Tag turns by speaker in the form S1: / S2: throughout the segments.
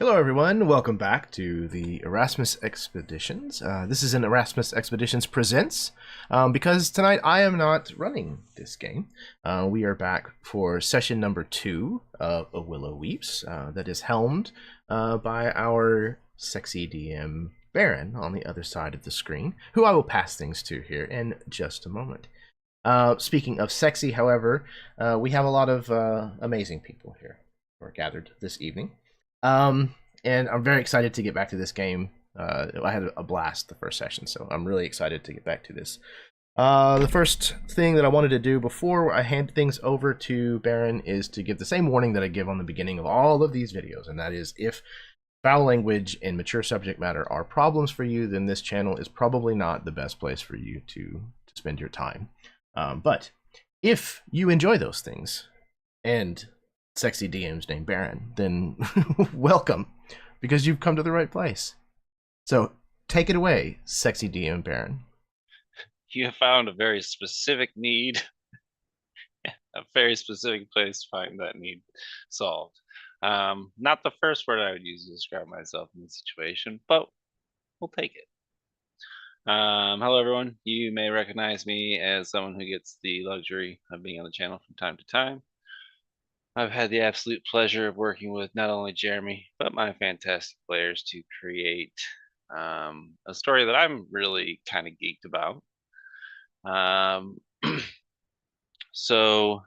S1: Hello everyone, welcome back to the Erasmus Expeditions. This is an Erasmus Expeditions Presents, because tonight I am not running this game. We are back for session number 2 of A Willow Weeps, that is helmed by our sexy DM Baron on the other side of the screen, who I will pass things to here in just a moment. Speaking of sexy, however, we have a lot of amazing people here who are gathered this evening. And I'm very excited to get back to this game. I had a blast the first session, so I'm really excited to get back to this. The first thing that I wanted to do before I hand things over to Baron is to give the same warning that I give on the beginning of all of these videos, and that is if foul language and mature subject matter are problems for you, then this channel is probably not the best place for you to spend your time. But if you enjoy those things, and sexy DM's named Baron, then welcome, because you've come to the right place. So take it away, sexy DM Baron.
S2: You have found a very specific need, a very specific place to find that need solved. Not the first word I would use to describe myself in this situation, but we'll take it. Hello everyone. You may recognize me as someone who gets the luxury of being on the channel from time to time. I've had the absolute pleasure of working with not only Jeremy, but my fantastic players to create a story that I'm really kind of geeked about. So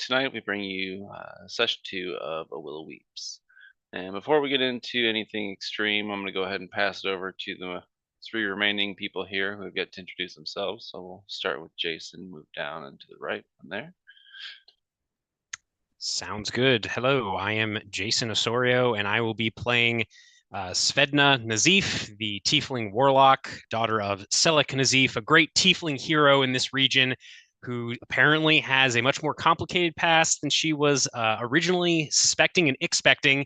S2: tonight we bring you session 2 of A Willow Weeps. And before we get into anything extreme, I'm going to go ahead and pass it over to the 3 remaining people here who get to introduce themselves. So we'll start with Jason, move down and to the right from there.
S3: Sounds good. Hello, I am Jason Osorio, and I will be playing Svedna Nazif, the tiefling warlock, daughter of Selek Nazif, a great tiefling hero in this region who apparently has a much more complicated past than she was originally suspecting and expecting,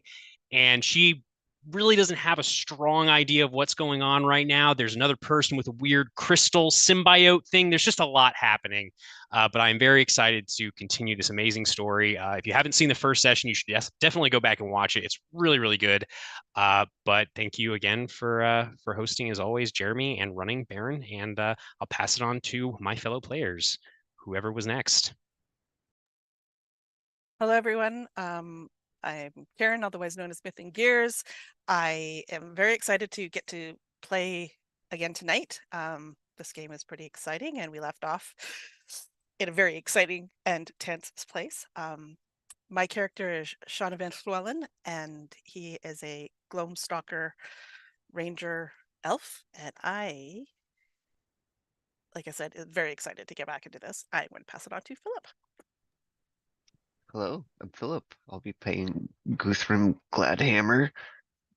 S3: and she really doesn't have a strong idea of what's going on right now. There's another person with a weird crystal symbiote thing. There's just a lot happening. But I'm very excited to continue this amazing story. If you haven't seen the first session, you should definitely go back and watch it. It's really, really good. But thank you again for hosting, as always, Jeremy, and running Baron. And I'll pass it on to my fellow players, whoever was next.
S4: Hello, everyone. I'm Karen, otherwise known as Myth and Gears. I am very excited to get to play again tonight. This game is pretty exciting, and we left off in a very exciting and tense place. My character is Shauna Van Flwellen, and he is a Gloamstalker Ranger elf, and I, like I said, am very excited to get back into this. I'm going to pass it on to Philip.
S5: Hello, I'm Philip. I'll be playing Guthrum Gladhammer,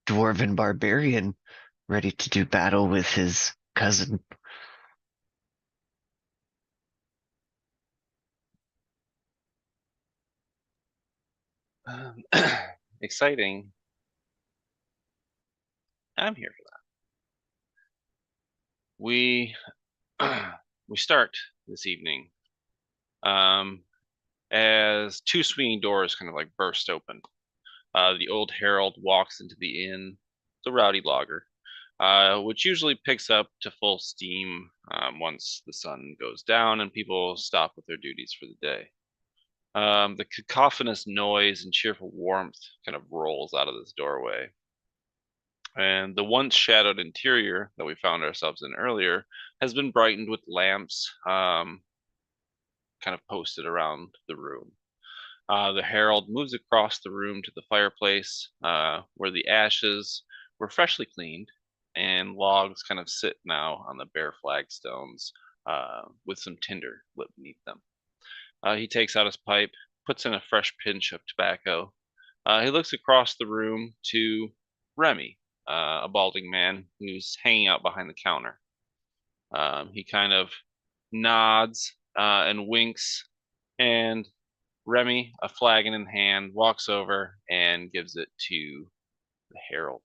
S5: Dwarven Barbarian, ready to do battle with his cousin.
S2: Exciting. I'm here for that. We start this evening as 2 swinging doors kind of like burst open. The old herald walks into the inn, the rowdy logger, which usually picks up to full steam once the sun goes down and people stop with their duties for the day. The cacophonous noise and cheerful warmth kind of rolls out of this doorway. And the once shadowed interior that we found ourselves in earlier has been brightened with lamps kind of posted around the room. The herald moves across the room to the fireplace where the ashes were freshly cleaned and logs kind of sit now on the bare flagstones with some tinder lit beneath them. He takes out his pipe, puts in a fresh pinch of tobacco. He looks across the room to Remy, a balding man who's hanging out behind the counter. He kind of nods and winks, and Remy, a flagon in hand, walks over and gives it to the herald.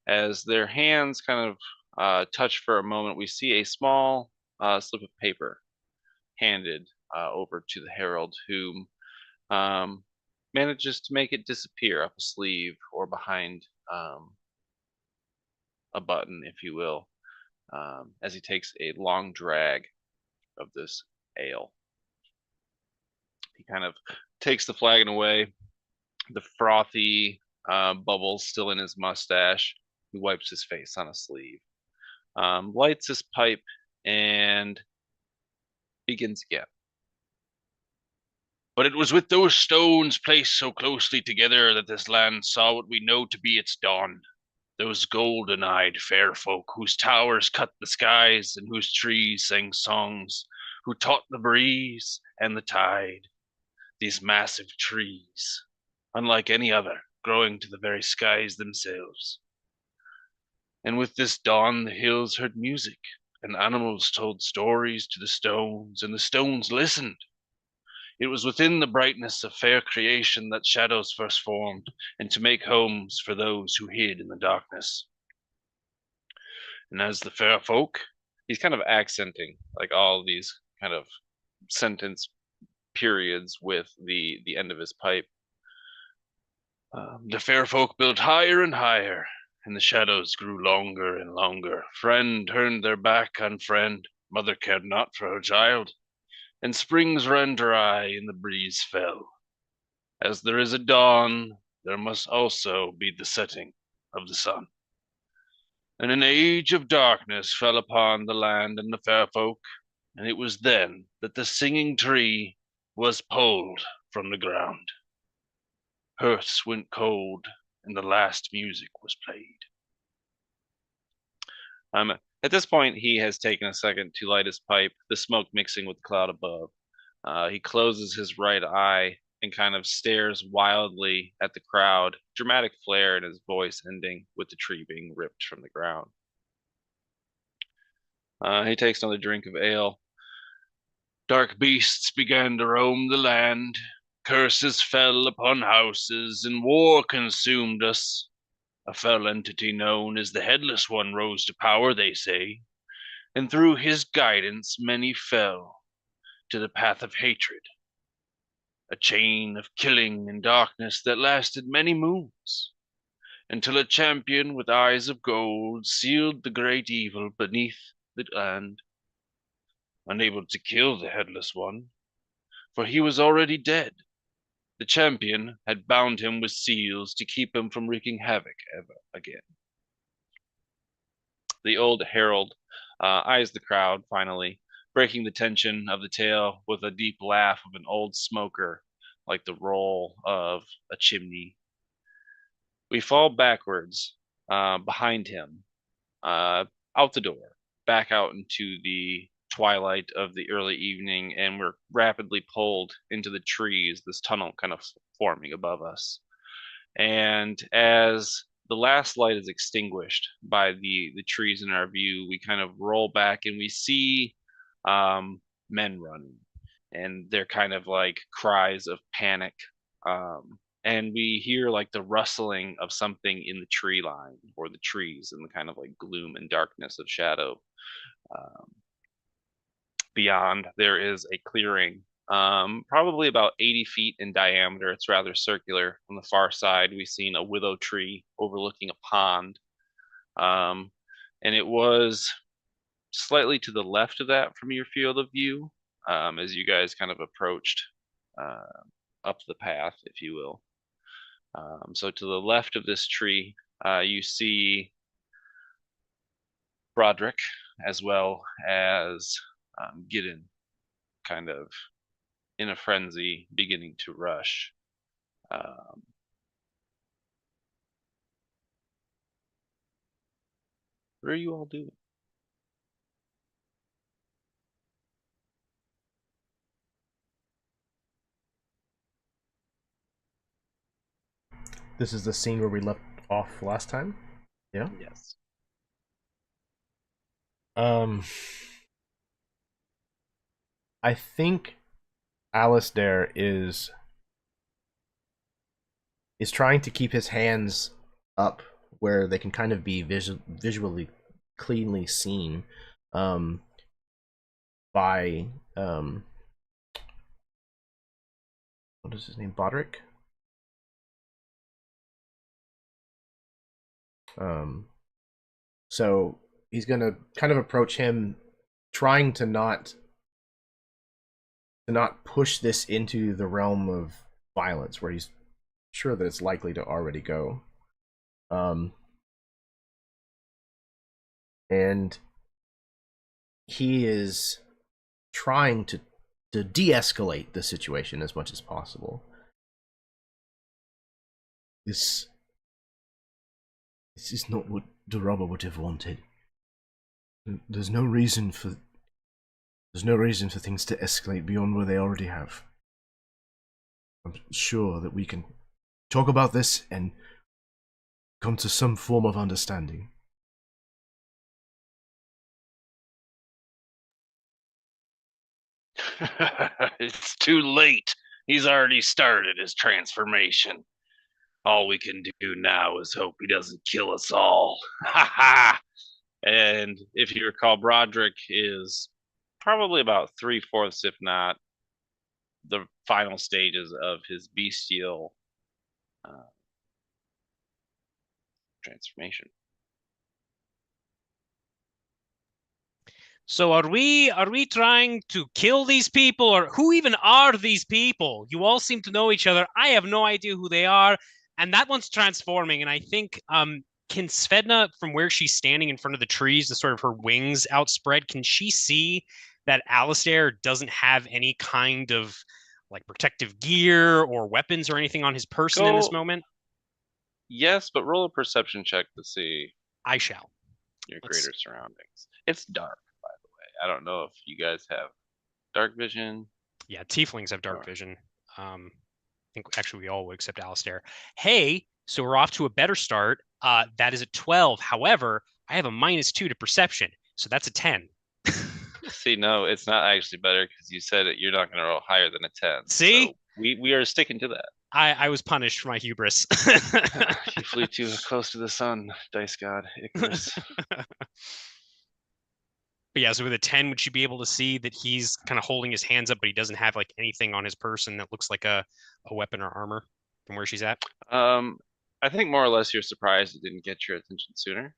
S2: As their hands kind of touch for a moment, we see a small slip of paper handed over to the herald, whom manages to make it disappear up a sleeve or behind a button, if you will, as he takes a long drag of this ale. He kind of takes the flagon away, the frothy bubbles still in his mustache. He wipes his face on a sleeve, lights his pipe, and begins again. But it was with those stones placed so closely together that this land saw what we know to be its dawn. Those golden-eyed fair folk whose towers cut the skies and whose trees sang songs, who taught the breeze and the tide. These massive trees, unlike any other, growing to the very skies themselves. And with this dawn the hills heard music, and animals told stories to the stones, and the stones listened. It was within the brightness of fair creation that shadows first formed, and to make homes for those who hid in the darkness. And as the fair folk, he's kind of accenting like all these kind of sentence periods with the end of his pipe. The fair folk built higher and higher, and the shadows grew longer and longer. Friend turned their back on friend, mother cared not for her child, and springs ran dry and the breeze fell. As there is a dawn, there must also be the setting of the sun. And an age of darkness fell upon the land and the fair folk, and it was then that the singing tree was pulled from the ground. Hearths went cold, and the last music was played. At this point, he has taken a second to light his pipe, the smoke mixing with the cloud above. He closes his right eye and kind of stares wildly at the crowd, dramatic flare in his voice ending with the tree being ripped from the ground. He takes another drink of ale. Dark beasts began to roam the land. Curses fell upon houses, and war consumed us. A fell entity known as the Headless One rose to power, they say, and through his guidance many fell to the path of hatred. A chain of killing and darkness that lasted many moons, until a champion with eyes of gold sealed the great evil beneath the land. Unable to kill the Headless One, for he was already dead, the champion had bound him with seals to keep him from wreaking havoc ever again. The old herald eyes the crowd, finally, breaking the tension of the tale with a deep laugh of an old smoker, like the roll of a chimney. We fall backwards behind him, out the door, back out into the twilight of the early evening, and we're rapidly pulled into the trees, this tunnel kind of forming above us. And as the last light is extinguished by the trees in our view, we kind of roll back and we see men running, and they're kind of like cries of panic. And we hear like the rustling of something in the tree line or the trees in the kind of like gloom and darkness of shadow. Beyond, there is a clearing, probably about 80 feet in diameter. It's rather circular. On the far side, we've seen a willow tree overlooking a pond. And it was slightly to the left of that from your field of view, as you guys kind of approached up the path, if you will. So to the left of this tree, you see Broderick, as well as Gideon, kind of in a frenzy, beginning to rush. What are you all doing?
S1: This is the scene where we left off last time. Yeah.
S2: Yes.
S1: I think Alistair is trying to keep his hands up where they can kind of be visually cleanly seen by what is his name, Bodrick? So he's going to kind of approach him, trying to not push this into the realm of violence, where he's sure that it's likely to already go. And he is trying to de-escalate the situation as much as possible. This is not what the robber would have wanted. There's no reason for things to escalate beyond where they already have. I'm sure that we can talk about this and come to some form of understanding.
S2: It's too late. He's already started his transformation. All we can do now is hope he doesn't kill us all. Ha ha! And if you recall, Broderick is probably about 3/4, if not the final stages of his bestial transformation.
S3: So are we trying to kill these people, or who even are these people? You all seem to know each other. I have no idea who they are, and that one's transforming. And I think can Svedna, from where she's standing in front of the trees, the sort of her wings outspread, can she see that Alistair doesn't have any kind of like protective gear or weapons or anything on his person in this moment?
S2: Yes, but roll a perception check to see.
S3: I shall.
S2: Your greater surroundings. It's dark, by the way. I don't know if you guys have dark vision.
S3: Yeah, tieflings have dark vision. I think actually we all would except Alistair. Hey, so we're off to a better start. That is a 12. However, I have a -2 to perception, so that's a 10.
S2: See, no, it's not actually better because you said you're not going to roll higher than a 10.
S3: See?
S2: So we are sticking to that.
S3: I was punished for my hubris.
S2: You flew too close to the sun, dice god, Icarus.
S3: But yeah, so with a 10, would you be able to see that he's kind of holding his hands up, but he doesn't have like anything on his person that looks like a weapon or armor from where she's at?
S2: I think more or less you're surprised it didn't get your attention sooner.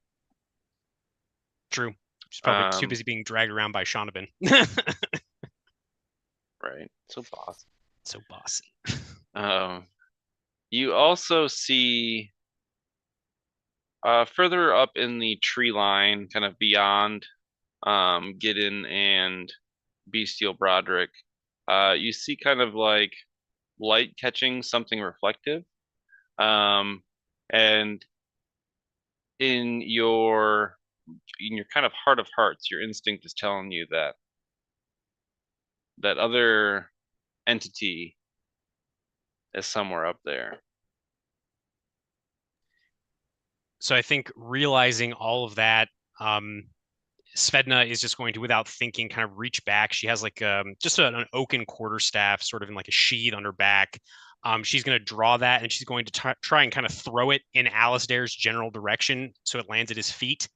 S3: True. She's probably too busy being dragged around by Shonabin.
S2: Right. So bossy.
S3: So bossy.
S2: You also see further up in the tree line, kind of beyond Gideon and Bestial Broderick, you see kind of like light catching something reflective. And in your kind of heart of hearts, your instinct is telling you that that other entity is somewhere up there.
S3: So I think realizing all of that, Svedna is just going to, without thinking, kind of reach back. She has like just an oaken quarterstaff sort of in like a sheath on her back. She's going to draw that, and she's going to try and kind of throw it in Alistair's general direction so it lands at his feet.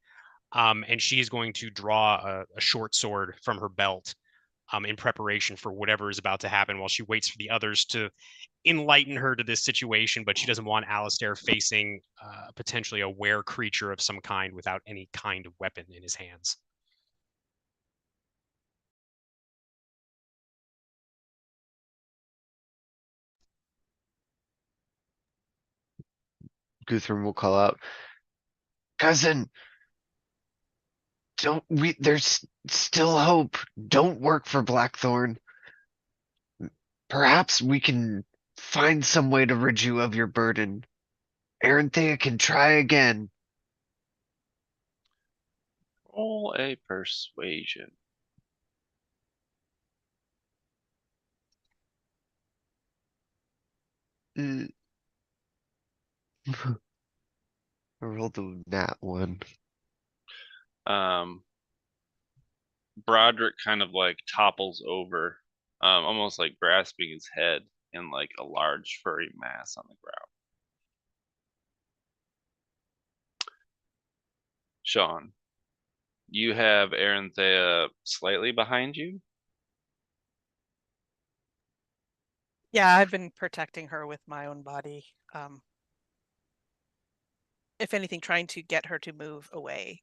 S3: And she's going to draw a short sword from her belt in preparation for whatever is about to happen while she waits for the others to enlighten her to this situation. But she doesn't want Alistair facing potentially a were creature of some kind without any kind of weapon in his hands.
S5: Guthrum will call out, "Cousin, there's still hope. Don't work for Blackthorn. Perhaps we can find some way to rid you of your burden. Aranthea can try again."
S2: Roll a persuasion.
S5: I rolled a nat 1.
S2: Broderick kind of like topples over, almost like grasping his head in like a large furry mass on the ground. Sean, you have Aranthea slightly behind you.
S4: Yeah, I've been protecting her with my own body. if anything, trying to get her to move away.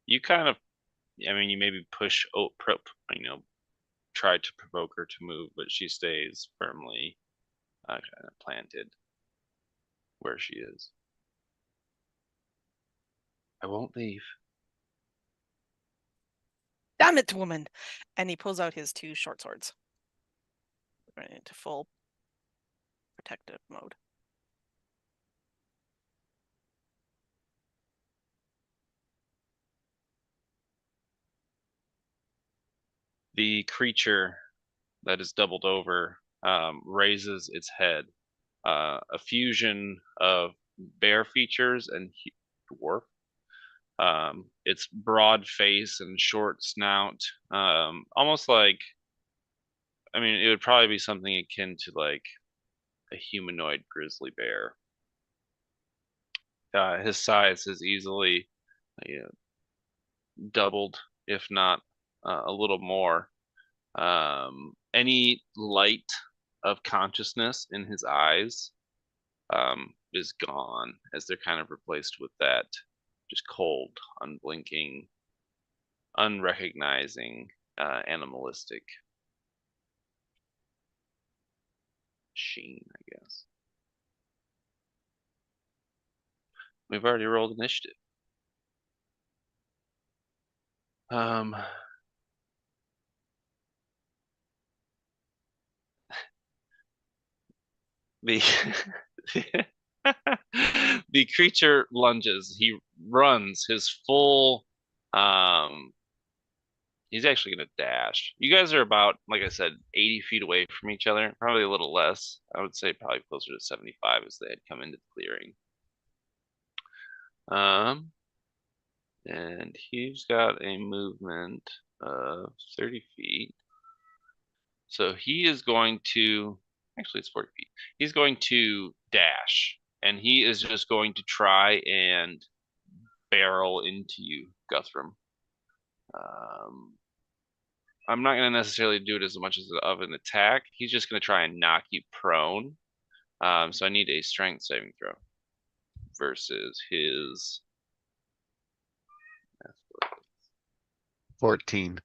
S2: You kind of, I mean, you maybe push, try to provoke her to move, but she stays firmly kind of planted where she is. I won't leave.
S4: Damn it, woman! And he pulls out his 2 short swords. Right into full protective mode.
S2: The creature that is doubled over raises its head. A fusion of bear features and dwarf. Its broad face and short snout, almost like, I mean, it would probably be something akin to like a humanoid grizzly bear. His size is easily doubled, if not a little more. Any light of consciousness in his eyes is gone, as they're kind of replaced with that just cold, unblinking, unrecognizing, animalistic sheen, I guess. We've already rolled initiative. The the creature lunges. He runs his full. He's actually gonna dash. You guys are about, like I said, 80 feet away from each other. Probably a little less. I would say probably closer to 75 as they had come into the clearing. And he's got a movement of 30 feet. So he is going to, actually it's 40 feet. He's going to dash, and he is just going to try and barrel into you, Guthrum. I'm not going to necessarily do it as much as of an attack. He's just going to try and knock you prone. So I need a strength saving throw versus his
S5: 14.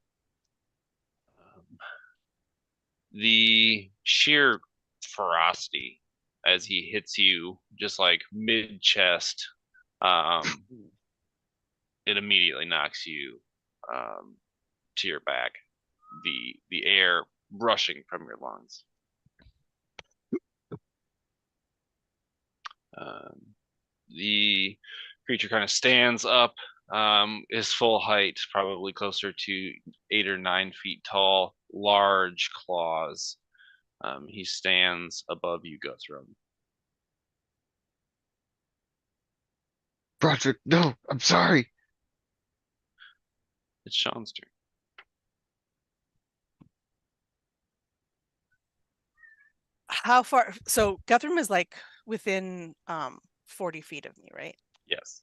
S2: The sheer ferocity as he hits you just like mid chest, it immediately knocks you to your back, the air rushing from your lungs. The creature kind of stands up, his full height, probably closer to 8 or 9 feet tall, large claws. He stands above you, Guthrum.
S5: Broderick, no, I'm sorry.
S2: It's Sean's turn.
S4: How far? So Guthrum is like within 40 feet of me, right?
S2: Yes.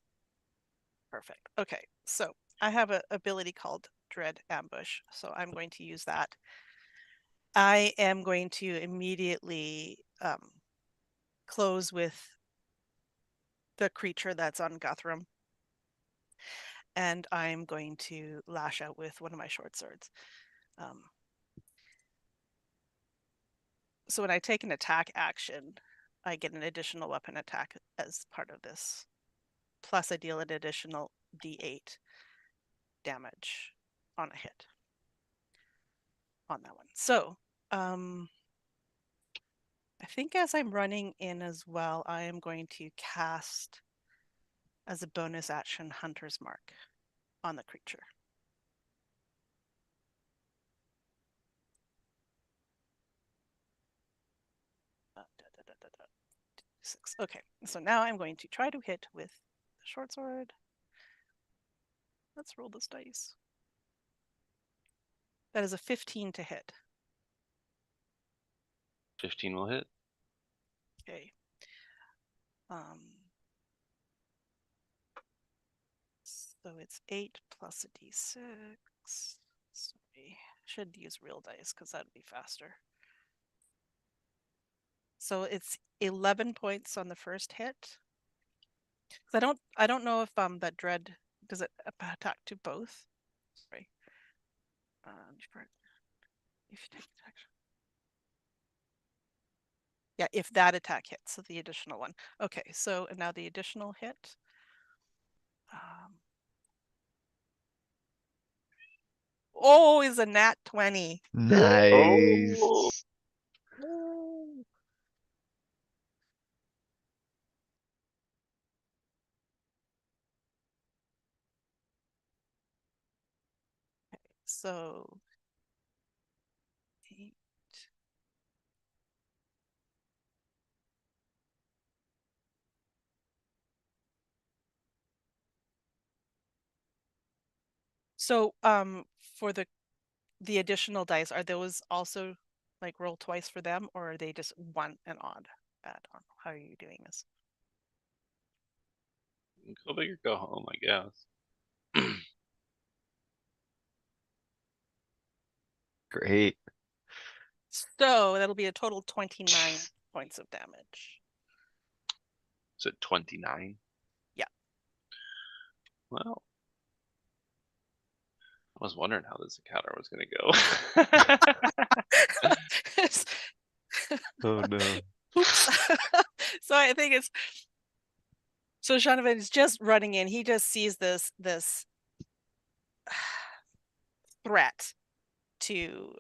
S4: Perfect. Okay, so I have an ability called Dread Ambush, so I'm going to use that. I am going to immediately close with the creature that's on Guthrum, and I'm going to lash out with one of my short swords. So when I take an attack action, I get an additional weapon attack as part of this. Plus I deal an additional D8 damage on a hit on that one. So I think as I'm running in as well, I am going to cast as a bonus action Hunter's Mark on the creature. Six. Okay, so now I'm going to try to hit with the short sword. Let's roll this dice. That is a 15 to hit.
S2: 15 will hit.
S4: Okay. So it's 8 plus a d6. Sorry, should use real dice because that'd be faster. So it's 11 points on the first hit. I don't know if that dread, does it attack to both? Sorry. If you take action. Yeah, if that attack hits, so the additional one. Okay, so now the additional hit. Oh, is a nat 20.
S5: Nice.
S2: Oh.
S4: Ooh. Okay, so 8. So for the additional dice, are those also like roll twice for them, or are they just one and odd add-on? How are you doing this?
S2: Go big or go home, I guess.
S5: Great.
S4: So that'll be a total 29 points of damage.
S2: Is it 29?
S4: Yeah.
S2: Well, I was wondering how this encounter was going to go.
S5: Oh no.
S4: Oops. So I think it's so Shanovan is just running in. He just sees this threat to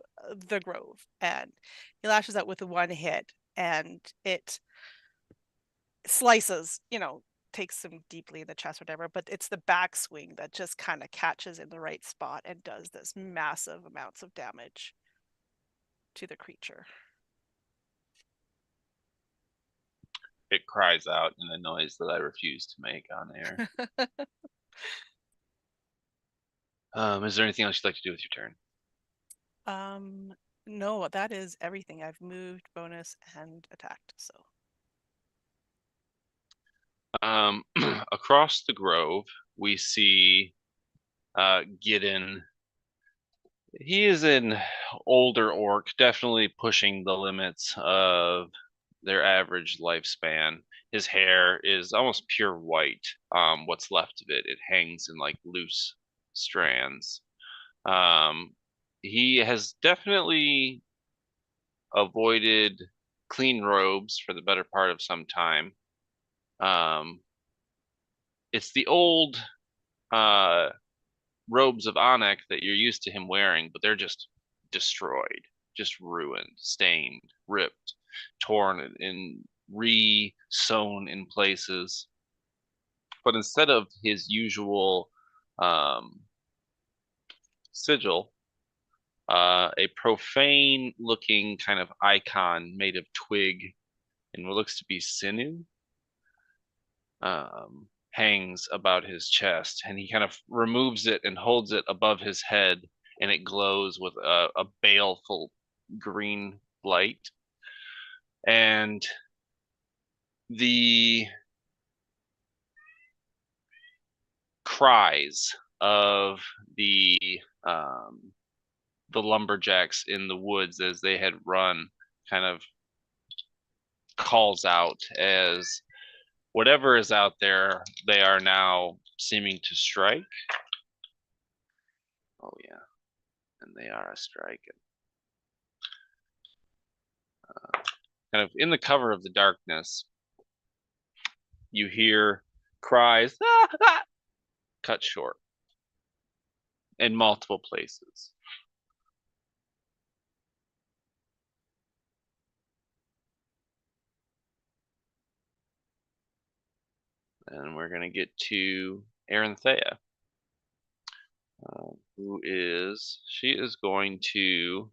S4: the grove, and he lashes out with one hit, and it slices, takes him deeply in the chest or whatever, but it's the backswing that just kind of catches in the right spot and does this massive amounts of damage to the creature.
S2: It cries out in a noise that I refuse to make on air. Is there anything else you'd like to do with your turn?
S4: No, that is everything. I've moved, bonus, and attacked. So
S2: across the grove, we see Gideon. He is an older orc, definitely pushing the limits of their average lifespan. His hair is almost pure white. What's left of it hangs in like loose strands. He has definitely avoided clean robes for the better part of some time. It's the old robes of Anek that you're used to him wearing, but they're just destroyed, just ruined, stained, ripped, torn, and re-sewn in places. But instead of his usual sigil, a profane-looking kind of icon made of twig and what looks to be sinew hangs about his chest, and he kind of removes it and holds it above his head, and it glows with a baleful green light. And the cries of the lumberjacks in the woods as they had run kind of calls out as whatever is out there, they are now seeming to strike. Oh yeah, and they are a striking. Kind of in the cover of the darkness, you hear cries, ah, ah, cut short in multiple places. And we're gonna get to Aranthea, she is going to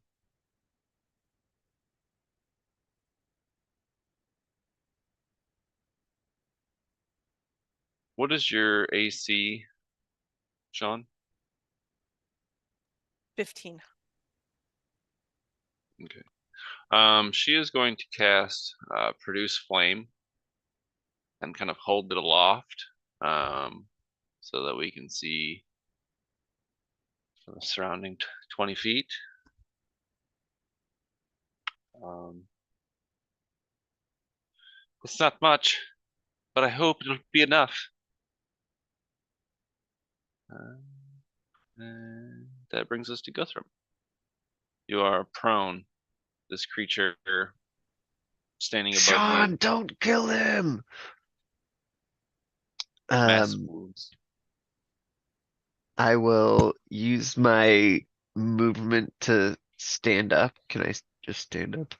S2: what is your AC, Sean?
S4: 15.
S2: Okay. She is going to cast Produce Flame and kind of hold it aloft so that we can see the surrounding 20 feet. It's not much, but I hope it'll be enough. And that brings us to Guthrum. You are prone. This creature standing above
S5: Sean,
S2: you.
S5: don't kill him.
S2: Massive wounds.
S5: I will use my movement to stand up. Can I just stand up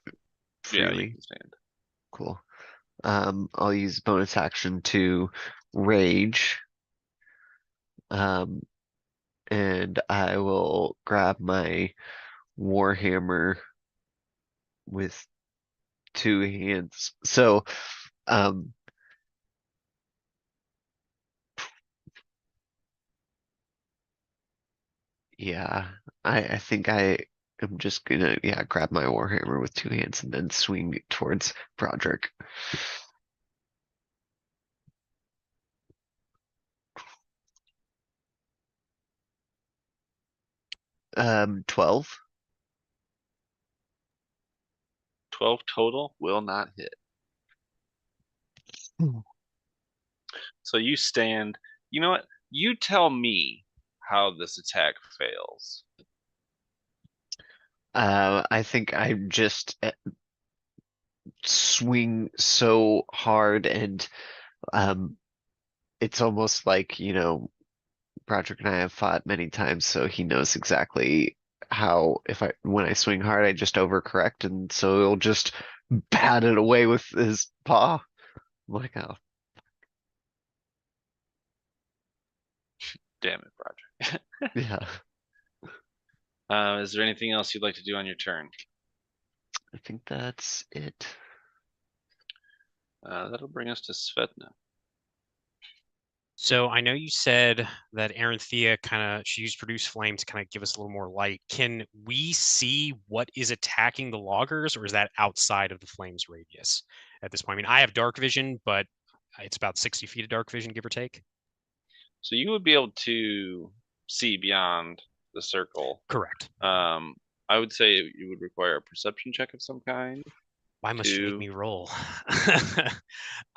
S2: Yeah, you
S5: freely?
S2: can stand.
S5: Cool. I'll use bonus action to rage. And I will grab my warhammer with two hands. So, yeah, I think I am just gonna, grab my warhammer with two hands and then swing towards Broderick. 12.
S2: 12 total will not hit. So you stand. You know what? You tell me how this attack fails.
S5: I think I just swing so hard and it's almost like, Broderick and I have fought many times, so he knows exactly how when I swing hard, I just overcorrect, and so he'll just bat it away with his paw. I'm like, oh,
S2: Damn it, Roger.
S5: yeah.
S2: Is there anything else you'd like to do on your turn?
S5: I think that's it.
S2: That'll bring us to Svedna.
S3: So I know you said that Aranthea she used produce flame to kind of give us a little more light. Can we see what is attacking the loggers, or is that outside of the flames radius at this point? I mean, I have dark vision, but it's about 60 feet of dark vision, give or take.
S2: So you would be able to see beyond the circle.
S3: Correct.
S2: I would say you would require a perception check of some kind.
S3: Why must you make me roll?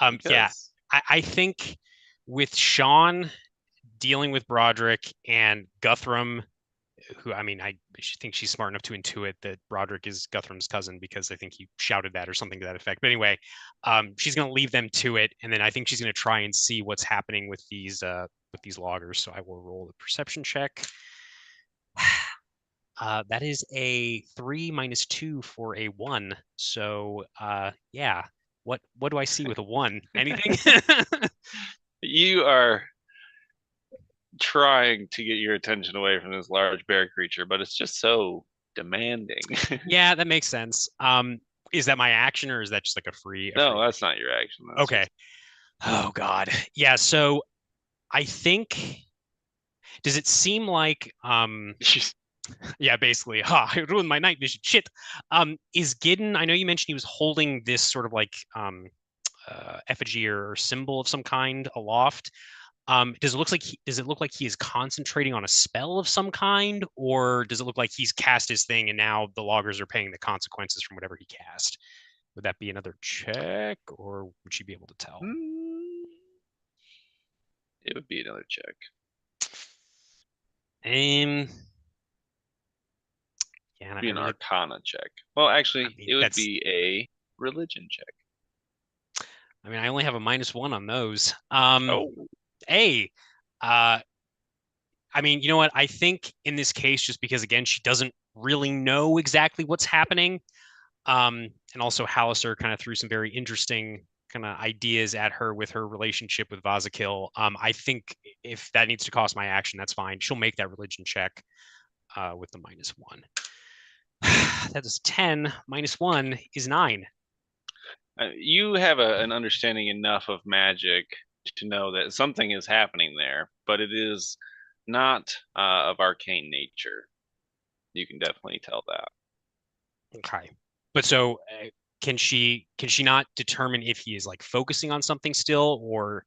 S3: Yeah, I think with Sean dealing with Broderick and Guthrum, who, I mean, I think she's smart enough to intuit that Broderick is Guthrum's cousin because I think he shouted that or something to that effect. But anyway, she's going to leave them to it, and then I think she's going to try and see what's happening with these loggers. So I will roll a perception check. That is a 3 minus 2 for a 1. So yeah, what do I see with a 1? Anything?
S2: You are trying to get your attention away from this large bear creature, but it's just so demanding.
S3: Yeah, that makes sense. Is that my action, or is that just like a free?
S2: No, that's not your action. That's
S3: okay. Oh God. Yeah. So I think. Does it seem like yeah, basically, I ruined my night vision. Shit. Is Gideon? I know you mentioned he was holding this sort of like effigy or symbol of some kind aloft. Does it look like he is concentrating on a spell of some kind, or does it look like he's cast his thing and now the loggers are paying the consequences from whatever he cast? Would that be another check, or would she be able to tell?
S2: It would be another check.
S3: Yeah,
S2: be an Arcana check. Well, actually, it would be a religion check.
S3: I mean, I only have a -1 on those.
S2: Hey,
S3: I mean, you know what? I think in this case, just because again, she doesn't really know exactly what's happening, and also Hallister kind of threw some very interesting kind of ideas at her with her relationship with Vazakil. I think if that needs to cost my action, that's fine. She'll make that religion check with the -1. That is 10. -1 is 9.
S2: You have an understanding enough of magic to know that something is happening there, but it is not of arcane nature. You can definitely tell that.
S3: Okay, but so can she not determine if he is like focusing on something still, or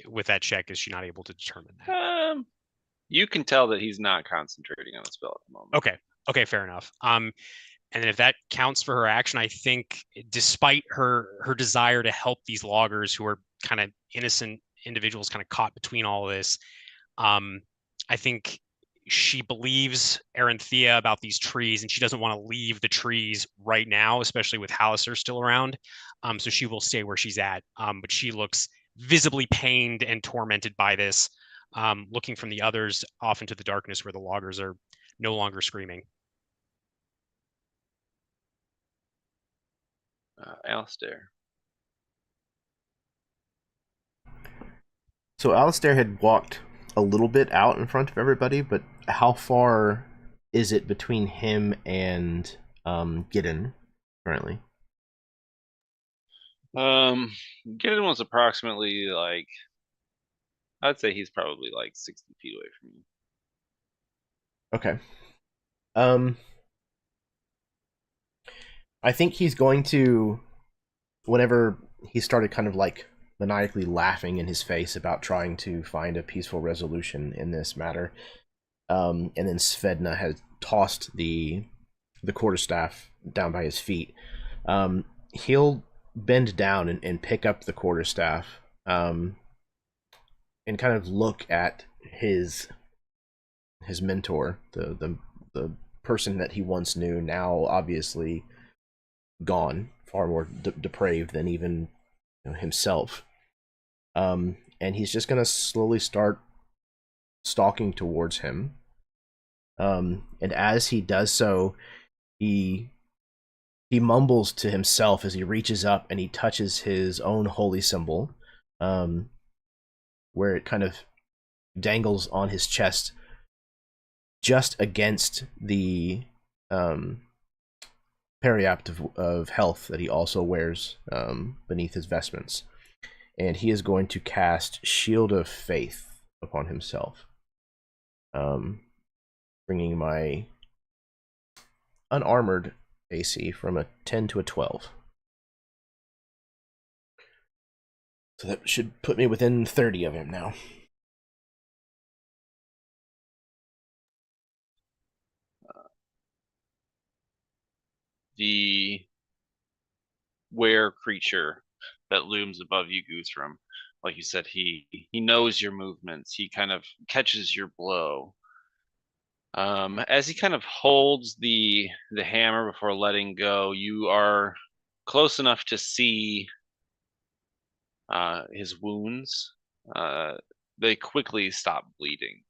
S3: with that check is she not able to determine that?
S2: You can tell that he's not concentrating on the spell at the moment.
S3: Okay, fair enough. And then if that counts for her action, I think despite her desire to help these loggers who are kind of innocent individuals kind of caught between all of this, I think she believes Aranthea about these trees, and she doesn't want to leave the trees right now, especially with Hallister still around. So she will stay where she's at. But she looks visibly pained and tormented by this, looking from the others off into the darkness where the loggers are no longer screaming.
S2: Alistair.
S1: So Alistair had walked a little bit out in front of everybody, but how far is it between him and Gideon currently?
S2: Gideon was approximately like, I'd say he's probably like 60 feet away from you.
S1: Okay. I think he's going to, whenever he started kind of like maniacally laughing in his face about trying to find a peaceful resolution in this matter, and then Svedna had tossed the quarterstaff down by his feet. He'll bend down and pick up the quarterstaff, and kind of look at his mentor, the person that he once knew, now obviously gone, far more depraved than even himself. And he's just gonna slowly start stalking towards him. And as he does so, he mumbles to himself as he reaches up and he touches his own holy symbol, where it kind of dangles on his chest, just against the periapt of health that he also wears beneath his vestments. And he is going to cast Shield of Faith upon himself, bringing my unarmored AC from a 10 to a 12. So that should put me within 30 of him now.
S2: The were creature that looms above you, Guthrum, like you said, he knows your movements. He kind of catches your blow. As he kind of holds the hammer before letting go, you are close enough to see his wounds. They quickly stop bleeding,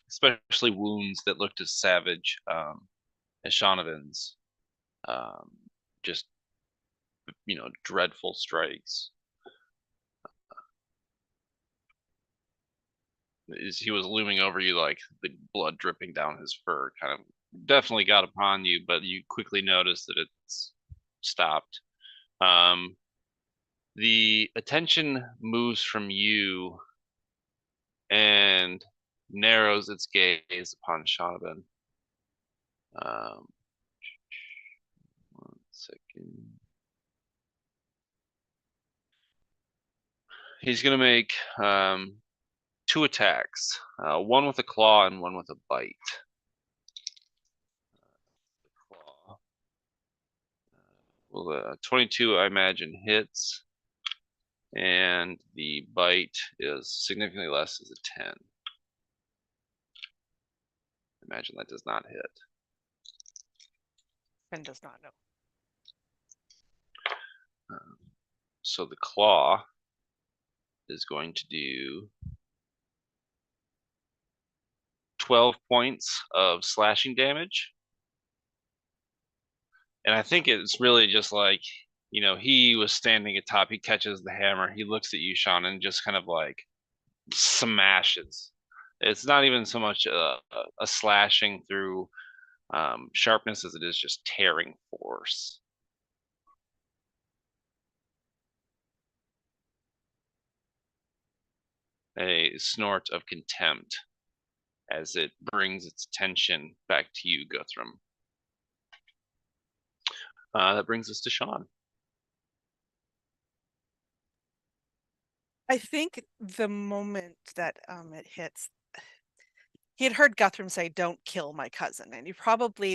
S2: especially wounds that looked as savage as Shonovan's. Just, dreadful strikes. He was looming over you, like the blood dripping down his fur, kind of definitely got upon you, but you quickly noticed that it's stopped. The attention moves from you and narrows its gaze upon Shonovan. 1 second. He's gonna make 2 attacks, one with a claw and one with a bite. Claw. Well, 22, I imagine, hits, and the bite is significantly less, is a 10. Imagine that does not hit.
S4: And does not know.
S2: So the claw is going to do 12 points of slashing damage. And I think it's really just like, he was standing atop, he catches the hammer, he looks at you, Sean, and just kind of like smashes. It's not even so much a slashing through sharpness as it is just tearing force. A snort of contempt as it brings its attention back to you, Guthrum. That brings us to Sean.
S4: I think the moment that it hits, he had heard Guthrum say, "Don't kill my cousin," and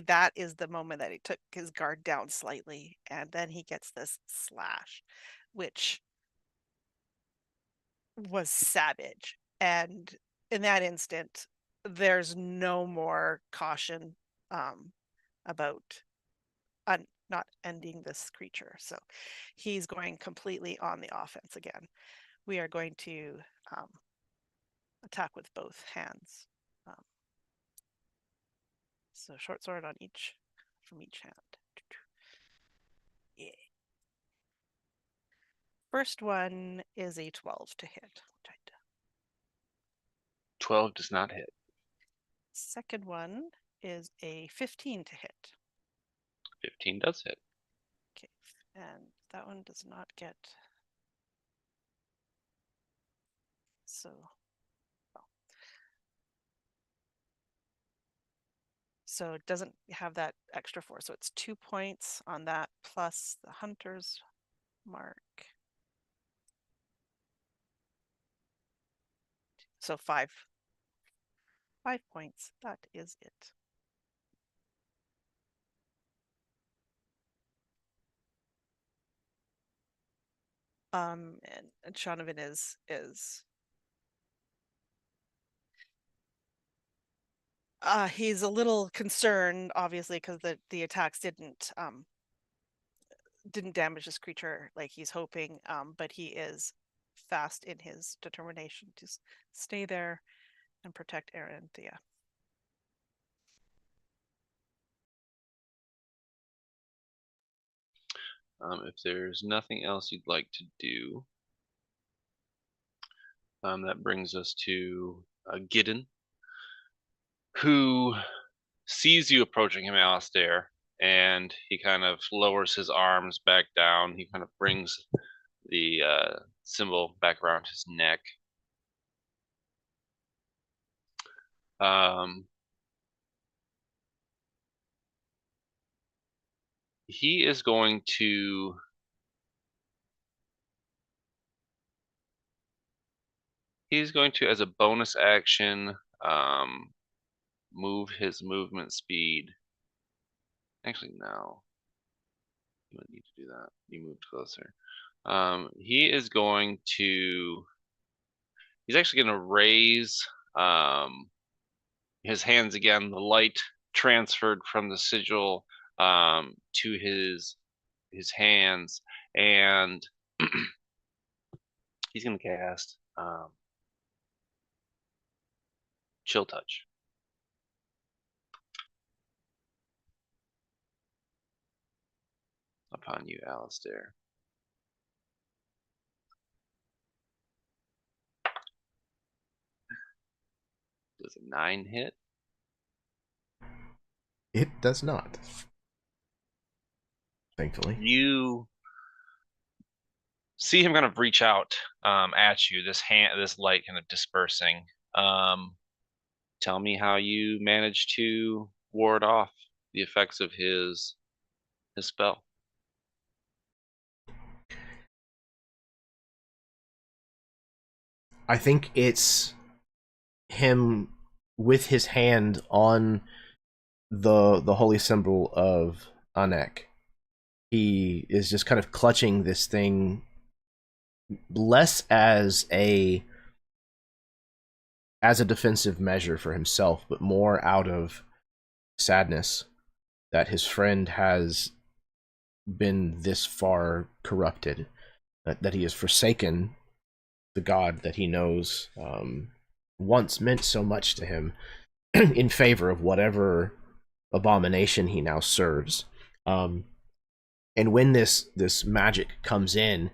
S4: that is the moment that he took his guard down slightly, and then he gets this slash, which was savage. And in that instant, there's no more caution about not ending this creature. So he's going completely on the offense again. We are going to attack with both hands. So short sword on each, from each hand. Yeah. First one is a 12 to hit.
S2: 12 does not hit.
S4: Second one is a 15 to hit.
S2: 15 does hit.
S4: Okay, and that one does not get. So it doesn't have that extra 4. So it's 2 points on that plus the hunter's mark. So 5 points. That is it. And Shonovan is he's a little concerned, obviously, because the attacks didn't damage this creature like he's hoping, but he is fast in his determination to stay there and protect Aranthea.
S2: If there's nothing else you'd like to do, that brings us to Gideon, who sees you approaching him, Alistair, and he kind of lowers his arms back down. He kind of brings the symbol back around his neck. He is going to as a bonus action, move his movement speed. Actually, no. You don't need to do that. You moved closer. He is going to. He's actually going to raise his hands again. The light transferred from the sigil to his hands, and he's going to cast Chill Touch. Upon you, Alistair. Does a 9 hit?
S1: It does not. Thankfully.
S2: You see him kind of reach out at you, this light kind of dispersing. Tell me how you managed to ward off the effects of his spell.
S1: I think it's him with his hand on the holy symbol of Anek. He is just kind of clutching this thing less as a defensive measure for himself, but more out of sadness that his friend has been this far corrupted, that he has forsaken the god that he knows once meant so much to him in favor of whatever abomination he now serves. And when this magic comes in,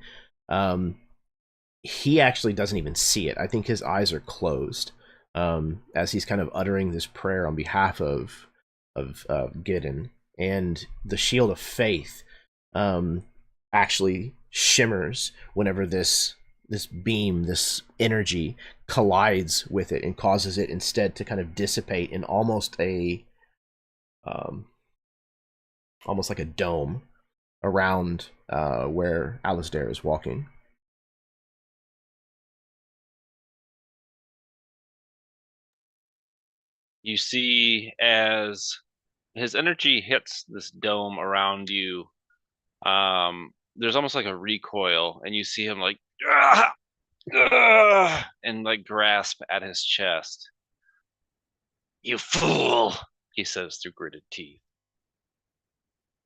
S1: he actually doesn't even see it. I think his eyes are closed as he's kind of uttering this prayer on behalf of Gideon. And the shield of faith actually shimmers whenever this beam, this energy, collides with it and causes it instead to kind of dissipate in almost like a dome around where Alistair is walking.
S2: You see as his energy hits this dome around you, there's almost like a recoil, and you see him like and like grasp at his chest. "You fool," he says through gritted teeth.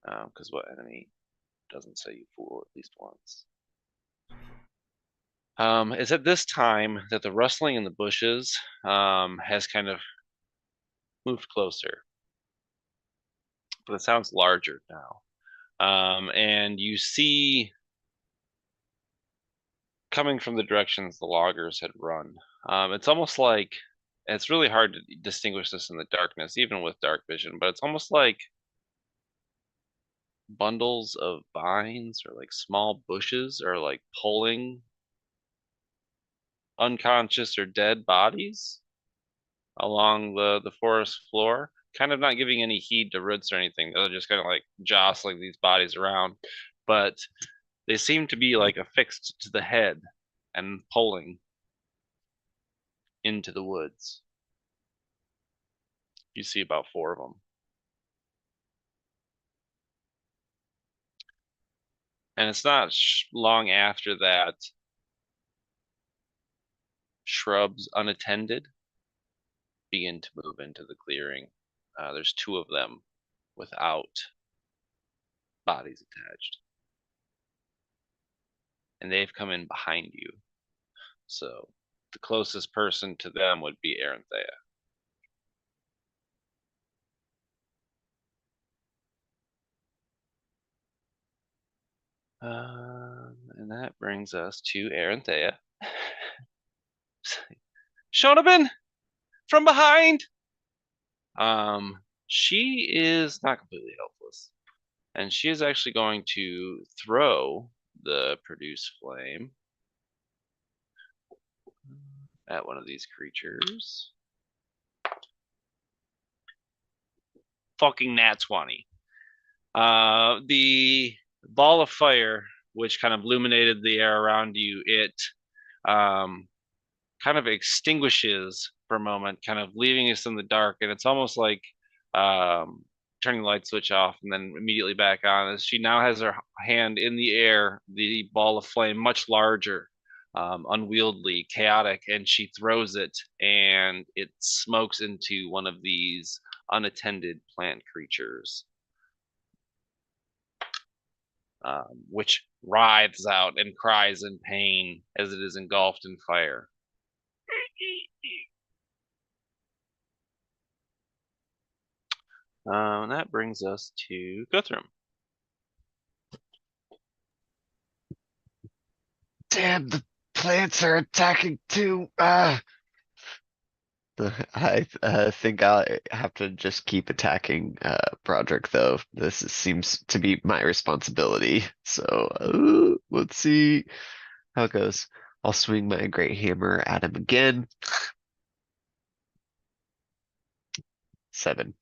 S2: Because what enemy doesn't say you fool at least once? It's at this time that the rustling in the bushes has kind of moved closer, but it sounds larger now. And you see, coming from the directions the loggers had run, it's almost like, it's really hard to distinguish this in the darkness, even with dark vision, but it's almost like bundles of vines or like small bushes are like pulling unconscious or dead bodies along the forest floor, kind of not giving any heed to roots or anything. They're just kind of like jostling these bodies around, but they seem to be like affixed to the head and pulling into the woods. You see about 4 of them. And it's not long after that shrubs unattended begin to move into the clearing. There's 2 of them without bodies attached. And they've come in behind you. So the closest person to them would be Aranthea. And that brings us to Aranthea. Shonoban! From behind! She is not completely helpless. And she is actually going to throw the produce flame at one of these creatures. Fucking nat 20. The ball of fire, which kind of illuminated the air around you, it kind of extinguishes for a moment, kind of leaving us in the dark. And it's almost like turning the light switch off and then immediately back on, as she now has her hand in the air, the ball of flame, much larger, unwieldy, chaotic, and she throws it, and it smokes into one of these unattended plant creatures, which writhes out and cries in pain as it is engulfed in fire. And that brings us to Guthrum.
S5: Damn, the plants are attacking too. I think I'll have to just keep attacking Broderick, though. Seems to be my responsibility. So let's see how it goes. I'll swing my great hammer at him again. 7.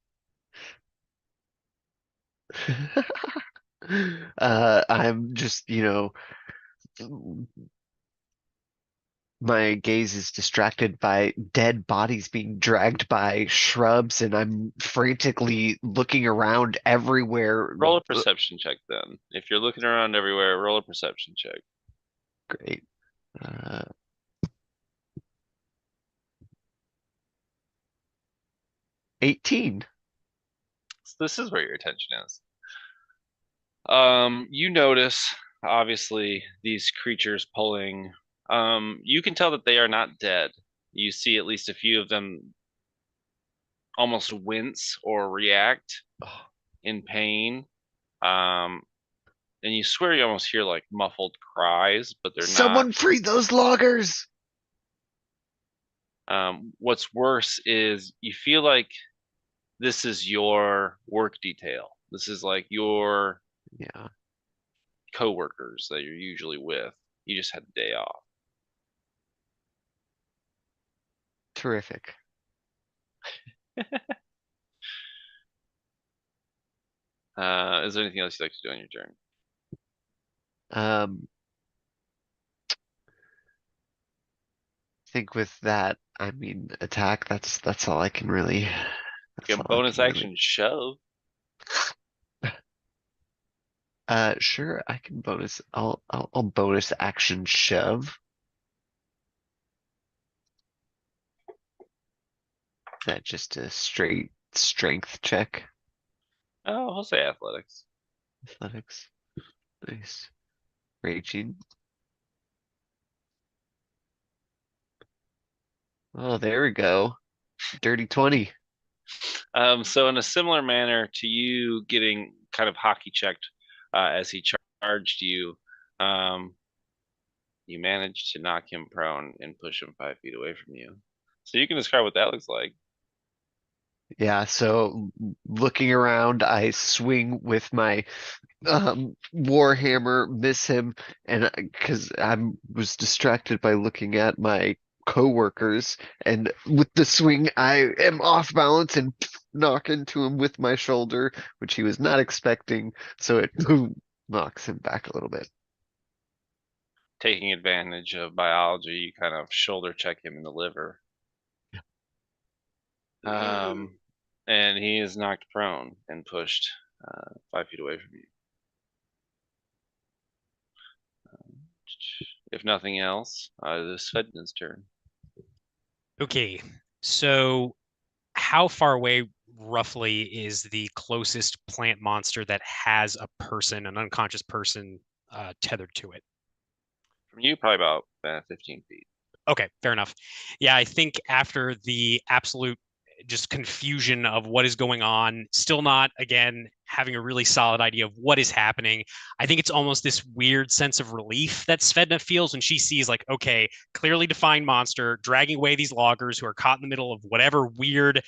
S5: I'm just, my gaze is distracted by dead bodies being dragged by shrubs, and I'm frantically looking around everywhere.
S2: Roll a perception check then. If you're looking around everywhere, roll a perception check.
S5: Great. 18.
S2: So this is where your attention is. You notice, obviously, these creatures pulling. You can tell that they are not dead. You see at least a few of them almost wince or react in pain. And you swear you almost hear like muffled cries, but they're
S5: Someone
S2: not.
S5: free those loggers!
S2: What's worse is you feel like this is your work detail. This is like your coworkers that you're usually with. You just had a day off.
S5: Terrific.
S2: Is there anything else you'd like to do on your turn?
S5: I think with that, I mean, attack. That's all I can really. That's
S2: Get
S5: all I
S2: bonus
S5: can
S2: action shove.
S5: Sure. I can bonus. I'll bonus action shove. Is that just a straight strength check?
S2: Oh, I'll say athletics.
S5: Athletics. Nice. Raging. Oh, there we go. Dirty 20.
S2: So in a similar manner to you getting kind of hockey checked as he charged you, you managed to knock him prone and push him 5 feet away from you. So you can describe what that looks like.
S5: Yeah, so looking around, I swing with my Warhammer, miss him, and because I was distracted by looking at my coworkers, and with the swing, I am off balance and knock into him with my shoulder, which he was not expecting, so it knocks him back a little bit.
S2: Taking advantage of biology, you kind of shoulder check him in the liver. And he is knocked prone and pushed 5 feet away from you. If nothing else, this Fedna's turn.
S3: Okay, so how far away roughly is the closest plant monster that has a person, an unconscious person, tethered to it?
S2: From you, probably about 15 feet.
S3: Okay, fair enough. Yeah, I think after the absolute just confusion of what is going on, still not, again, having a really solid idea of what is happening, I think it's almost this weird sense of relief that Svedna feels when she sees, like, okay, clearly defined monster dragging away these loggers who are caught in the middle of whatever weird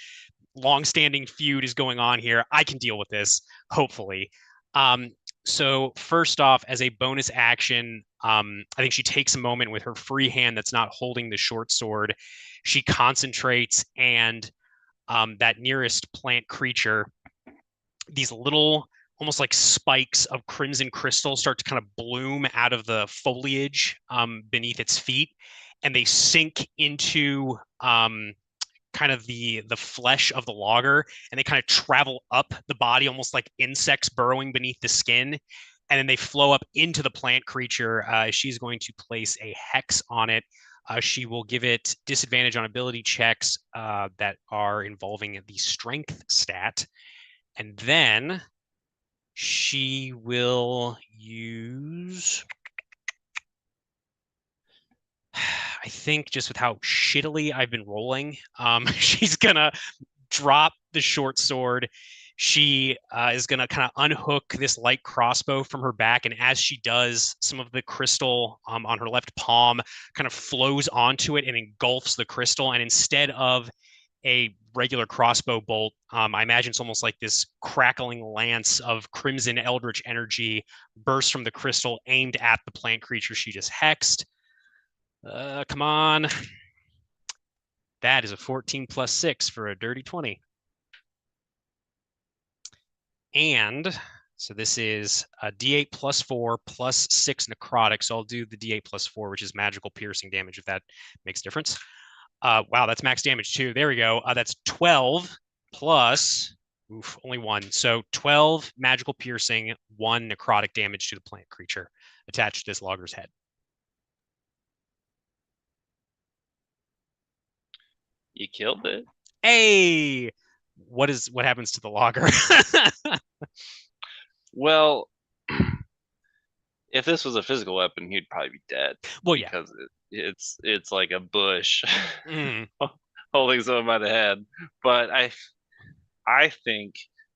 S3: long-standing feud is going on here. I can deal with this, hopefully. So first off, as a bonus action, I think she takes a moment with her free hand that's not holding the short sword. She concentrates, and that nearest plant creature, these little, almost like spikes of crimson crystal, start to kind of bloom out of the foliage beneath its feet, and they sink into kind of the flesh of the logger, and they kind of travel up the body almost like insects burrowing beneath the skin, and then they flow up into the plant creature. She's going to place a hex on it. She will give it disadvantage on ability checks that are involving the strength stat, and then she will use, I think, just with how shittily I've been rolling, she's gonna drop the short sword. She is gonna kind of unhook this light crossbow from her back, and as she does, some of the crystal on her left palm kind of flows onto it and engulfs the crystal. And instead of a regular crossbow bolt, I imagine it's almost like this crackling lance of crimson eldritch energy bursts from the crystal, aimed at the plant creature she just hexed. Come on. That is a 14 plus 6 for a dirty 20. And so this is a D8 plus 4 plus 6 necrotic. So I'll do the D8 plus 4, which is magical piercing damage, if that makes a difference. Wow, that's max damage too. There we go. That's 12 plus, only 1. So 12 magical piercing, 1 necrotic damage to the plant creature attached to this logger's head.
S2: You killed it.
S3: Hey, what happens to the logger?
S2: Well, if this was a physical weapon, he'd probably be dead.
S3: Well, yeah,
S2: because it's like a bush
S3: mm,
S2: holding someone by the head. But I think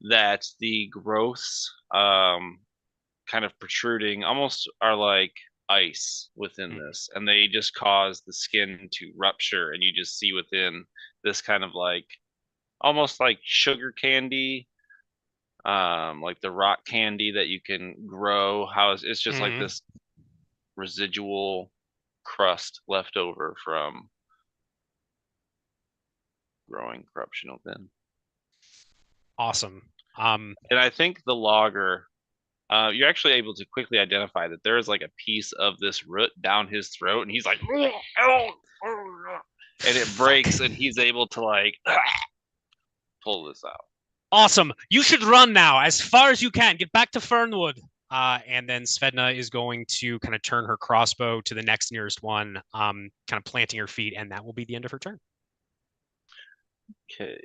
S2: that the growths kind of protruding almost are like ice within this, and they just cause the skin to rupture, and you just see within this kind of like almost like sugar candy, like the rock candy that you can grow. How it's just like this residual crust left over from growing corruption within.
S3: Awesome.
S2: And I think the logger, you're actually able to quickly identify that there is like a piece of this root down his throat, and he's like, and it breaks, and he's able to like pull this out.
S3: Awesome. You should run now as far as you can. Get back to Fernwood. And then Svedna is going to kind of turn her crossbow to the next nearest one, kind of planting her feet, and that will be the end of her turn.
S2: Okay,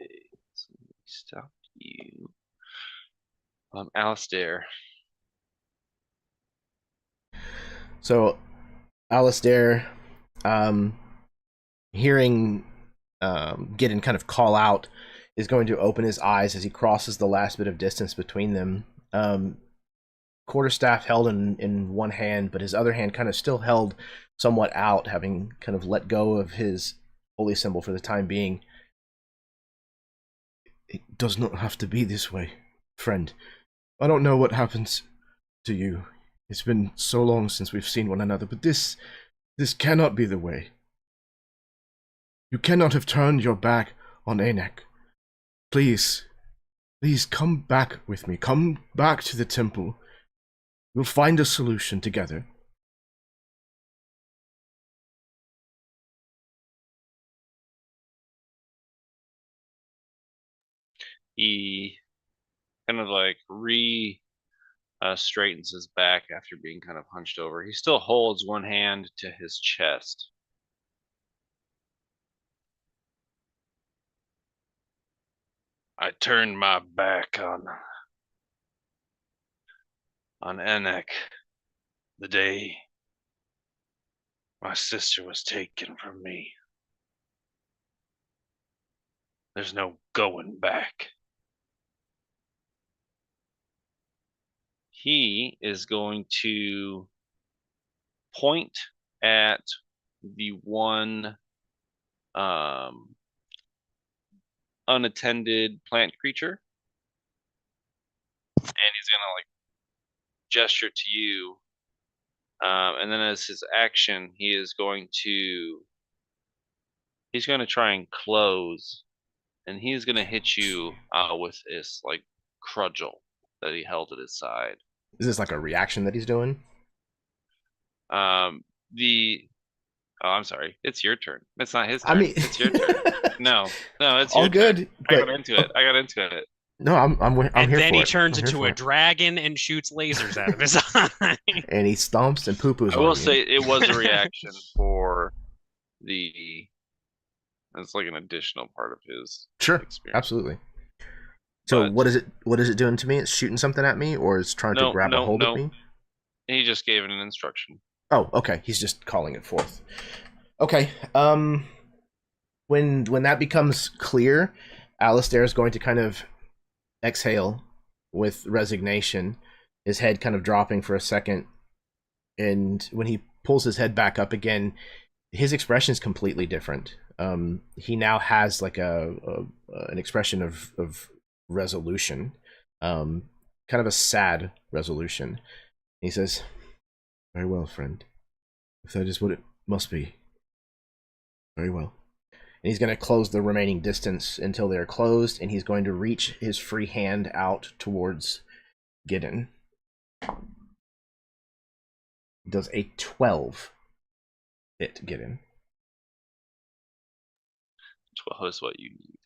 S2: so let me stop you. Alistair.
S1: So, Alistair, hearing Gideon kind of call out, is going to open his eyes as he crosses the last bit of distance between them. Quarterstaff held in one hand, but his other hand kind of still held somewhat out, having kind of let go of his holy symbol for the time being. It does not have to be this way, friend. I don't know what happens to you. It's been so long since we've seen one another, but this cannot be the way. You cannot have turned your back on Anak. Please come back with me. Come back to the temple. We'll find a solution together.
S2: He kind of like straightens his back after being kind of hunched over. He still holds one hand to his chest. I turned my back on Anak the day my sister was taken from me. There's no going back. He is going to point at the one unattended plant creature, and he's gonna like gesture to you, and then as his action, he's going to try and close, and he's gonna hit you with this like cudgel that he held at his side.
S1: Is this like a reaction that he's doing?
S2: I'm sorry. It's your turn. It's not his turn. I mean, it's your turn. No, it's
S1: all
S2: your
S1: good.
S2: Turn. I got into it.
S1: No, I'm here for it.
S3: And then he turns into a dragon and shoots lasers out of his eye.
S1: And he stomps and poo-poos.
S2: I will say it was a reaction for the. It's like an additional part of his experience.
S1: Absolutely. So but, what is it doing to me? It's shooting something at me, or is trying to grab a hold of me?
S2: He just gave it an instruction.
S1: Oh, okay. He's just calling it forth. Okay. When that becomes clear, Alistair is going to kind of exhale with resignation, his head kind of dropping for a second, and when he pulls his head back up again, his expression is completely different. He now has like an expression of resolution, kind of a sad resolution. He says, "Very well, friend. If that is what it must be. Very well." And he's going to close the remaining distance until they're closed, and he's going to reach his free hand out towards Gideon. He does a 12 hit Gideon.
S2: 12 is what you need.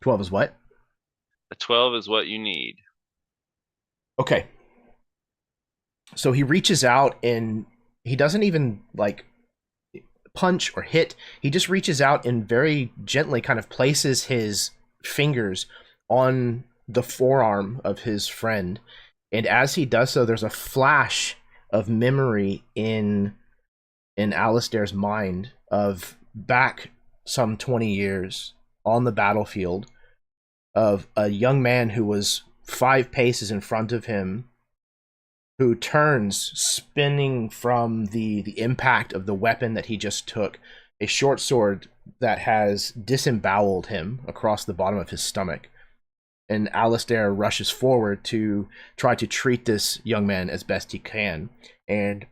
S1: 12 is what?
S2: A 12 is what you need.
S1: Okay. So he reaches out, and he doesn't even like punch or hit. He just reaches out and very gently kind of places his fingers on the forearm of his friend. And as he does so, there's a flash of memory in Alistair's mind of back some 20 years on the battlefield of a young man who was 5 paces in front of him, who turns, spinning from the impact of the weapon that he just took, a short sword that has disemboweled him across the bottom of his stomach. And Alistair rushes forward to try to treat this young man as best he can. And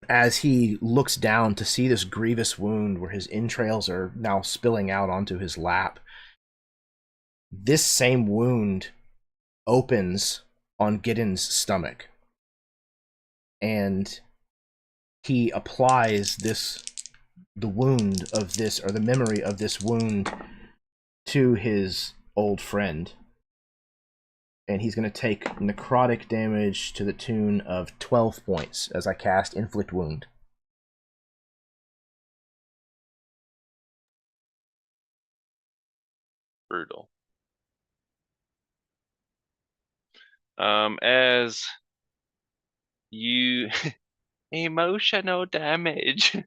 S1: as he looks down to see this grievous wound where his entrails are now spilling out onto his lap, this same wound opens on Gideon's stomach. And he applies this the wound of this, or the memory of this wound, to his old friend. And he's going to take necrotic damage to the tune of 12 points as I cast Inflict Wound.
S2: Brutal. As you emotional damage.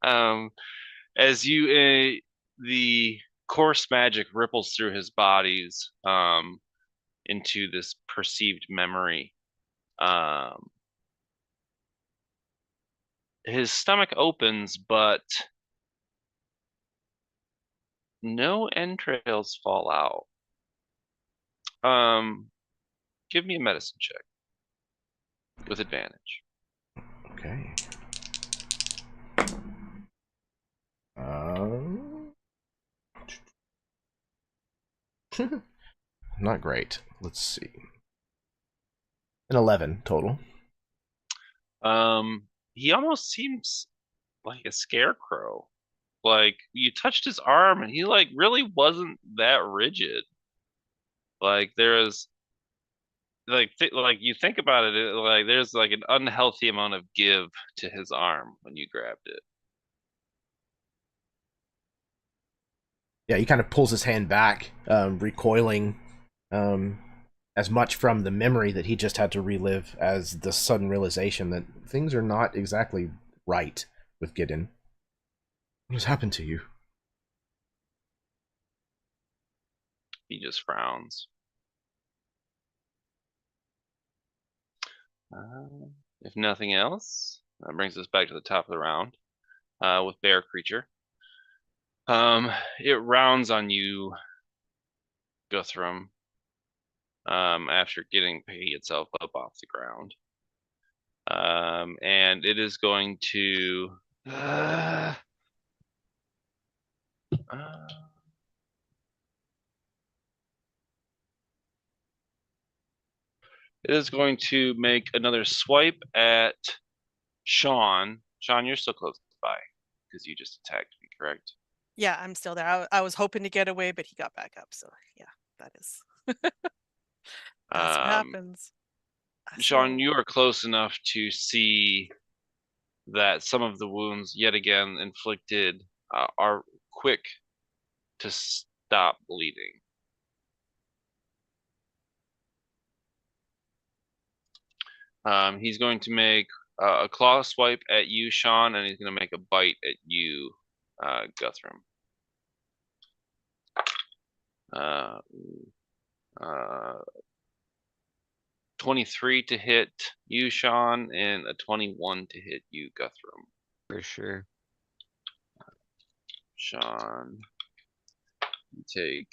S2: As you the coarse magic ripples through his bodies into this perceived memory. His stomach opens, but no entrails fall out. Give me a medicine check with advantage.
S1: Okay. Not great. Let's see. An 11 total.
S2: He almost seems like a scarecrow. Like, you touched his arm and he like really wasn't that rigid. Like, there is like you think about it, like there's like an unhealthy amount of give to his arm when you grabbed it.
S1: Yeah, he kind of pulls his hand back, recoiling as much from the memory that he just had to relive as the sudden realization that things are not exactly right with Gideon. What has happened to you?
S2: He just frowns. If nothing else, that brings us back to the top of the round with Bear Creature. It rounds on you, Guthrum, after getting itself up off the ground. And it is going to make another swipe at Sean. Sean, you're still close by because you just attacked me, correct?
S4: Yeah, I'm still there. I was hoping to get away, but he got back up. So yeah, that is that's what happens.
S2: Sean, you are close enough to see that some of the wounds, yet again inflicted, are quick to stop bleeding. He's going to make a claw swipe at you, Sean, and he's going to make a bite at you, Guthrum. 23 to hit you, Sean, and a 21 to hit you, Guthrum.
S5: For sure.
S2: Sean, you take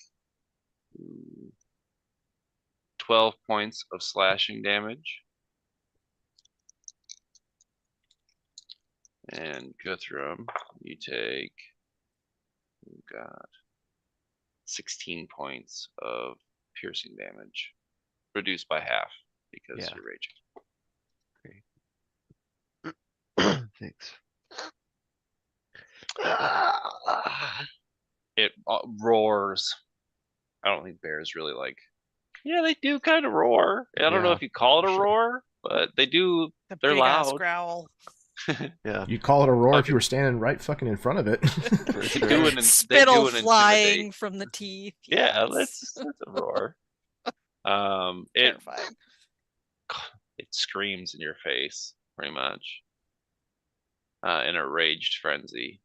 S2: 12 points of slashing damage. And Guthrum, you take, oh God, 16 points of piercing damage, reduced by half because you're
S5: raging. Great. Thanks.
S2: It roars. I don't think bears really like. Yeah, they do kind of roar. I don't know if you call it a roar, but they do. They're loud.
S4: Growl.
S5: Yeah.
S1: You'd call it a roar if you were standing right fucking in front of it.
S5: For sure.
S4: Spittle flying from the teeth.
S2: Yeah, that's a roar.
S4: Terrifying.
S2: It screams in your face, pretty much, in a raged frenzy.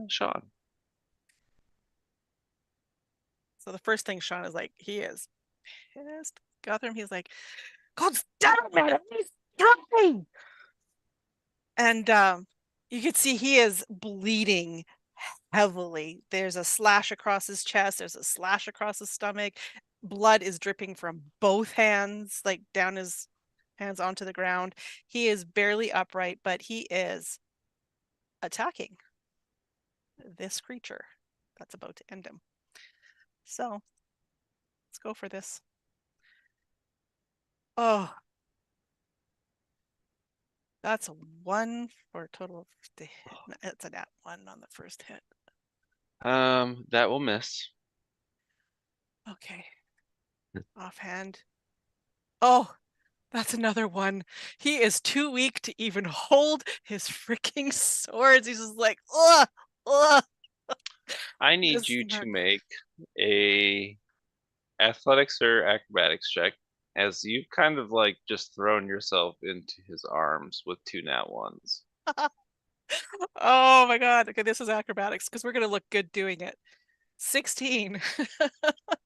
S2: Sean.
S4: So the first thing Sean is like, he is pissed. Guthrum, he's like, God damn it, he's trying. And you can see he is bleeding heavily. There's a slash across his chest. There's a slash across his stomach. Blood is dripping from both hands, like down his hands onto the ground. He is barely upright, but he is attacking this creature that's about to end him. So let's go for this. Oh, That's a 1 for a total of it's a nat 1 on the first hit.
S2: That will miss.
S4: Okay. Offhand. Oh, that's another 1. He is too weak to even hold his freaking swords. He's just like, ugh, ugh.
S2: I need
S4: This
S2: you
S4: is not
S2: to
S4: good.
S2: make a athletics or acrobatics check, as you've kind of like just thrown yourself into his arms with 2 nat 1s.
S4: Oh my god. Okay, this is acrobatics because we're gonna look good doing it. 16.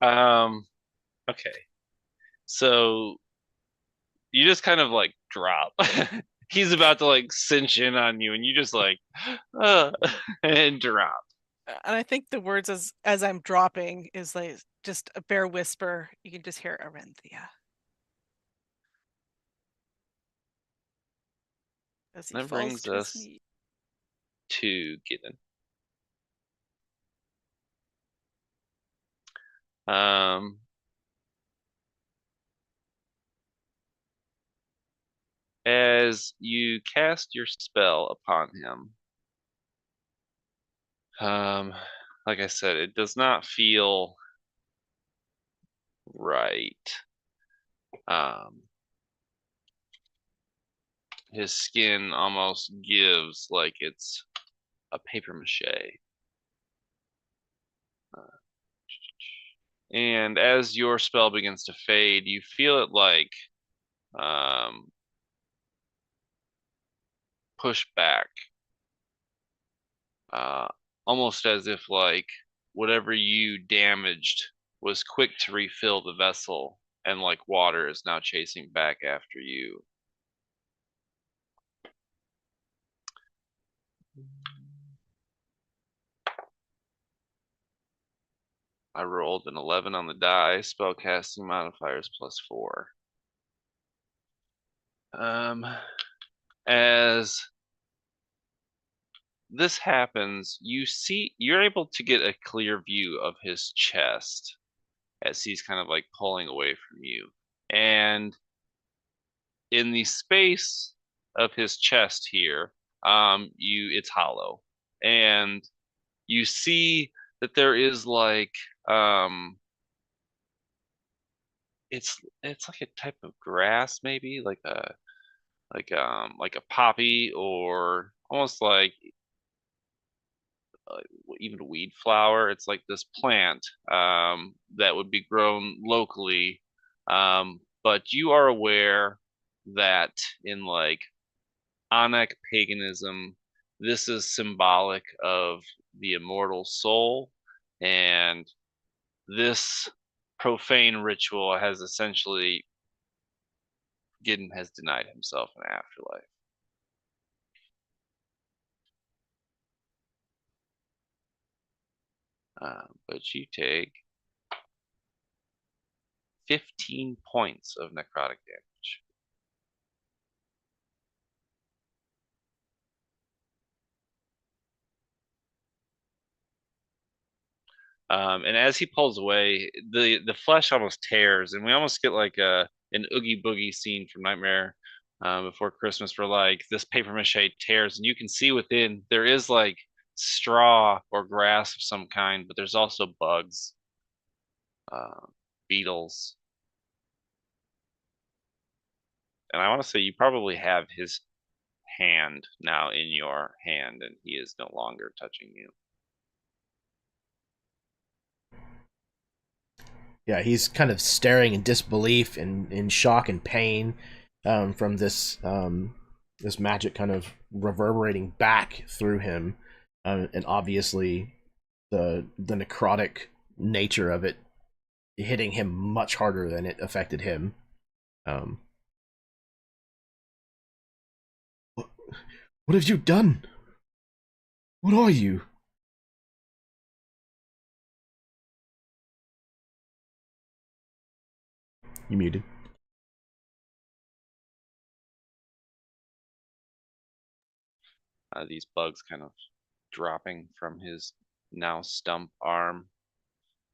S2: Okay. So you just kind of like drop. He's about to like cinch in on you, and you just like and drop.
S4: And I think the words as I'm dropping is like just a bare whisper. You can just hear Arenthia. As he
S2: That
S4: falls
S2: brings
S4: to his
S2: us
S4: knee.
S2: to Gideon. Um, as you cast your spell upon him, like I said, it does not feel right. His skin almost gives like it's a paper mache. And as your spell begins to fade, you feel it like push back, almost as if like whatever you damaged was quick to refill the vessel, and like water is now chasing back after you. I rolled an 11 on the die. Spellcasting modifiers +4. As this happens, you're able to get a clear view of his chest as he's kind of like pulling away from you. And in the space of his chest here, it's hollow. And you see that there is like it's like a type of grass, maybe like a poppy, or almost like even a weed flower. It's like this plant that would be grown locally, but you are aware that in like Anak paganism, this is symbolic of the immortal soul, and this profane ritual has essentially Gideon has denied himself an afterlife. But you take 15 points of necrotic damage. And as he pulls away, the flesh almost tears, and we almost get like an Oogie Boogie scene from Nightmare Before Christmas, where like this paper mache tears, and you can see within there is like straw or grass of some kind, but there's also bugs, beetles, and I want to say you probably have his hand now in your hand, and he is no longer touching you.
S1: Yeah, he's kind of staring in disbelief and in shock and pain from this this magic kind of reverberating back through him, and obviously the necrotic nature of it hitting him much harder than it affected him. What have you done? What are you? You muted.
S2: These bugs kind of dropping from his now stump arm.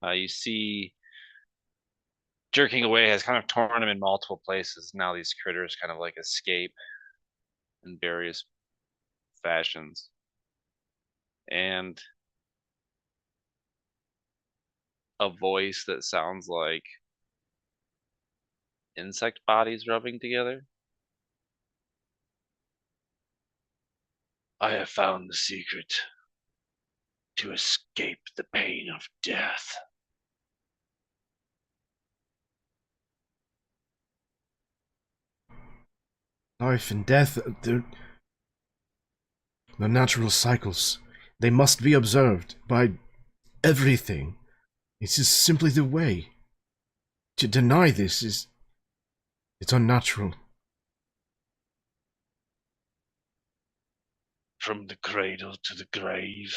S2: You see jerking away has kind of torn him in multiple places. Now these critters kind of like escape. in various fashions. And a voice that sounds like insect bodies rubbing together. I have found the secret to escape the pain of death.
S1: Life and death, they're natural cycles. They must be observed by everything. It's just simply the way. To deny this it's unnatural.
S2: From the cradle to the grave,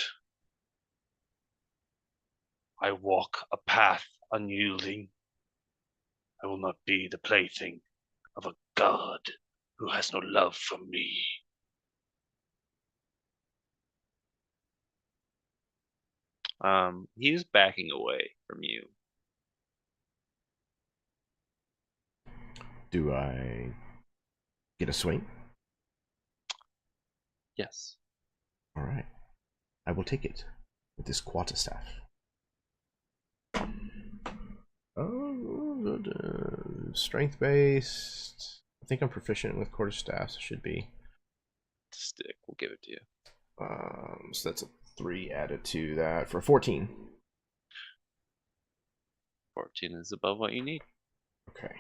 S2: I walk a path unyielding. I will not be the plaything of a god who has no love for me. He's backing away from you.
S1: Do I get a swing?
S2: Yes.
S1: All right. I will take it with this quarterstaff. Oh, strength based. I think I'm proficient with quarterstaffs. Should be.
S2: Stick. We'll give it to you.
S1: So that's a 3 added to that for 14.
S2: 14 is above what you need.
S1: Okay.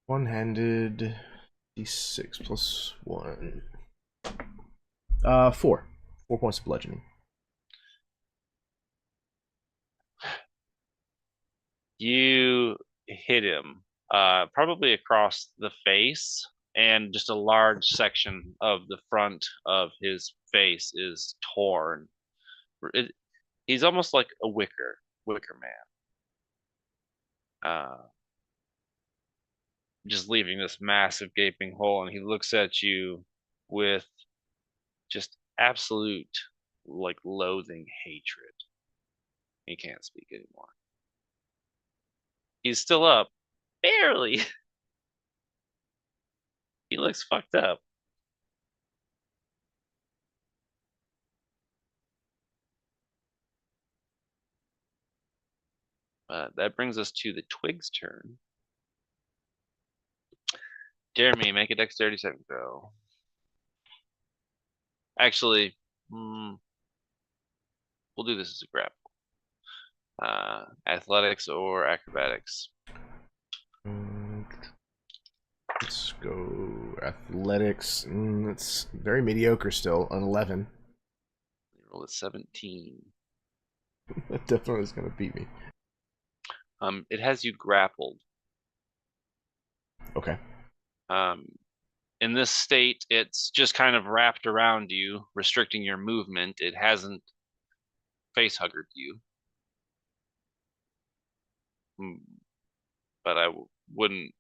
S1: One-handed. D6 plus 1. 4. 4 points of bludgeoning.
S2: You hit him, probably across the face, and just a large section of the front of his face is torn. He's almost like a wicker man. Just leaving this massive gaping hole, and he looks at you with just absolute like loathing hatred. He can't speak anymore. He's still up, barely. He looks fucked up. That brings us to the twig's turn. Jeremy, make a dexterity saving throw. Actually, we'll do this as a grapple. Athletics or acrobatics.
S1: Let's go athletics. It's very mediocre still. An 11.
S2: You roll a 17.
S1: That definitely is going to beat me.
S2: It has you grappled.
S1: Okay.
S2: In this state, it's just kind of wrapped around you, restricting your movement. It hasn't face-huggered you. But I wouldn't.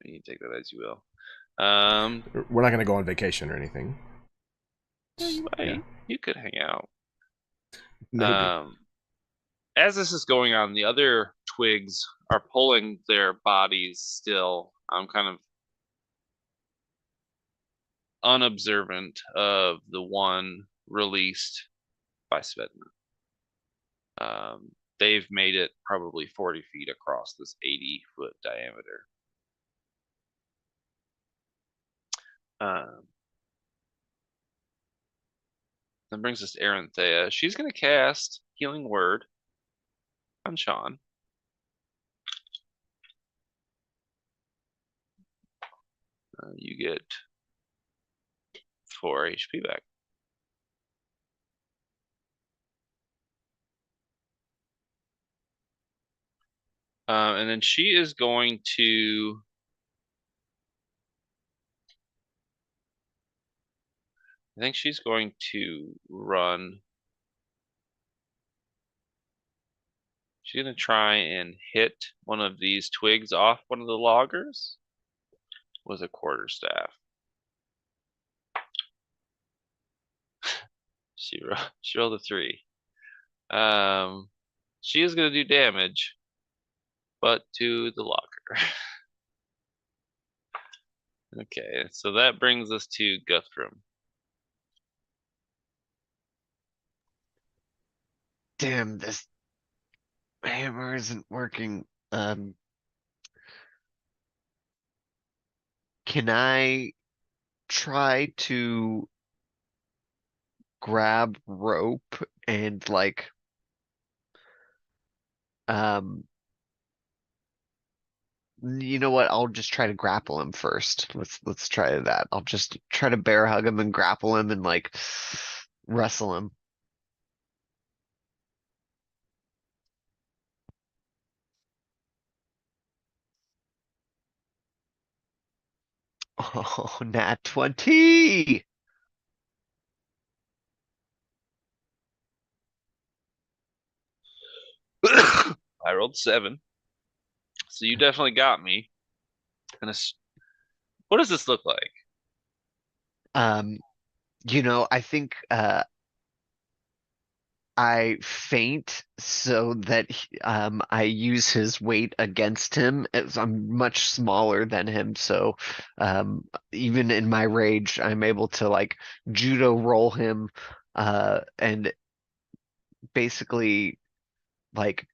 S2: You take that as you will.
S1: We're not going to go on vacation or anything.
S2: Yeah. You could hang out.
S1: Maybe.
S2: As this is going on, the other twigs are pulling their bodies still. I'm kind of unobservant of the one released by Svedna. They've made it probably 40 feet across this 80-foot diameter. That brings us to Aranthea. She's going to cast Healing Word on Sean. You get 4 HP back. And then she is going to I think she's going to run. She's going to try and hit one of these twigs off one of the loggers with a quarterstaff. She rolled a 3. She is going to do damage, but to the logger. Okay, so that brings us to Guthrum.
S5: Damn, this hammer isn't working. Can I try to grab rope and like um you know what? I'll just try to grapple him first. Let's try that. I'll just try to bear hug him and grapple him and like wrestle him. Oh, nat 20.
S2: I rolled 7. So you definitely got me. And what does this look like?
S5: I think I feint so that I use his weight against him as I'm much smaller than him. So even in my rage, I'm able to like judo roll him and basically like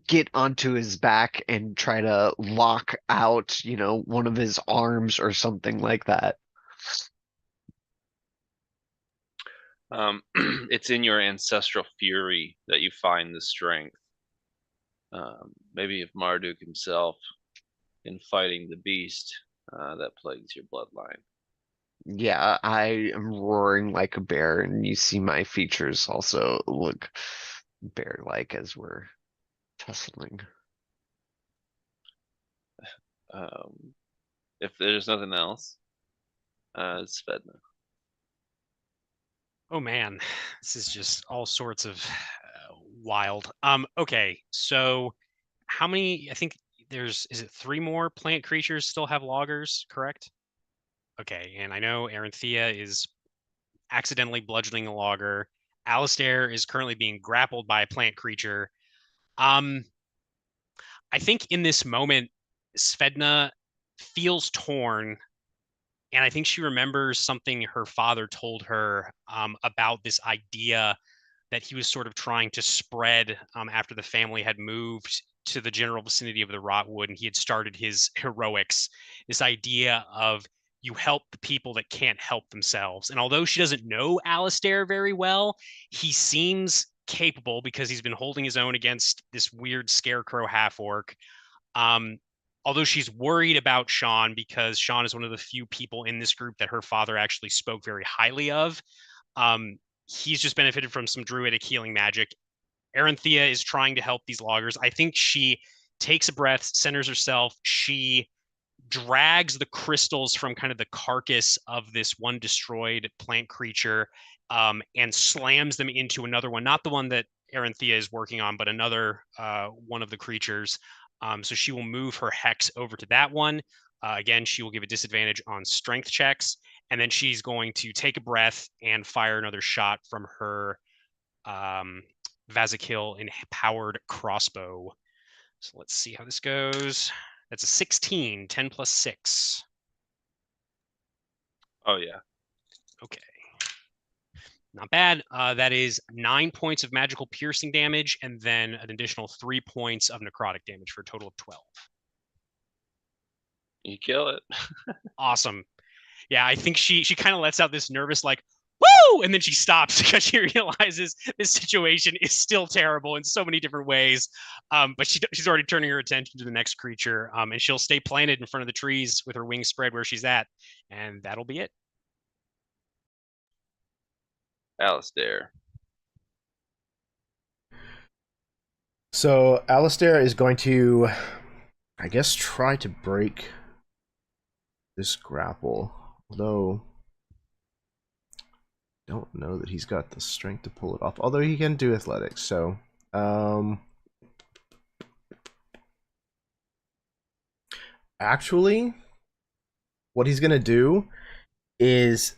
S5: get onto his back and try to lock out, one of his arms or something like that.
S2: It's in your ancestral fury that you find the strength. Maybe if Marduk himself in fighting the beast that plagues your bloodline.
S5: Yeah, I am roaring like a bear, and you see my features also look bear-like as we're tussling.
S2: If there's nothing else, it's Svedna.
S3: Oh man, this is just all sorts of wild. Okay, so how many? I think is it 3 more plant creatures still have loggers, correct? Okay, and I know Aranthea is accidentally bludgeoning a logger. Alistair is currently being grappled by a plant creature. I think in this moment, Svedna feels torn, and I think she remembers something her father told her about this idea that he was sort of trying to spread after the family had moved to the general vicinity of the Rotwood and he had started his heroics. This idea of you help the people that can't help themselves. And although she doesn't know Alistair very well, he seems capable because he's been holding his own against this weird scarecrow half-orc. Although she's worried about Sean because Sean is one of the few people in this group that her father actually spoke very highly of. He's just benefited from some druidic healing magic. Aranthea is trying to help these loggers. I think she takes a breath, centers herself. She drags the crystals from kind of the carcass of this one destroyed plant creature and slams them into another one, not the one that Aranthea is working on, but another one of the creatures. So she will move her hex over to that one. Again, she will give a disadvantage on strength checks. And then she's going to take a breath and fire another shot from her Vazikil empowered crossbow. So let's see how this goes. That's a 16, 10 plus 6.
S2: Oh, yeah.
S3: Okay. Not bad. That is 9 points of magical piercing damage and then an additional 3 points of necrotic damage for a total of 12.
S2: You kill it.
S3: Awesome. Yeah, I think she kind of lets out this nervous like, woo! And then she stops because she realizes this situation is still terrible in so many different ways. But she's already turning her attention to the next creature. And she'll stay planted in front of the trees with her wings spread where she's at. And that'll be it.
S2: Alistair.
S1: So Alistair is going to, I guess, try to break this grapple. Although, I don't know that he's got the strength to pull it off. Although he can do athletics, so... Actually, what he's going to do is...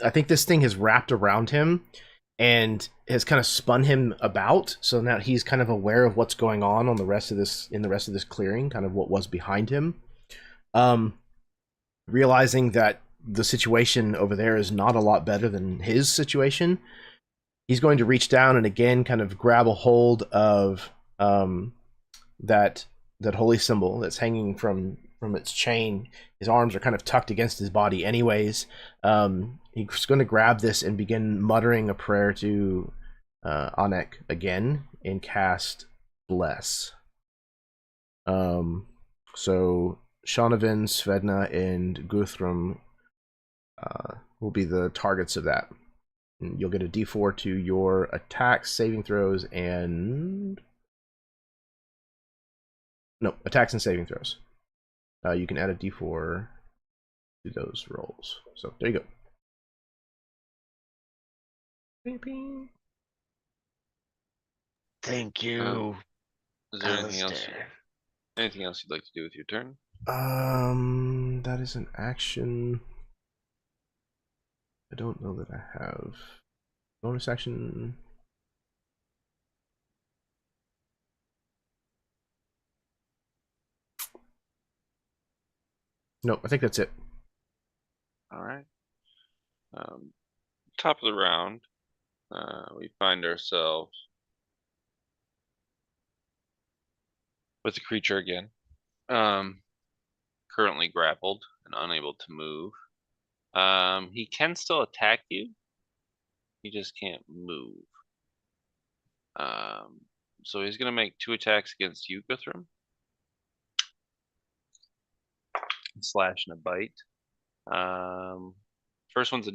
S1: I think this thing has wrapped around him and has kind of spun him about, so now he's kind of aware of what's going on the rest of this clearing, kind of what was behind him. Realizing that the situation over there is not a lot better than his situation, he's going to reach down and again kind of grab a hold of that holy symbol that's hanging from its chain. His arms are kind of tucked against his body anyways. He's going to grab this and begin muttering a prayer to Anek again and cast Bless. So Shonavin, Svedna, and Guthrum will be the targets of that. And you'll get a d4 to your attacks, saving throws, and... No, attacks and saving throws. You can add a d4 to those rolls. So there you go. Ping, ping.
S5: Thank you.
S2: Is there anything else?
S5: Alistair.
S2: Anything else you'd like to do with your turn?
S1: That is an action. I don't know that I have bonus action. Nope, I think that's it.
S2: All right. Top of the round, we find ourselves with the creature again. Currently grappled and unable to move. He can still attack you. He just can't move. So he's gonna make 2 attacks against you, Guthrum. Slash and a bite. First one's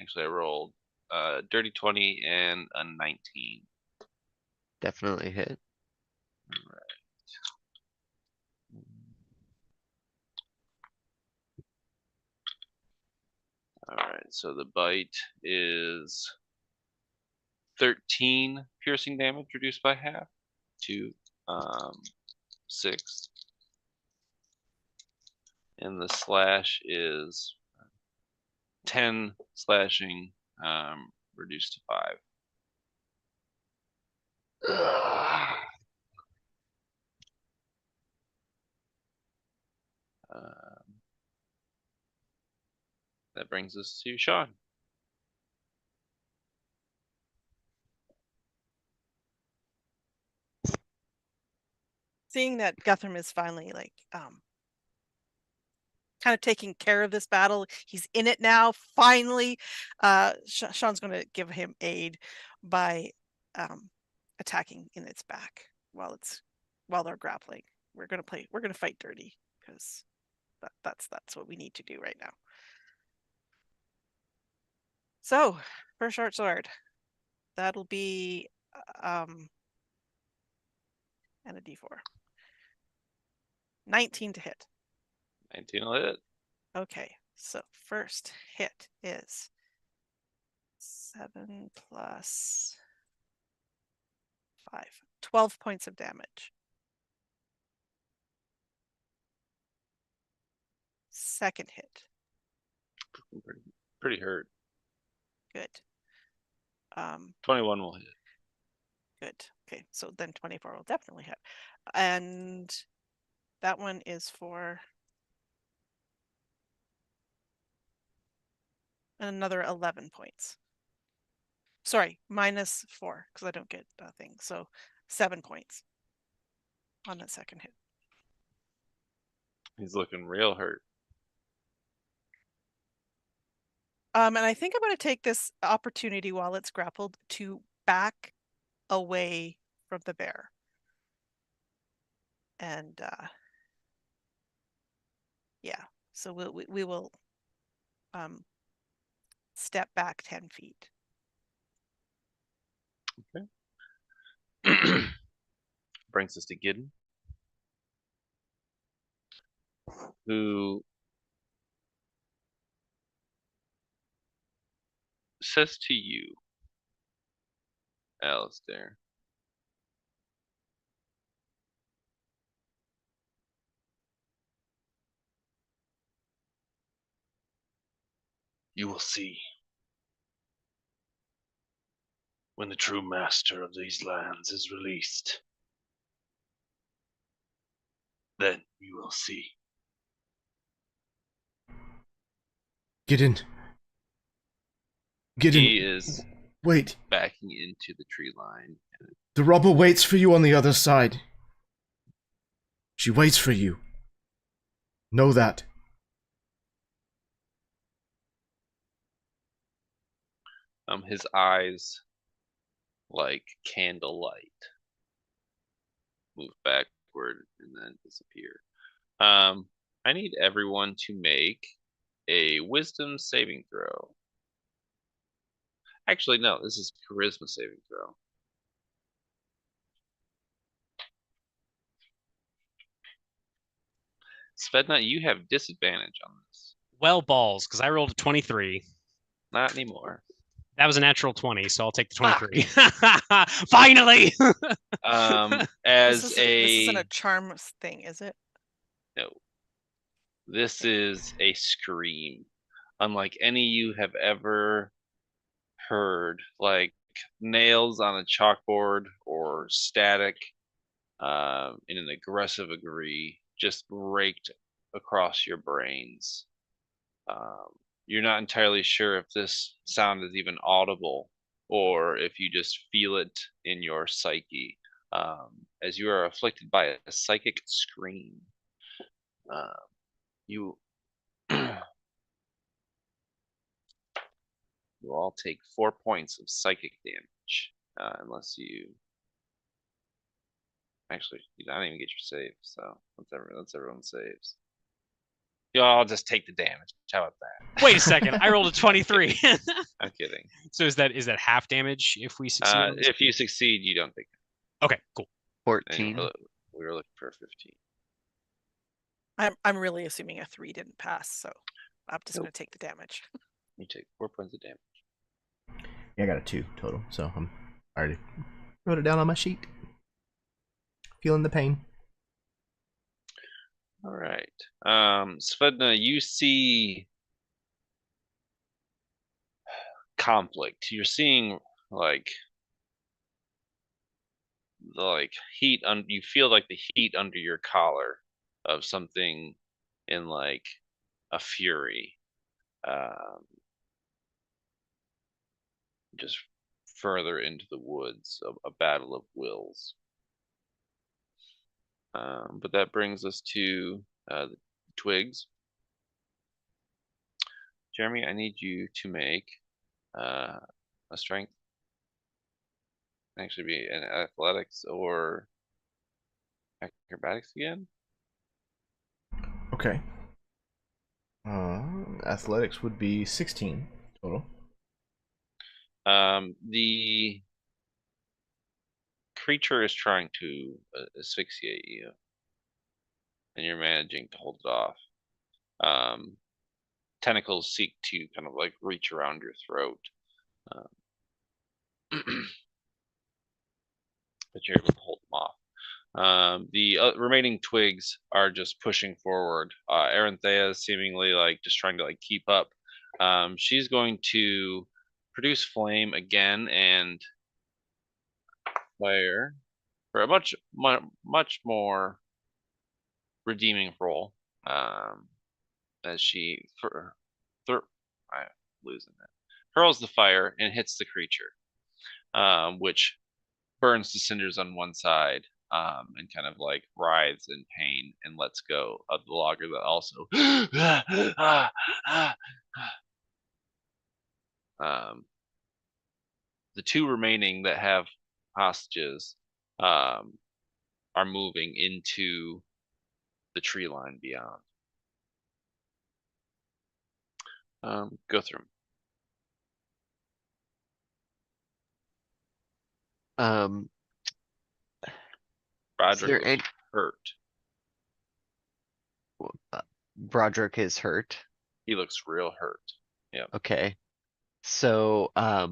S2: actually I rolled dirty 20 and a 19.
S5: Definitely hit.
S2: Alright, so the bite is 13 piercing damage reduced by half to 6. And the slash is 10 slashing reduced to 5. That brings us to Sean.
S4: Seeing that Guthrum is finally like kind of taking care of this battle, he's in it now. Finally, Sean's going to give him aid by attacking in its back while they're grappling. We're going to fight dirty because that's what we need to do right now. So, for short sword, that'll be and a d4. 19 to hit.
S2: 19 will hit.
S4: Okay, so first hit is 7 plus 5. 12 points of damage. Second hit.
S2: Pretty hurt.
S4: Good.
S2: 21 will hit.
S4: Good. Okay, so then 24 will definitely hit. And that one is for another 11 points. Sorry, minus 4, because I don't get nothing. So 7 points on that second hit.
S2: He's looking real hurt.
S4: And I think I'm going to take this opportunity while it's grappled to back away from the bear. And yeah, so we will step back 10 feet.
S2: Okay. Brings us to Gideon, who says to you, Alistair, you will see. When the true master of these lands is released, then you will see.
S1: Get in. Get
S2: He
S1: in.
S2: is
S1: Wait.
S2: backing into the tree line.
S1: The robber waits for you on the other side. She waits for you. Know that.
S2: His eyes, like candlelight, move backward and then disappear. I need everyone to make a wisdom saving throw. Actually, no, this is charisma saving throw. Svedna, you have disadvantage on this.
S3: Well, balls, because I rolled a 23.
S2: Not anymore.
S3: That was a natural 20, so I'll take the 23. Finally!
S2: As
S4: this isn't
S2: a
S4: a charm thing, is it?
S2: no, this is a scream, unlike any you have ever heard, like nails on a chalkboard or static in an aggressive agree, just raked across your brains. You're not entirely sure if this sound is even audible or if you just feel it in your psyche, as you are afflicted by a psychic scream. You you all take 4 points of psychic damage, unless you actually you don't even get your save. So let's everyone saves. You all just take the damage. How about that?
S3: Wait a second, I rolled a 23.
S2: I'm kidding.
S3: So is that half damage if we succeed?
S2: If you succeed, you don't take it.
S3: Okay, cool.
S5: 14.
S2: We were looking for 15.
S4: I'm really assuming a 3 didn't pass, so I'm just going to take the damage.
S2: You take 4 points of damage.
S1: Yeah, I got a 2 total, so I already wrote it down on my sheet. Feeling the pain.
S2: All right. Svedna, you see conflict. You're seeing like heat you feel like the heat under your collar of something in like a fury. Just further into the woods, a battle of wills. But that brings us to the twigs. Jeremy, I need you to make a strength. Actually, be an athletics or acrobatics again.
S1: Okay. Athletics would be 16 total.
S2: The creature is trying to asphyxiate you, and you're managing to hold it off. Tentacles seek to kind of like reach around your throat, but you're able to hold them off. The remaining twigs are just pushing forward. Aranthea is seemingly like just trying to like keep up. She's going to produce flame again and fire for a much more redeeming role. As she I'm losing it. Hurls the fire and hits the creature, which burns to cinders on one side, and kind of like writhes in pain and lets go of the logger that also the two remaining that have hostages are moving into the tree line beyond. Go through them. Broderick is hurt.
S5: Broderick is hurt.
S2: He looks real hurt. Yeah.
S5: Okay. So, I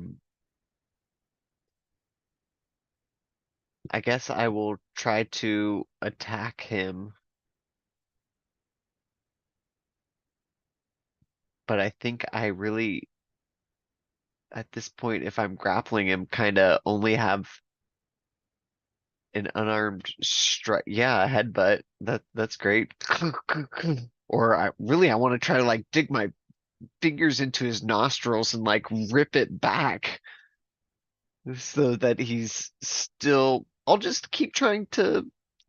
S5: guess I will try to attack him. But I think I really, at this point, if I'm grappling him, kinda only have an unarmed strike. Yeah, a headbutt. That's great. Or I want to try to like dig my fingers into his nostrils and like rip it back so that he's still. I'll just keep trying to.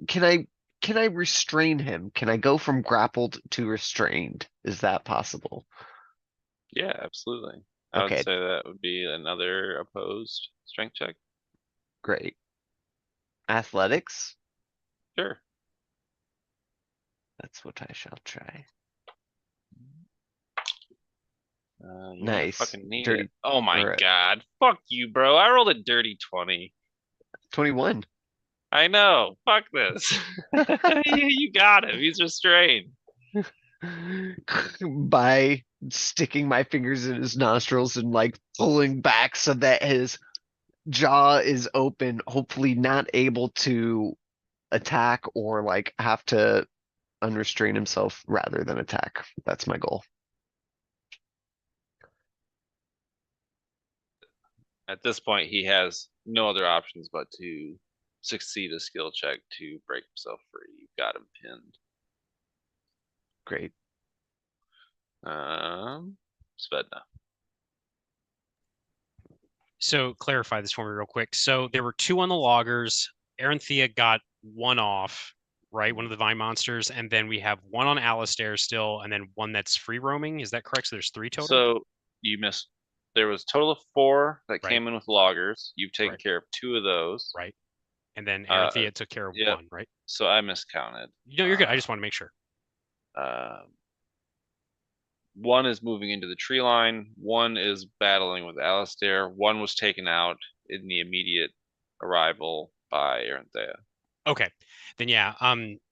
S5: Can I restrain him? Can I go from grappled to restrained? Is that possible?
S2: Yeah, absolutely. I would
S5: Okay,
S2: say that would be another opposed strength check.
S5: great. Athletics?
S2: Sure.
S5: That's what I shall try.
S2: You're gonna
S5: Nice.
S2: fucking need
S5: Dirty
S2: it. Oh my
S5: or
S2: god. Fuck you, bro. I rolled a dirty 20.
S5: 21.
S2: I know. Fuck this. You got him. He's restrained.
S5: By sticking my fingers in his nostrils and like pulling back so that his jaw is open, hopefully not able to attack or like have to unrestrain himself rather than attack. That's my goal.
S2: At this point, he has no other options but to succeed a skill check to break himself free. You've got him pinned.
S5: Great.
S2: Svedna.
S3: So clarify this for me real quick. So there were 2 on the loggers. Aranthea got 1 off, right? One of the vine monsters, and then we have 1 on Alistair still, and then 1 that's free roaming. Is that correct? So there's 3 total.
S2: So you missed. There was a total of 4 that
S3: Right.
S2: came in with loggers. You've taken
S3: Right.
S2: care of 2 of those.
S3: Right. And then Aranthea took care of
S2: yep.
S3: 1, right?
S2: So I miscounted.
S3: No, you're good. I just want to make sure.
S2: 1 is moving into the tree line. 1 is battling with Alistair. 1 was taken out in the immediate arrival by Aranthea.
S3: Okay, then yeah,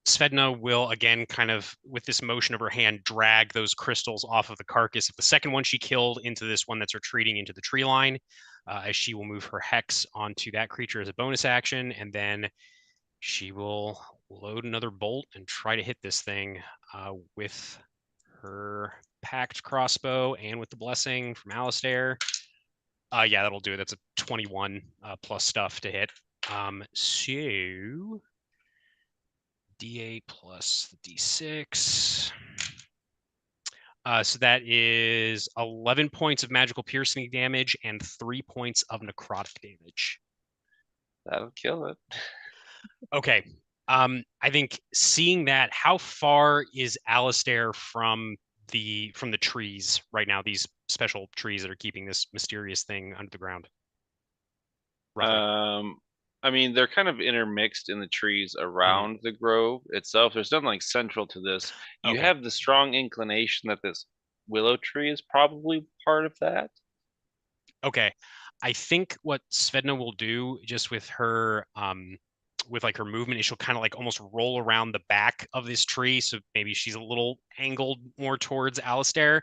S3: Svedna will again kind of with this motion of her hand drag those crystals off of the carcass of the second one she killed into this one that's retreating into the tree line, as she will move her hex onto that creature as a bonus action, and then she will load another bolt and try to hit this thing with her packed crossbow and with the blessing from Alistair. Yeah, that'll do it. That's a 21 plus stuff to hit. So D8 plus D6. So that is 11 points of magical piercing damage and 3 points of necrotic damage.
S2: That'll kill it.
S3: Okay. I think seeing that, how far is Alistair from the trees right now? These special trees that are keeping this mysterious thing under the ground. Roughly.
S2: I mean, they're kind of intermixed in the trees around the grove itself. There's nothing like central to this. You
S3: Okay.
S2: have the strong inclination that this willow tree is probably part of that.
S3: Okay. I think what Svedna will do just with her with like her movement is she'll kind of like almost roll around the back of this tree, so maybe she's a little angled more towards Alistair.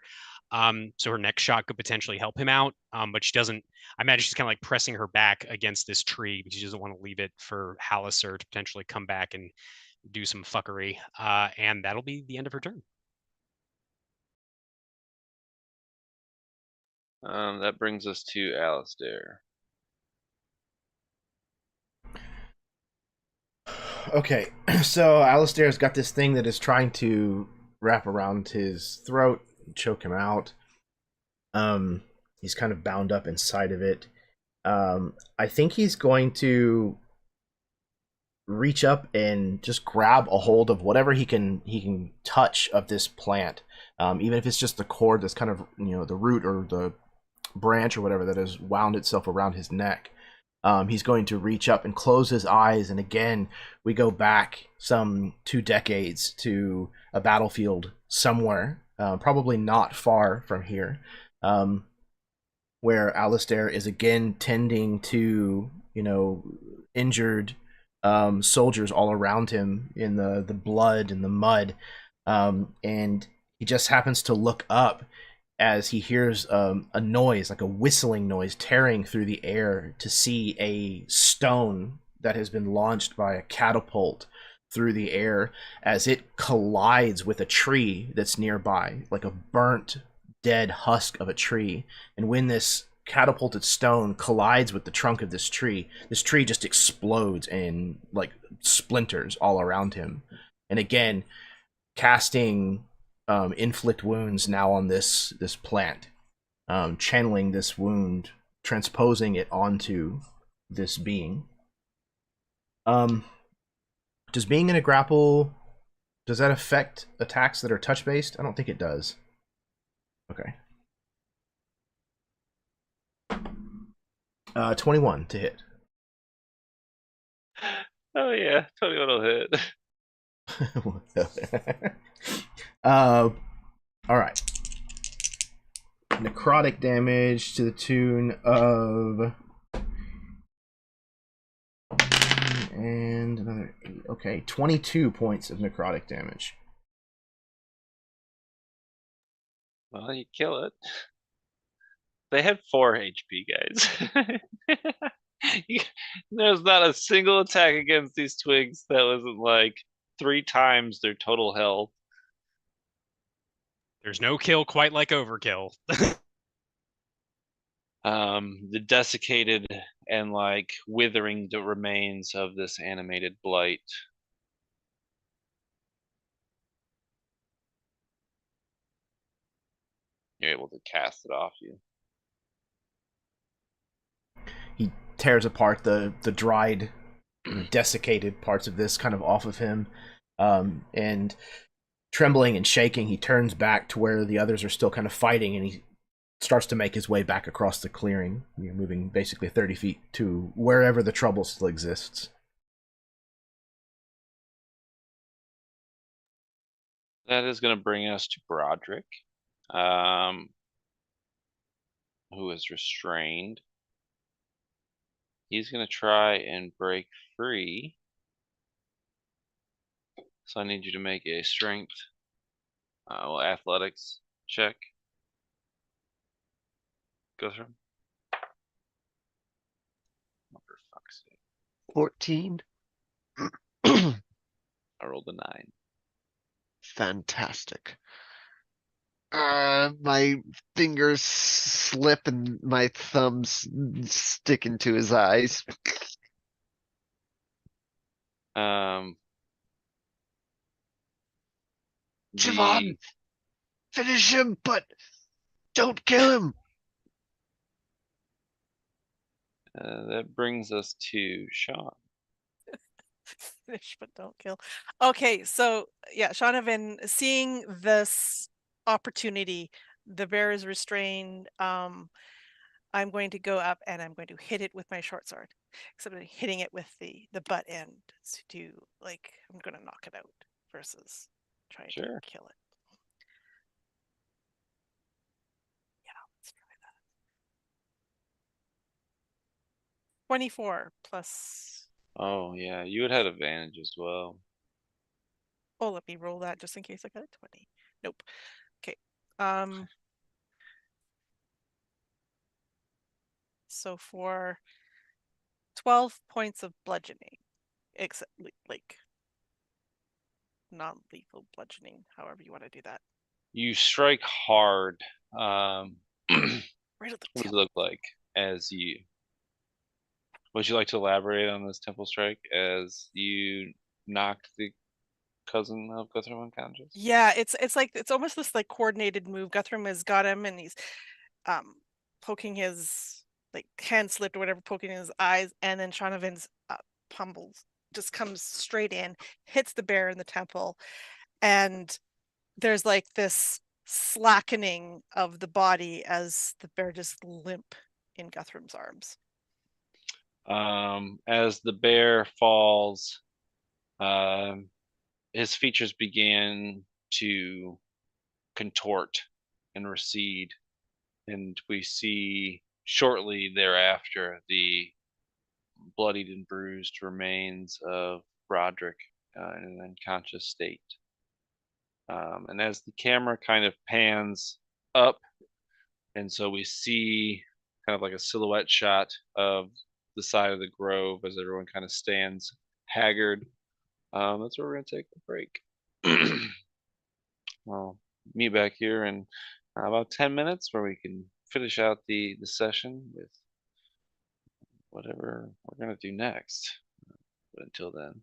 S3: So her next shot could potentially help him out. But she doesn't. I imagine she's kind of like pressing her back against this tree because she doesn't want to leave it for Halaser to potentially come back and do some fuckery. And that'll be the end of her turn.
S2: That brings us to Alistair.
S1: Okay, so Alistair's got this thing that is trying to wrap around his throat, choke him out. He's kind of bound up inside of it. I think he's going to reach up and just grab a hold of whatever he can touch of this plant, even if it's just the cord that's kind of, you know, the root or the branch or whatever that has wound itself around his neck. He's going to reach up and close his eyes, and again we go back some 2 decades to a battlefield somewhere, probably not far from here, where Alistair is again tending to, you know, injured soldiers all around him in the blood and the mud, and he just happens to look up as he hears a noise, like a whistling noise, tearing through the air, to see a stone that has been launched by a catapult through the air as it collides with a tree that's nearby, like a burnt, dead husk of a tree. And when this catapulted stone collides with the trunk of this tree just explodes and like splinters all around him. And again, casting inflict wounds now on this plant, channeling this wound, transposing it onto this being. Does being in a grapple, does that affect attacks that are touch based? I don't think it does. Okay. 21 to hit.
S2: Oh yeah, 21 will hit.
S1: All right. Necrotic damage to the tune of, and another 8. Okay, 22 points of necrotic damage.
S2: Well, you kill it. They had 4 HP, guys. There's not a single attack against these twigs that wasn't like 3 times their total health.
S3: There's no kill quite like overkill.
S2: The desiccated and like withering the remains of this animated blight. You're able to cast it off you.
S1: He tears apart the dried, desiccated parts of this kind of off of him, and trembling and shaking, he turns back to where the others are still kind of fighting, and he starts to make his way back across the clearing, moving basically 30 feet to wherever the trouble still exists.
S2: That is going to bring us to Broderick, who is restrained. He's going to try and break free. So I need you to make a strength, athletics check. Go through. Oh, for fuck's sake.
S5: 14.
S2: I rolled a 9.
S5: Fantastic. My fingers slip and my thumbs stick into his eyes. Javon, finish him, but don't kill him.
S2: That brings us to Sean.
S4: Finish but don't kill. Okay, so yeah, Shanavan, seeing this opportunity, the bear is restrained. I'm going to go up and I'm going to hit it with my short sword. Except I'm hitting it with the butt end to do, like, I'm going to knock it out versus trying to kill it. Yeah, let's try that. 24 plus.
S2: Oh yeah, you would have advantage as well.
S4: Oh, let me roll that just in case I got a 20. Nope. Okay. So for 12 points of bludgeoning, except like non-lethal bludgeoning, however you want to do that.
S2: You strike hard.
S4: Right at the
S2: what does
S4: tip.
S2: it look like as you? Would you like to elaborate on this temple strike as you knocked the cousin of Guthrum unconscious?
S4: Yeah, it's like it's almost this like coordinated move. Guthrum has got him and he's poking his like hand slipped or whatever, poking his eyes, and then Shanavan's pummels just comes straight in, hits the bear in the temple, and there's like this slackening of the body as the bear just limp in Guthrum's arms.
S2: As the bear falls, his features begin to contort and recede, and we see shortly thereafter the bloodied and bruised remains of Broderick in an unconscious state. And as the camera kind of pans up, and so we see kind of like a silhouette shot of the side of the grove as everyone kind of stands haggard. That's where we're going to take a break. Well, meet back here in about 10 minutes where we can finish out the session with whatever we're going to do next. But until then.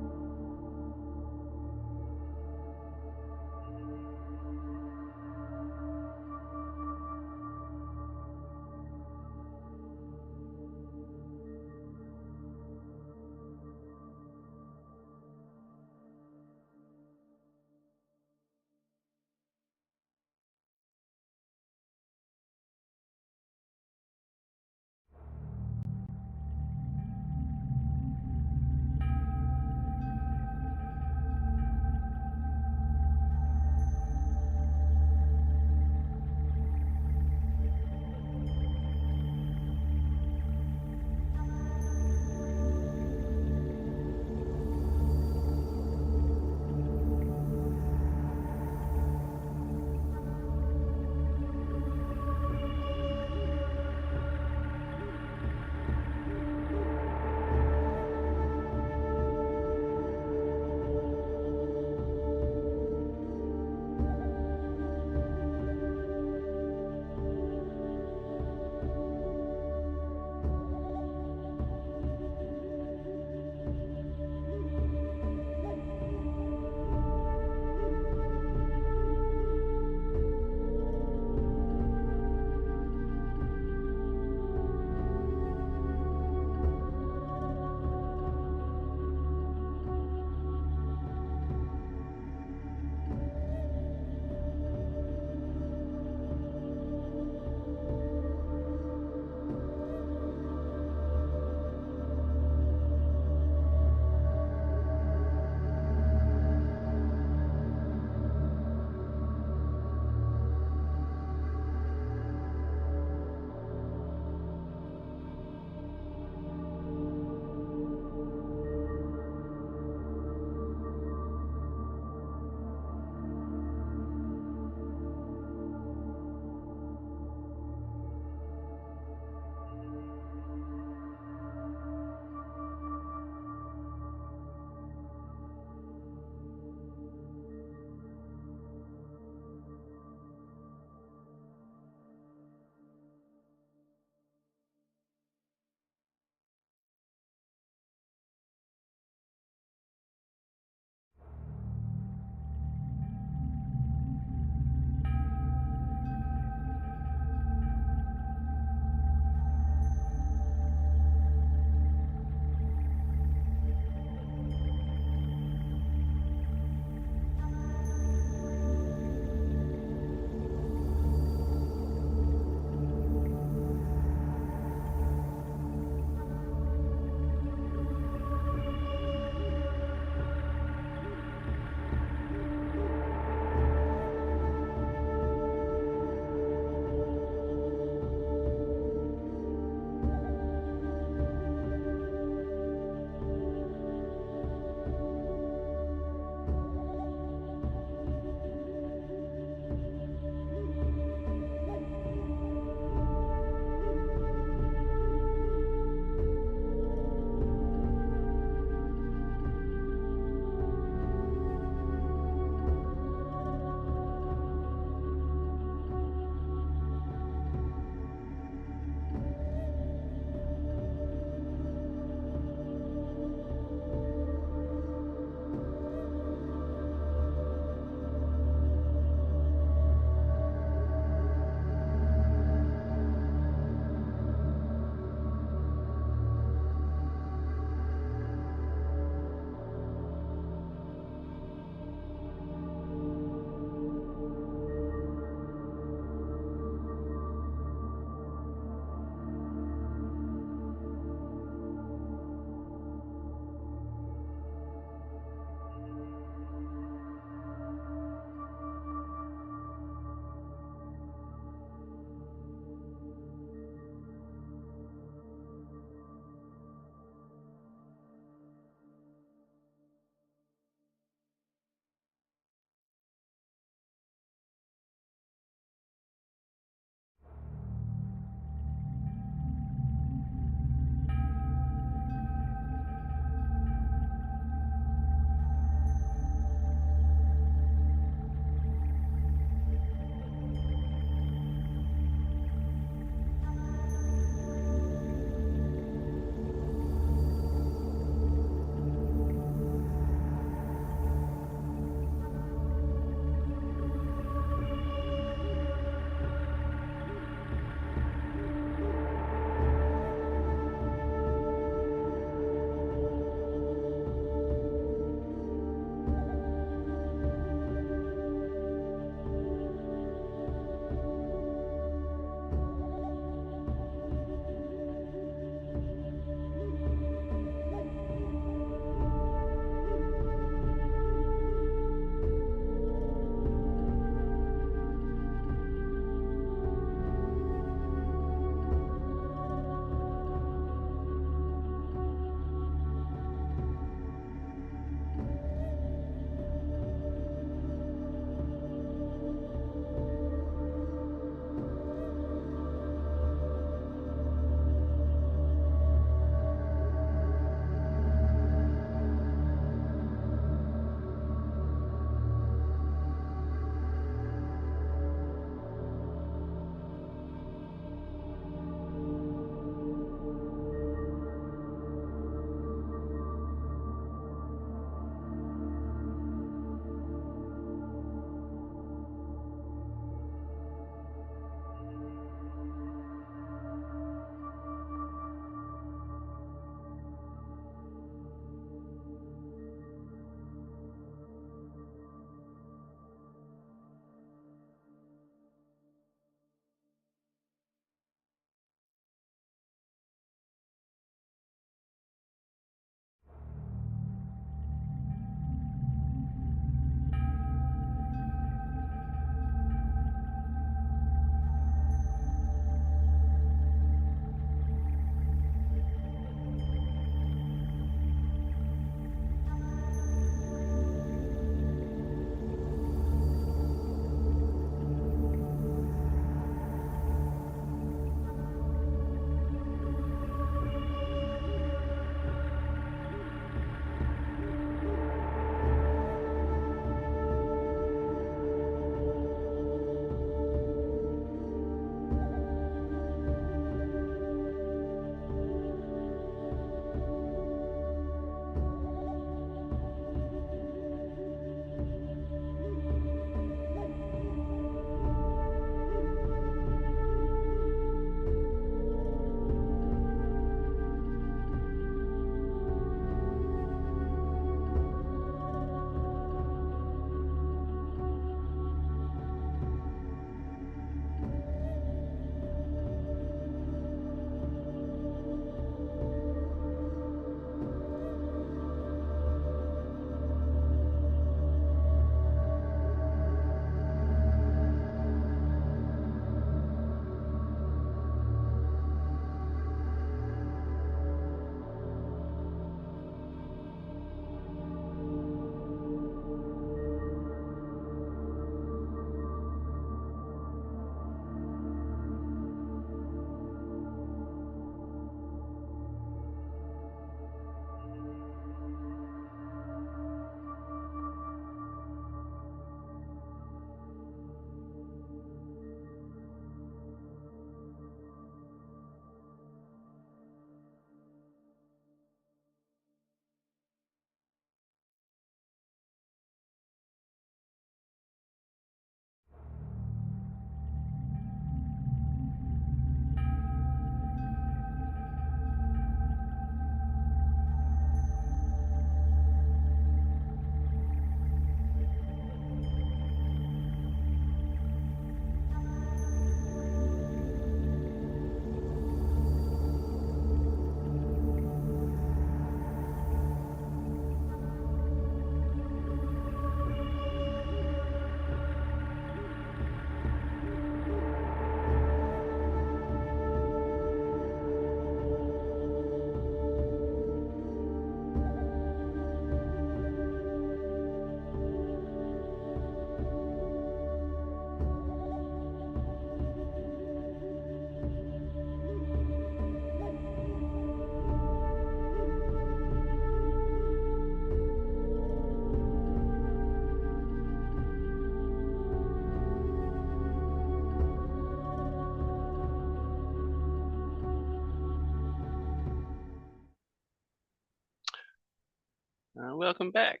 S2: Welcome back.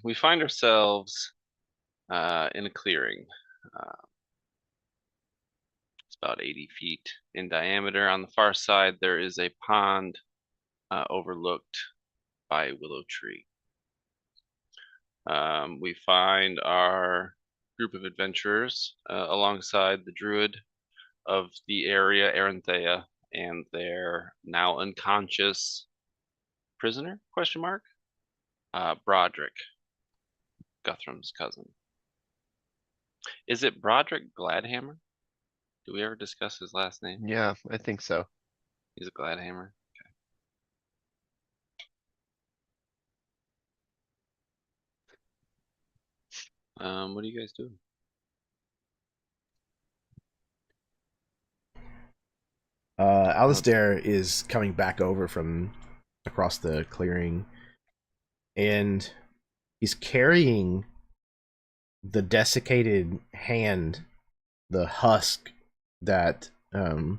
S2: We find ourselves in a clearing. It's about 80 feet in diameter. On the far side, there is a pond overlooked by a willow tree. We find our group of adventurers alongside the druid of the area, Aranthea, and their now unconscious prisoner, question mark, Broderick, Guthrum's cousin. Is it Broderick Gladhammer? Did we ever discuss his last name?
S5: Yeah, I think so.
S2: He's a Gladhammer. Okay. What are you guys doing?
S1: Alistair is coming back over from across the clearing, and he's carrying the desiccated hand, the husk that I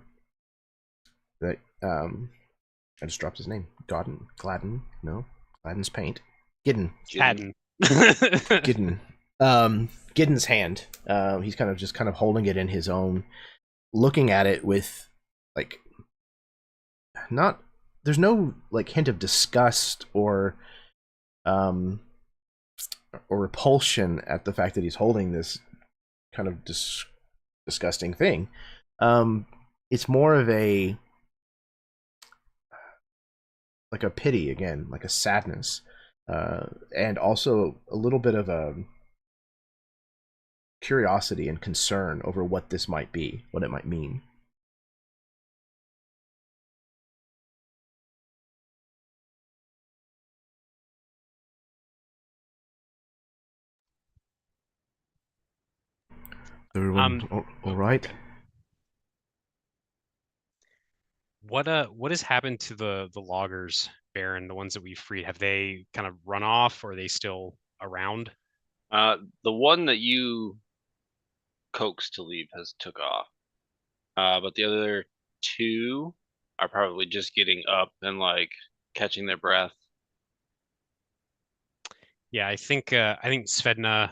S1: just dropped his name. Gladden's paint. Giddens. Giddens' hand. He's kind of holding it in his own, looking at it with like there's no like hint of disgust or repulsion at the fact that he's holding this kind of disgusting thing. It's more of a pity again, like a sadness, and also a little bit of a curiosity and concern over what this might be, what it might mean. Everyone all right?
S3: What has happened to the loggers, Baron, the ones that we freed? Have they kind of run off, or are they still around?
S2: The one that you coaxed to leave has took off. But the other two are probably just getting up and like catching their breath.
S3: Yeah, I think Svedna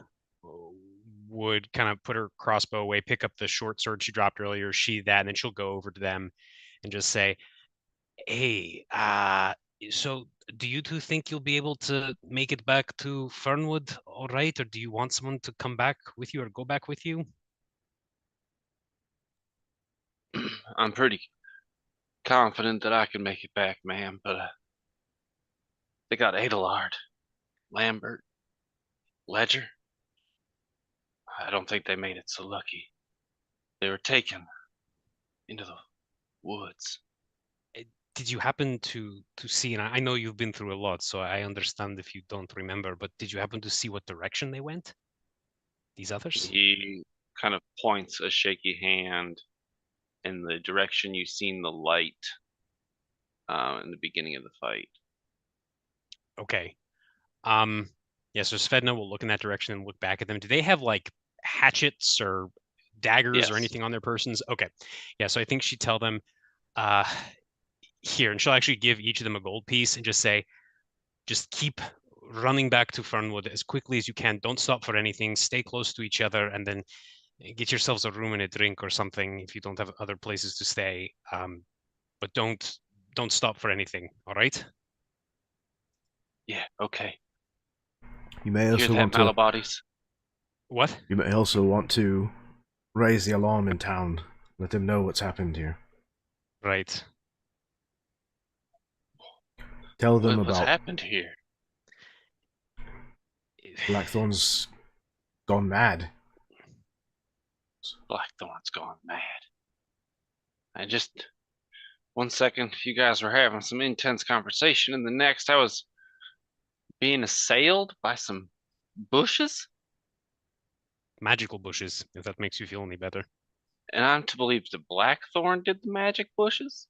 S3: would kind of put her crossbow away, pick up the short sword she dropped earlier, sheathe that, and then she'll go over to them and just say, "Hey, so do you two think you'll be able to make it back to Fernwood all right, or do you want someone to come back with you or go back with you?"
S2: I'm pretty confident that I can make it back, ma'am, but they got Adelard, Lambert, Ledger. I don't think they made it so lucky. They were taken into the woods.
S3: Did you happen to see, and I know you've been through a lot, so I understand if you don't remember, but did you happen to see what direction they went? These others?
S2: He kind of points a shaky hand in the direction you've seen the light in the beginning of the fight.
S3: Okay. Yeah, so Svedna will look in that direction and look back at them. Do they have like hatchets or daggers or anything on their persons? Okay. Yeah, so I think she'd tell them, here, and she'll actually give each of them a gold piece and just say, just keep running back to Fernwood as quickly as you can. Don't stop for anything. Stay close to each other, and then get yourselves a room and a drink or something if you don't have other places to stay. But don't stop for anything. All right?
S2: Yeah. Okay.
S1: You may also want to.
S2: Malabodies?
S3: What?
S1: You may also want to raise the alarm in town. Let them know what's happened here.
S3: Right.
S1: Tell them
S2: what's
S1: about
S2: happened here.
S1: Blackthorn's gone mad.
S2: Blackthorn's gone mad. I just 1 second you guys were having some intense conversation, and the next I was being assailed by some bushes.
S3: Magical bushes, if that makes you feel any better.
S2: And I'm to believe that Blackthorn did the magic bushes?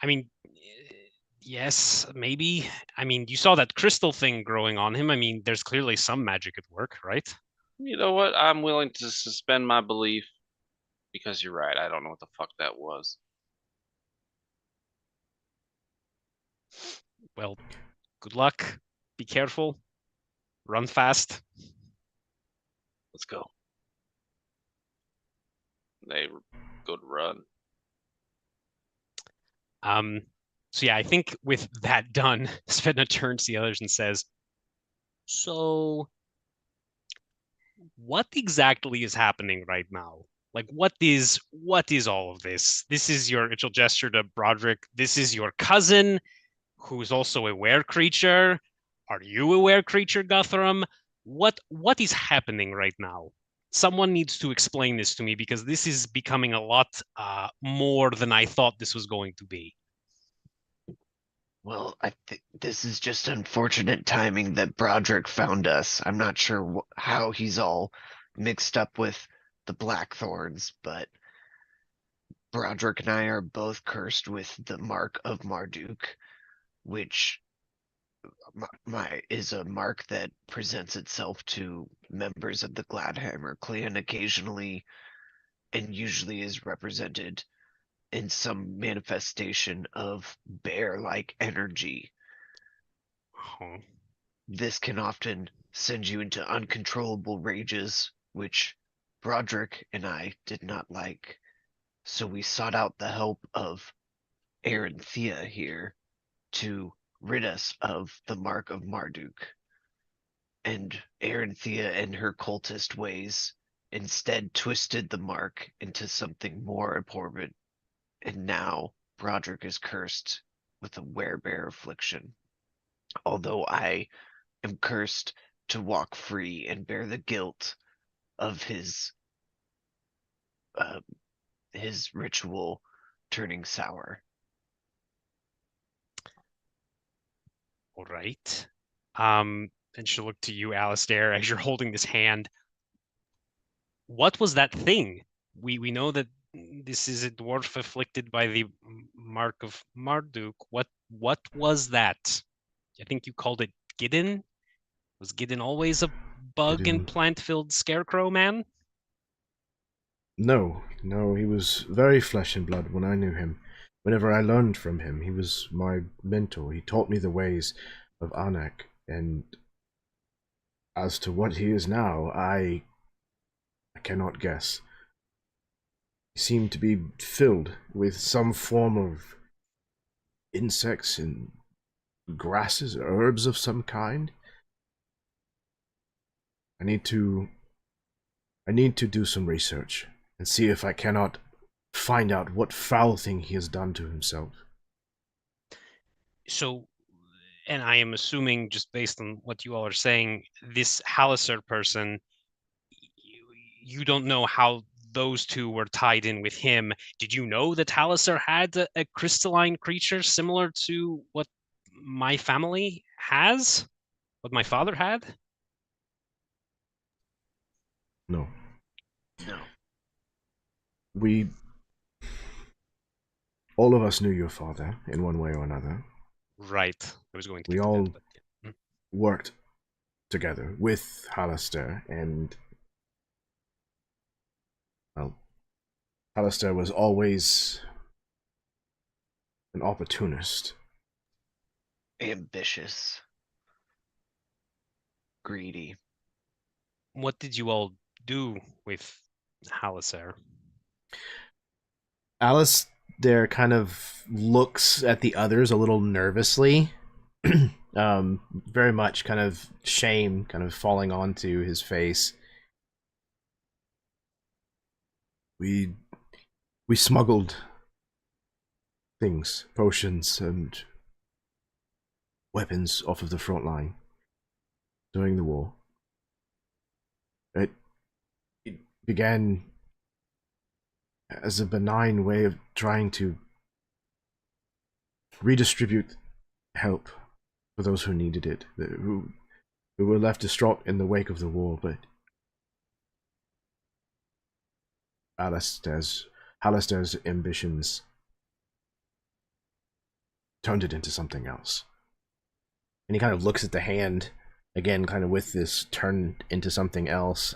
S3: I mean, yes, maybe. I mean, you saw that crystal thing growing on him. I mean, there's clearly some magic at work, right?
S2: You know what? I'm willing to suspend my belief because you're right. I don't know what the fuck that was.
S3: Well, good luck. Be careful. Run fast.
S2: Let's go. They go to run.
S3: So yeah, I think with that done, Svedna turns to the others and says, so what exactly is happening right now? Like, what is all of this? This is she'll gesture to Broderick. This is your cousin, who's also a were creature. Are you a were creature, Guthrum? What is happening right now? Someone needs to explain this to me because this is becoming a lot more than I thought this was going to be.
S5: Well, I think this is just unfortunate timing that Broderick found us. I'm not sure how he's all mixed up with the Blackthorns, but Broderick and I are both cursed with the mark of Marduk, which is a mark that presents itself to members of the Gladhammer clan occasionally, and usually is represented in some manifestation of bear-like energy.
S3: Oh.
S5: This can often send you into uncontrollable rages, which Broderick and I did not like. So we sought out the help of Thea here to rid us of the mark of Marduk. And Thea and her cultist ways instead twisted the mark into something more abhorrent. And now Broderick is cursed with a werebear affliction. Although I am cursed to walk free and bear the guilt of his ritual turning sour.
S3: All right. And she'll look to you, Alistair, as you're holding this hand. What was that thing? We know that this is a dwarf afflicted by the mark of Marduk. What was that? I think you called it Gideon. Was Gideon always a bug and plant-filled scarecrow man?
S1: No, he was very flesh and blood when I knew him. Whenever I learned from him, he was my mentor. He taught me the ways of Anak, and as to what he is now, I cannot guess. He seemed to be filled with some form of insects and grasses, herbs of some kind. I need to do some research and see if I cannot find out what foul thing he has done to himself.
S3: So, and I am assuming, just based on what you all are saying, this Halaser person, you don't know how those two were tied in with him. Did you know that Halaser had a crystalline creature similar to what my family has? What my father had?
S1: No.
S5: No.
S1: All of us knew your father in one way or another.
S3: Right. I was going to
S1: We
S3: get to
S1: all
S3: that, but yeah.
S1: worked together with Halaster, and well, Halaster was always an opportunist.
S5: Ambitious. Greedy.
S3: What did you all do with Halaser?
S1: Alistair kind of looks at the others a little nervously. Very much kind of shame kind of falling onto his face. We smuggled things, potions and weapons off of the front line during the war. It began as a benign way of trying to redistribute help for those who needed it, who were left distraught in the wake of the war, but Halaster's ambitions turned it into something else. And he kind of looks at the hand again, kind of with this turned into something else,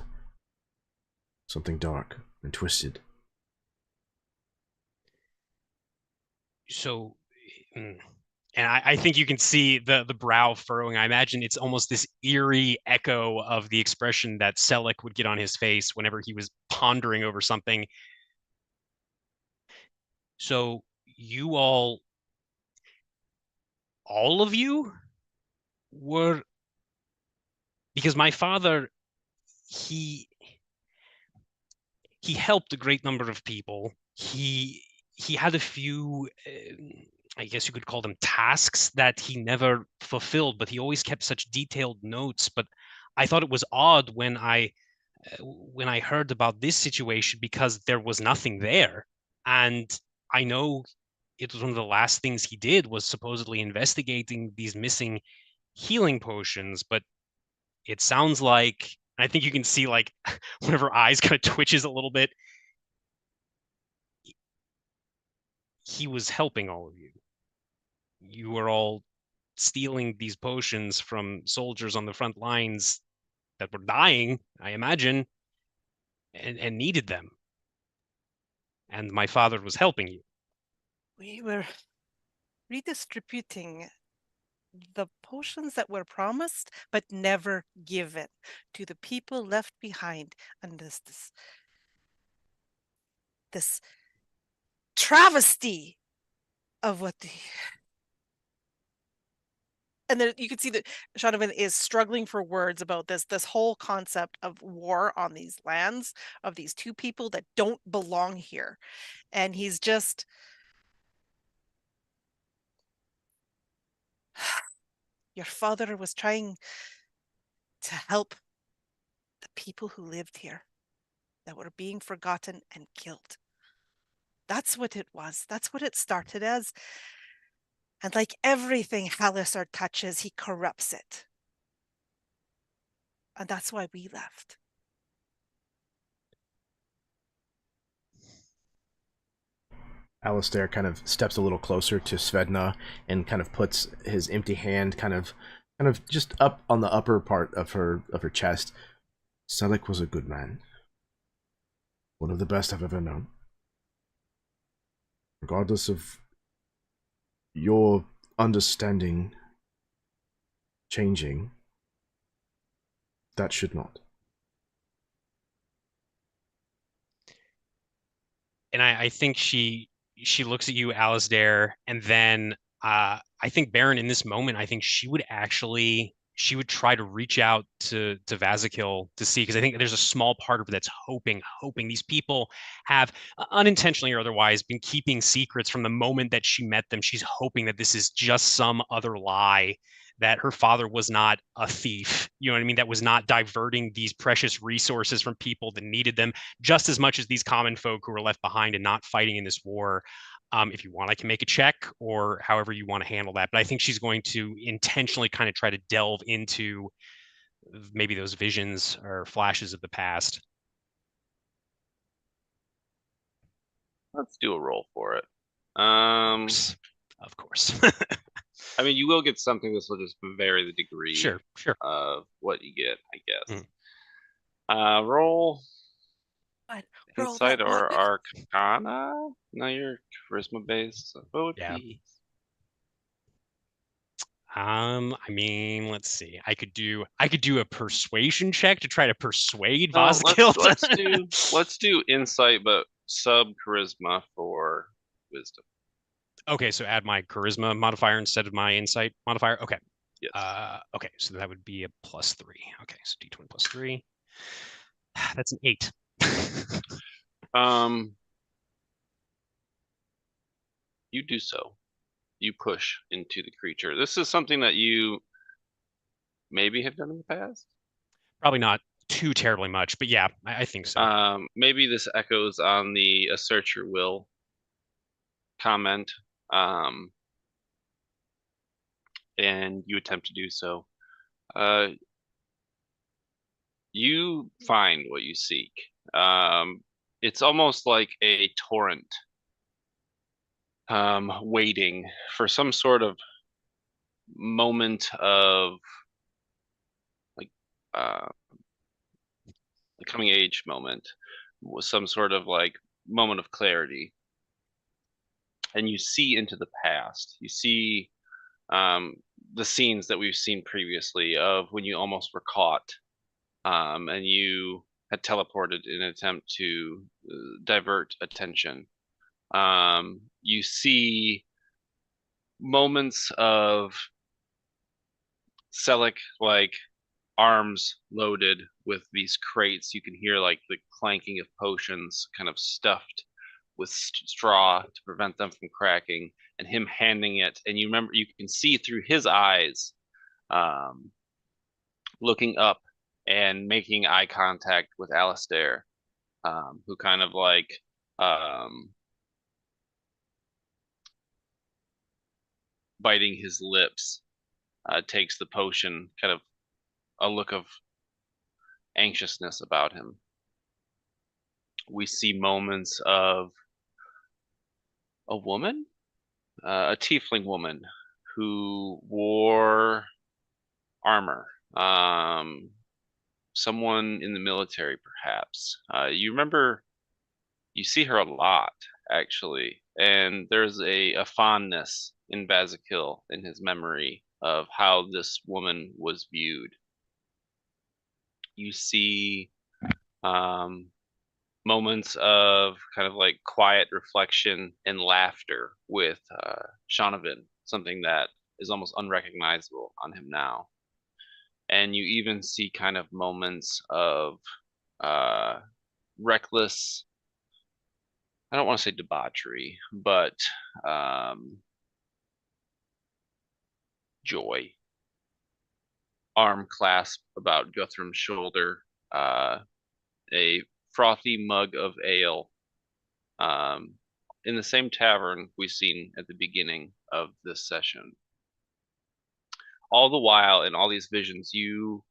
S1: something dark and twisted.
S3: So, And I think you can see the brow furrowing. I imagine it's almost this eerie echo of the expression that Selleck would get on his face whenever he was pondering over something. So you all of you were, because my father, he helped a great number of people. He had a few, I guess you could call them tasks that he never fulfilled, but he always kept such detailed notes. But I thought it was odd when I heard about this situation, because there was nothing there. And I know it was one of the last things he did was supposedly investigating these missing healing potions, but it sounds like, I think you can see like one of her eyes kind of twitches a little bit. He was helping all of you. You were all stealing these potions from soldiers on the front lines that were dying, I imagine, and needed them. And my father was helping you.
S4: We were redistributing the potions that were promised but never given to the people left behind. And this travesty of what the... And then you can see that Shonovan is struggling for words about this whole concept of war on these lands, of these two people that don't belong here. And he's just... Your father was trying to help the people who lived here, that were being forgotten and killed. That's what it was. That's what it started as. And like everything Halisar touches, he corrupts it. And that's why we left.
S1: Alistair kind of steps a little closer to Svedna and kind of puts his empty hand kind of just up on the upper part of her chest. Selleck was a good man. One of the best I've ever known. Regardless of your understanding changing, that should not.
S3: And I think she looks at you, Alasdair, and then I think Baron, in this moment, I think she would try to reach out to Vazikil to see, because I think there's a small part of her that's hoping these people have unintentionally or otherwise been keeping secrets from the moment that she met them. She's hoping that this is just some other lie, that her father was not a thief, you know what I mean, that was not diverting these precious resources from people that needed them just as much as these common folk who were left behind and not fighting in this war. If you want, I can make a check, or however you want to handle that. But I think she's going to intentionally kind of try to delve into maybe those visions or flashes of the past.
S2: Let's do a roll for it.
S3: Of course.
S2: I mean, you will get something. This will just vary the degree
S3: Sure.
S2: of what you get, I guess. Roll Insight or Arcana? No, you're charisma based. So what would be?
S3: I mean, let's see. I could do a persuasion check to try to persuade Vazikil.
S2: Let's do insight, but sub charisma for wisdom.
S3: Okay, so add my charisma modifier instead of my insight modifier. Okay.
S2: Yes.
S3: Okay, so that would be a +3. Okay, so D20 +3. That's an 8.
S2: You do so. You push into the creature. This is something that you maybe have done in the past.
S3: Probably not too terribly much, but yeah, I think so.
S2: Maybe this echoes on the assert your will comment, and you attempt to do so. You find what you seek. It's almost like a torrent, waiting for some sort of moment of like the coming age moment, with some sort of like moment of clarity. And you see into the past. You see the scenes that we've seen previously of when you almost were caught, and you had teleported in an attempt to divert attention. You see moments of Selleck like arms loaded with these crates. You can hear like the clanking of potions kind of stuffed with straw to prevent them from cracking, and him handing it. And you remember, you can see through his eyes, um, looking up and making eye contact with Alistair, who kind of like biting his lips, takes the potion, kind of a look of anxiousness about him. We see moments of a woman, a tiefling woman who wore armor. Someone in the military, perhaps. You remember, you see her a lot, actually, and there's a fondness in Bazikil in his memory of how this woman was viewed. You see moments of kind of like quiet reflection and laughter with Shonavin, something that is almost unrecognizable on him now. And you even see kind of moments of reckless, I don't want to say debauchery, but joy. Arm clasp about Guthrum's shoulder, a frothy mug of ale, in the same tavern we've seen at the beginning of this session. All the while, in all these visions, you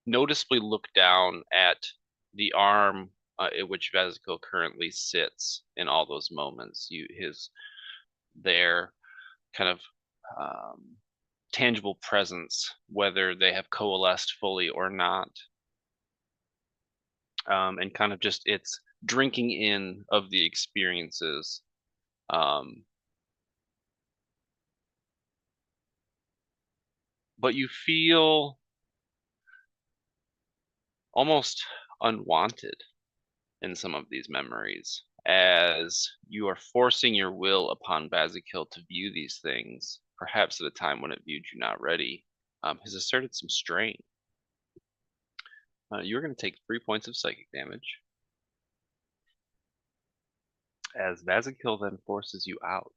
S2: noticeably look down at the arm at which Vazikil currently sits in all those moments. Their kind of tangible presence, whether they have coalesced fully or not, and kind of just its drinking in of the experiences. But you feel almost unwanted in some of these memories, as you are forcing your will upon Bazikil to view these things, perhaps at a time when it viewed you not ready, has asserted some strain. You're going to take 3 points of psychic damage, as Bazikil then forces you out.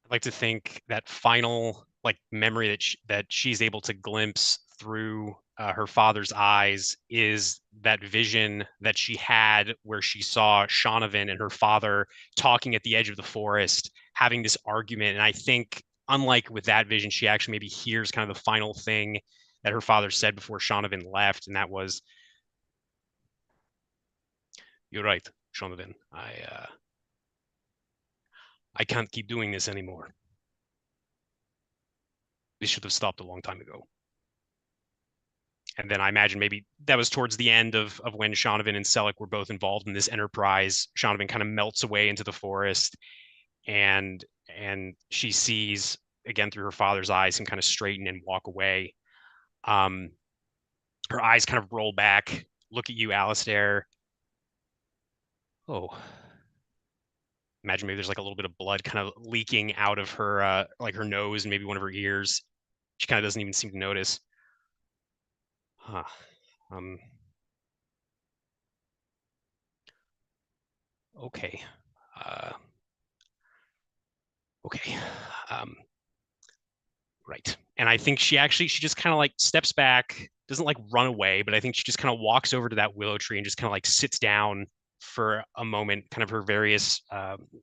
S3: I'd like to think that final like memory that she's able to glimpse through her father's eyes is that vision that she had where she saw Shonavin and her father talking at the edge of the forest, having this argument. And I think, unlike with that vision, she actually maybe hears kind of the final thing that her father said before Shonavin left, and that was, "You're right, Shonavin. I can't keep doing this anymore. This should have stopped a long time ago." And then I imagine maybe that was towards the end of when Shonavin and Selleck were both involved in this enterprise. Shonavin kind of melts away into the forest, and she sees again through her father's eyes and kind of straighten and walk away. Her eyes kind of roll back, look at you, Alistair. Oh. Imagine maybe there's like a little bit of blood kind of leaking out of her, like her nose and maybe one of her ears. She kind of doesn't even seem to notice. Huh. Okay. Okay. Right. And I think she just kind of like steps back, doesn't like run away, but I think she just kind of walks over to that willow tree and just kind of like sits down for a moment, kind of her various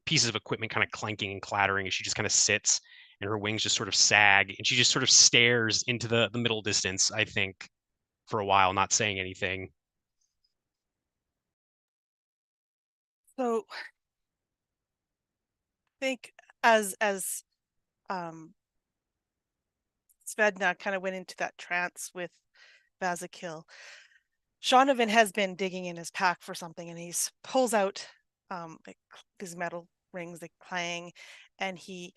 S3: pieces of equipment kind of clanking and clattering, and she just kind of sits and her wings just sort of sag, and she just sort of stares into the middle distance, I think, for a while, not saying anything.
S4: So I think as Svedna kind of went into that trance with Vazikil, Shonavin has been digging in his pack for something, and he pulls out like these metal rings, they clang, and he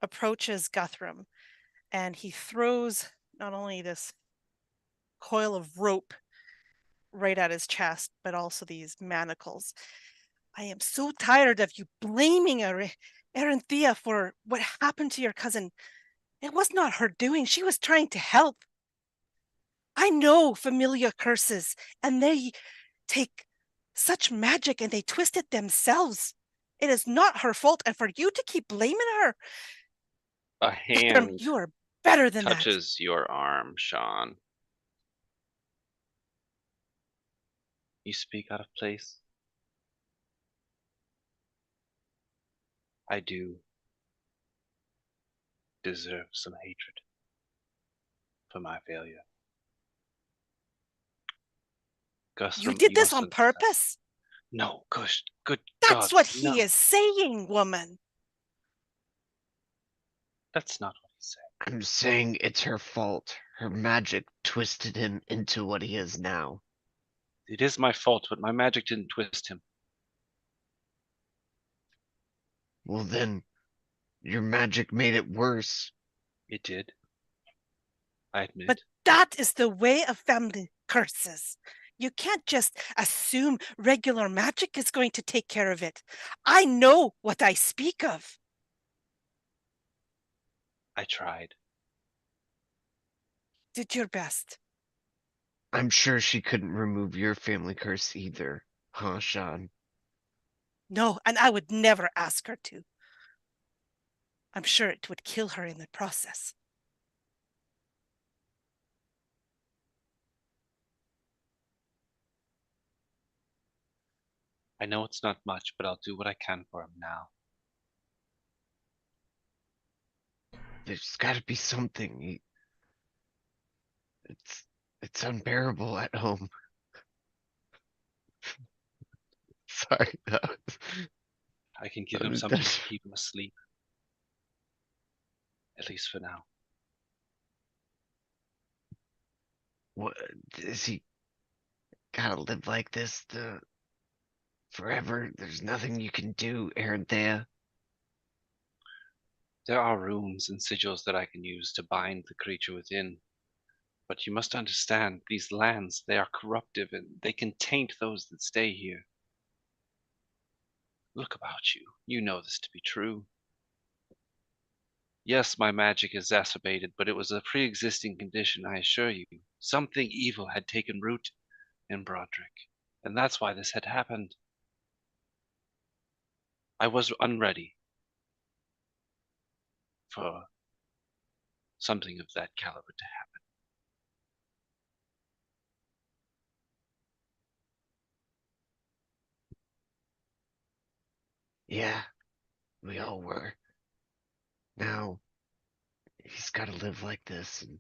S4: approaches Guthrum, and he throws not only this coil of rope right at his chest, but also these manacles. I am so tired of you blaming Aranthea for what happened to your cousin. It was not her doing. She was trying to help. I know familiar curses, and they take such magic and they twist it themselves. It is not her fault, and for you to keep blaming her,
S2: A hand
S4: you are better than that.
S2: touches your arm, Sean. You speak out of place. I do deserve some hatred for my failure.
S4: You did this on purpose?
S2: No, gosh, good
S4: That's
S2: God,
S4: what he
S2: no.
S4: is saying, woman.
S2: That's not what he said.
S5: I'm saying it's her fault. Her magic twisted him into what he is now.
S2: It is my fault, but my magic didn't twist him.
S5: Well then, your magic made it worse.
S2: It did. I admit.
S4: But that is the way of family curses. You can't just assume regular magic is going to take care of it. I know what I speak of.
S2: I tried.
S4: Did your best.
S5: I'm sure she couldn't remove your family curse either, huh, Sean?
S4: No, and I would never ask her to. I'm sure it would kill her in the process.
S2: I know it's not much, but I'll do what I can for him now.
S5: There's gotta be something. It's unbearable at home. Sorry.
S2: I can give him
S5: I'm
S2: something
S5: done.
S2: to keep him asleep. At least for now.
S5: What is he gotta live like this forever? There's nothing you can do, Aranthea.
S2: There are runes and sigils that I can use to bind the creature within. But you must understand, these lands, they are corruptive and they can taint those that stay here. Look about you. You know this to be true. Yes, my magic exacerbated, but it was a pre-existing condition, I assure you. Something evil had taken root in Broderick, and that's why this had happened. I was unready for something of that caliber to happen.
S5: Yeah, we all were. Now, he's gotta live like this, and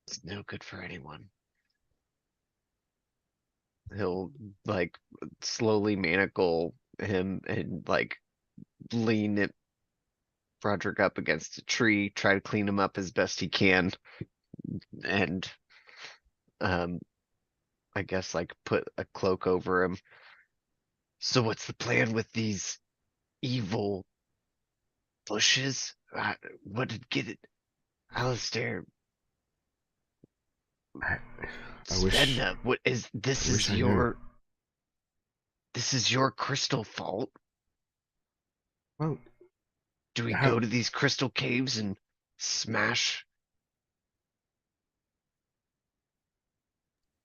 S5: it's no good for anyone. He'll, like, slowly manacle him and, like, lean it, Broderick up against a tree, try to clean him up as best he can, and, I guess, like, put a cloak over him. So what's the plan with these evil bushes? What did get it? Alistair,
S1: I wish.
S5: Svedna, what is this?
S1: wish
S5: Is
S1: I knew.
S5: your this is your crystal fault?
S1: Well,
S5: Do we
S1: How-
S5: go to these crystal caves and smash?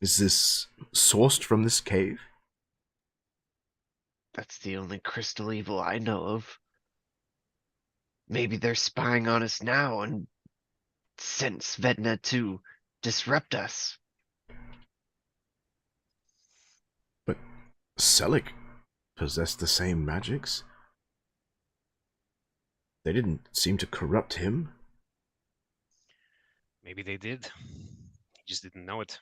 S1: is this sourced from this cave?
S5: That's the only crystal evil I know of. Maybe they're spying on us now and sent Svedna to disrupt us.
S1: But Selic possessed the same magics. They didn't seem to corrupt him.
S3: Maybe they did. He just didn't know it.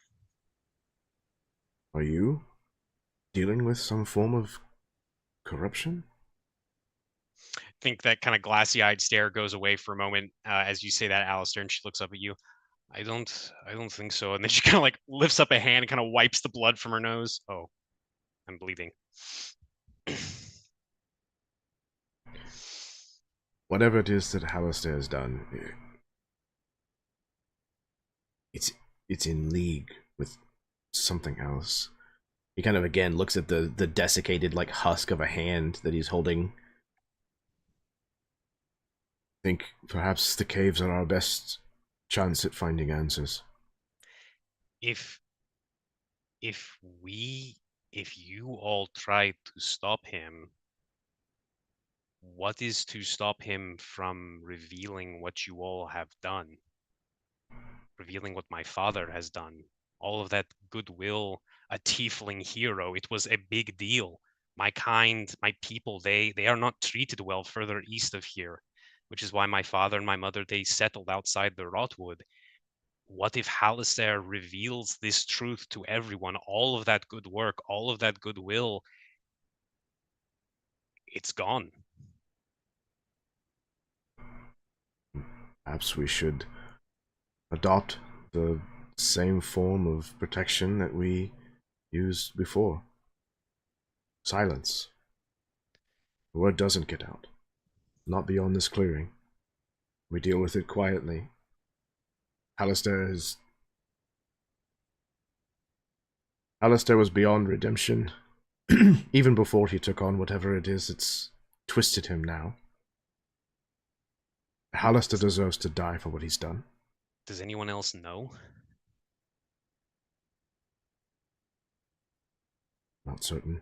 S1: Are you dealing with some form of corruption?
S3: I think that kind of glassy-eyed stare goes away for a moment as you say that, Alistair, and she looks up at you. I don't think so. And then she kind of like lifts up a hand and kind of wipes the blood from her nose. Oh, I'm bleeding.
S1: Whatever it is that Halaster has done, it's in league with something else. He kind of again looks at the desiccated like husk of a hand that he's holding. I think perhaps the caves are our best chance at finding answers.
S3: If you all try to stop him, what is to stop him from revealing what you all have done? Revealing what my father has done. All of that goodwill, a tiefling hero, it was a big deal. My kind, my people, they are not treated well further east of here, which is why my father and my mother, they settled outside the Rotwood. What if Halaster reveals this truth to everyone? All of that good work, all of that goodwill, it's gone.
S1: Perhaps we should adopt the same form of protection that we used before. Silence. The word doesn't get out. Not beyond this clearing. We deal with it quietly. Halaster was beyond redemption, even before he took on whatever it is that's twisted him now. Halaster deserves to die for what he's done.
S3: Does anyone else know?
S1: Not certain.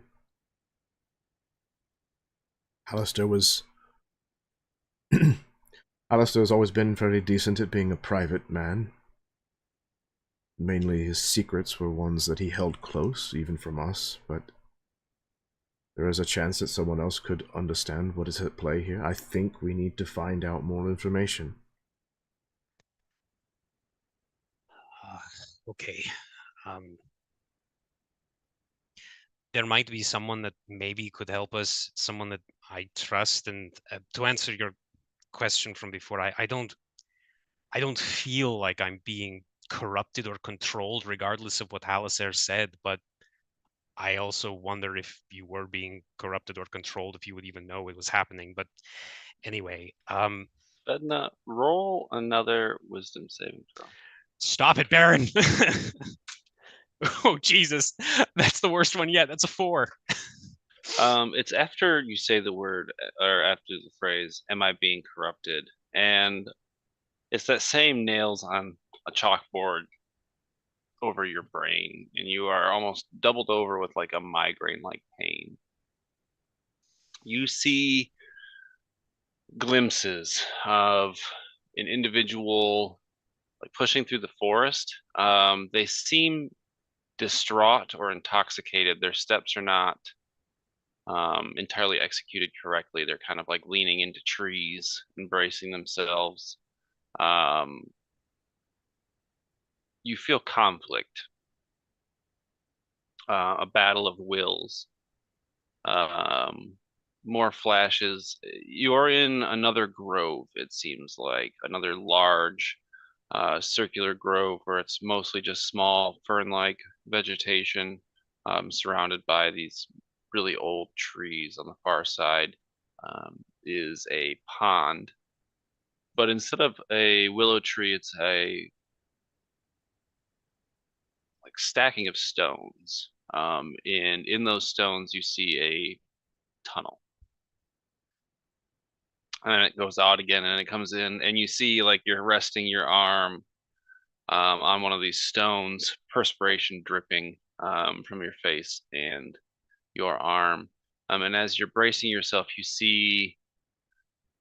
S1: Halaster has always been very decent at being a private man. Mainly his secrets were ones that he held close, even from us, but there is a chance that someone else could understand what is at play here. I think we need to find out more information.
S3: Okay. There might be someone that maybe could help us, someone that I trust. And to answer your question from before, I don't feel like I'm being corrupted or controlled, regardless of what Halaster said. But I also wonder if you were being corrupted or controlled, if you would even know it was happening. But anyway,
S2: Svedna, roll another wisdom saving throw.
S3: Stop it, Baron. Oh, Jesus. That's the worst one yet. That's a 4.
S2: It's after you say the word, or after the phrase, am I being corrupted? And it's that same nails on a chalkboard over your brain, and you are almost doubled over with like a migraine-like pain. You see glimpses of an individual like pushing through the forest. They seem distraught or intoxicated. Their steps are not entirely executed correctly. They're kind of like leaning into trees, embracing themselves. You feel conflict, a battle of wills. More flashes. You're in another grove, it seems like, another large circular grove where it's mostly just small fern-like vegetation, surrounded by these really old trees. On the far side is a pond, but instead of a willow tree, it's a like stacking of stones. And in those stones, you see a tunnel. And then it goes out again, and it comes in, and you see like you're resting your arm on one of these stones, perspiration dripping from your face and your arm. And as you're bracing yourself, you see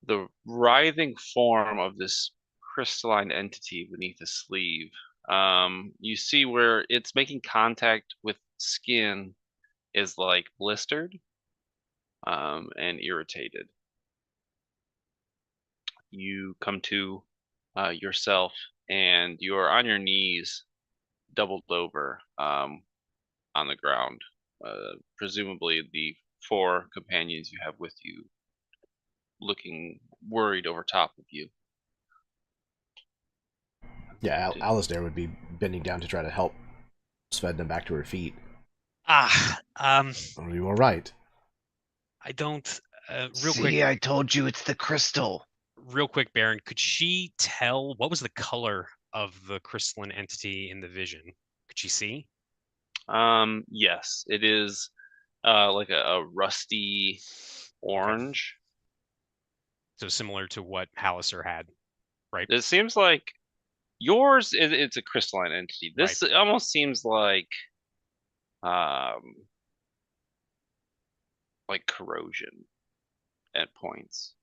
S2: the writhing form of this crystalline entity beneath the sleeve. You see where it's making contact with skin is like blistered and irritated. You come to yourself, and you're on your knees, doubled over on the ground. Presumably the 4 companions you have with you looking worried over top of you.
S1: Yeah, Alistair would be bending down to try to help Svedna back to her feet. Are you all right?
S3: I don't.
S5: See, I told you it's the crystal.
S3: Real quick, Baron, could she tell what was the color of the crystalline entity in the vision? Could she see?
S2: Yes, it is like a rusty orange.
S3: So similar to what Halaser had, right?
S2: It seems like yours it's a crystalline entity. This almost seems um like corrosion at points.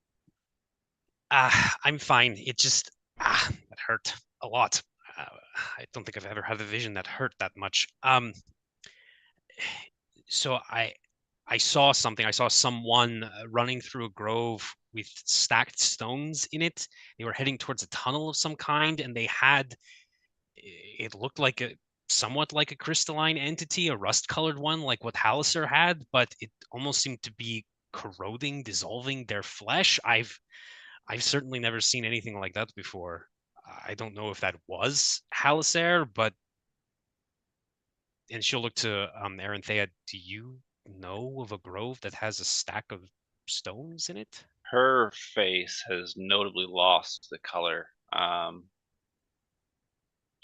S3: I'm fine. It just that hurt a lot. I don't think I've ever had a vision that hurt that much. So I saw something. I saw someone running through a grove with stacked stones in it. They were heading towards a tunnel of some kind, and they had it looked like a somewhat like a crystalline entity, a rust-colored one, like what Halaser had, but it almost seemed to be corroding, dissolving their flesh. I've certainly never seen anything like that before. I don't know if that was Halaser, but and she'll look to Aranthea. Do you know of a grove that has a stack of stones in it?
S2: Her face has notably lost the color.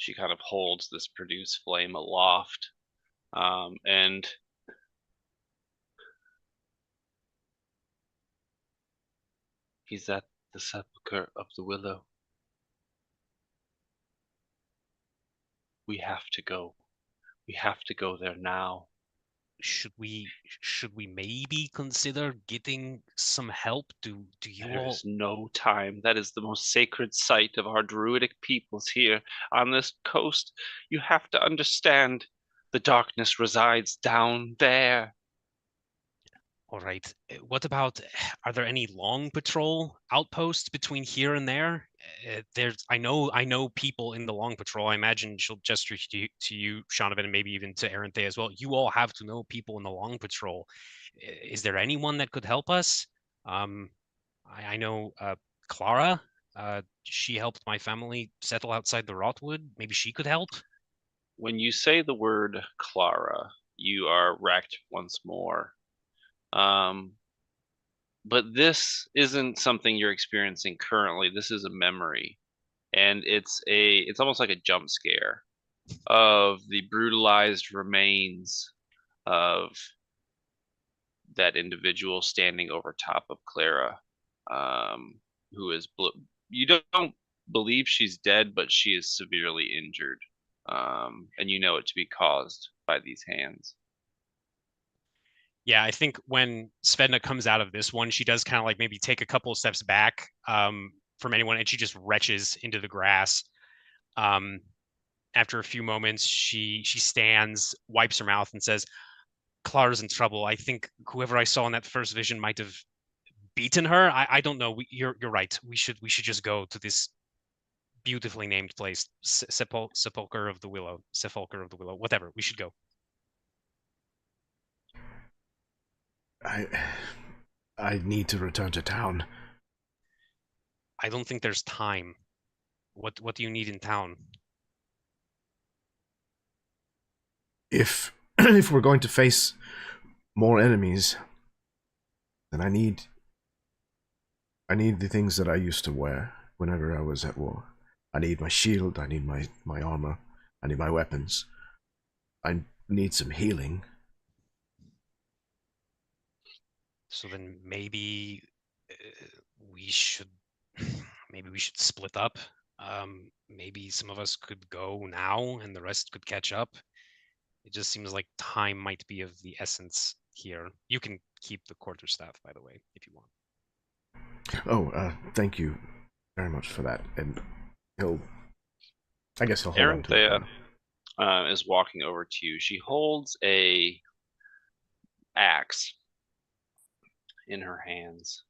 S2: She kind of holds this produced flame aloft, and he's at the sepulchre of the Willow. We have to go. We have to go there now.
S3: Should we maybe consider getting some help? Do you
S2: There
S3: all
S2: is no time. That is the most sacred site of our druidic peoples here on this coast. You have to understand the darkness resides down there.
S3: all right? What about are there any long patrol outposts between here and there? There's I know people in the long patrol. I imagine she'll gesture to you, Shanovan, and maybe even to Aranthea as well. You all have to know people in the long patrol. Is there anyone that could help us? I know Clara. She helped my family settle outside the Rotwood. Maybe she could help.
S2: When you say the word Clara, you are wrecked once more. But this isn't something you're experiencing currently. This is a memory, and it's almost like a jump scare of the brutalized remains of that individual standing over top of Clara, who is you don't believe she's dead, but she is severely injured, and you know it to be caused by these hands.
S3: Yeah, I think when Svedna comes out of this one, she does kind of like maybe take a couple of steps back from anyone, and she just retches into the grass. After a few moments, she stands, wipes her mouth, and says, "Clara's in trouble. I think whoever I saw in that first vision might have beaten her. I don't know. You're right. We should just go to this beautifully named place, Sepulchre of the Willow, whatever. We should go."
S1: I need to return to town.
S3: I don't think there's time. What do you need in town?
S1: If if we're going to face more enemies, then I need the things that I used to wear whenever I was at war. I need my shield, I need my armor, I need my weapons. I need some healing.
S3: So then maybe we should split up. Maybe some of us could go now and the rest could catch up. It just seems like time might be of the essence here. You can keep the quarterstaff, by the way, if you want.
S1: Oh, thank you very much for that. And I guess he'll hold on to it.
S2: Aranthea is walking over to you. She holds a axe in her hands,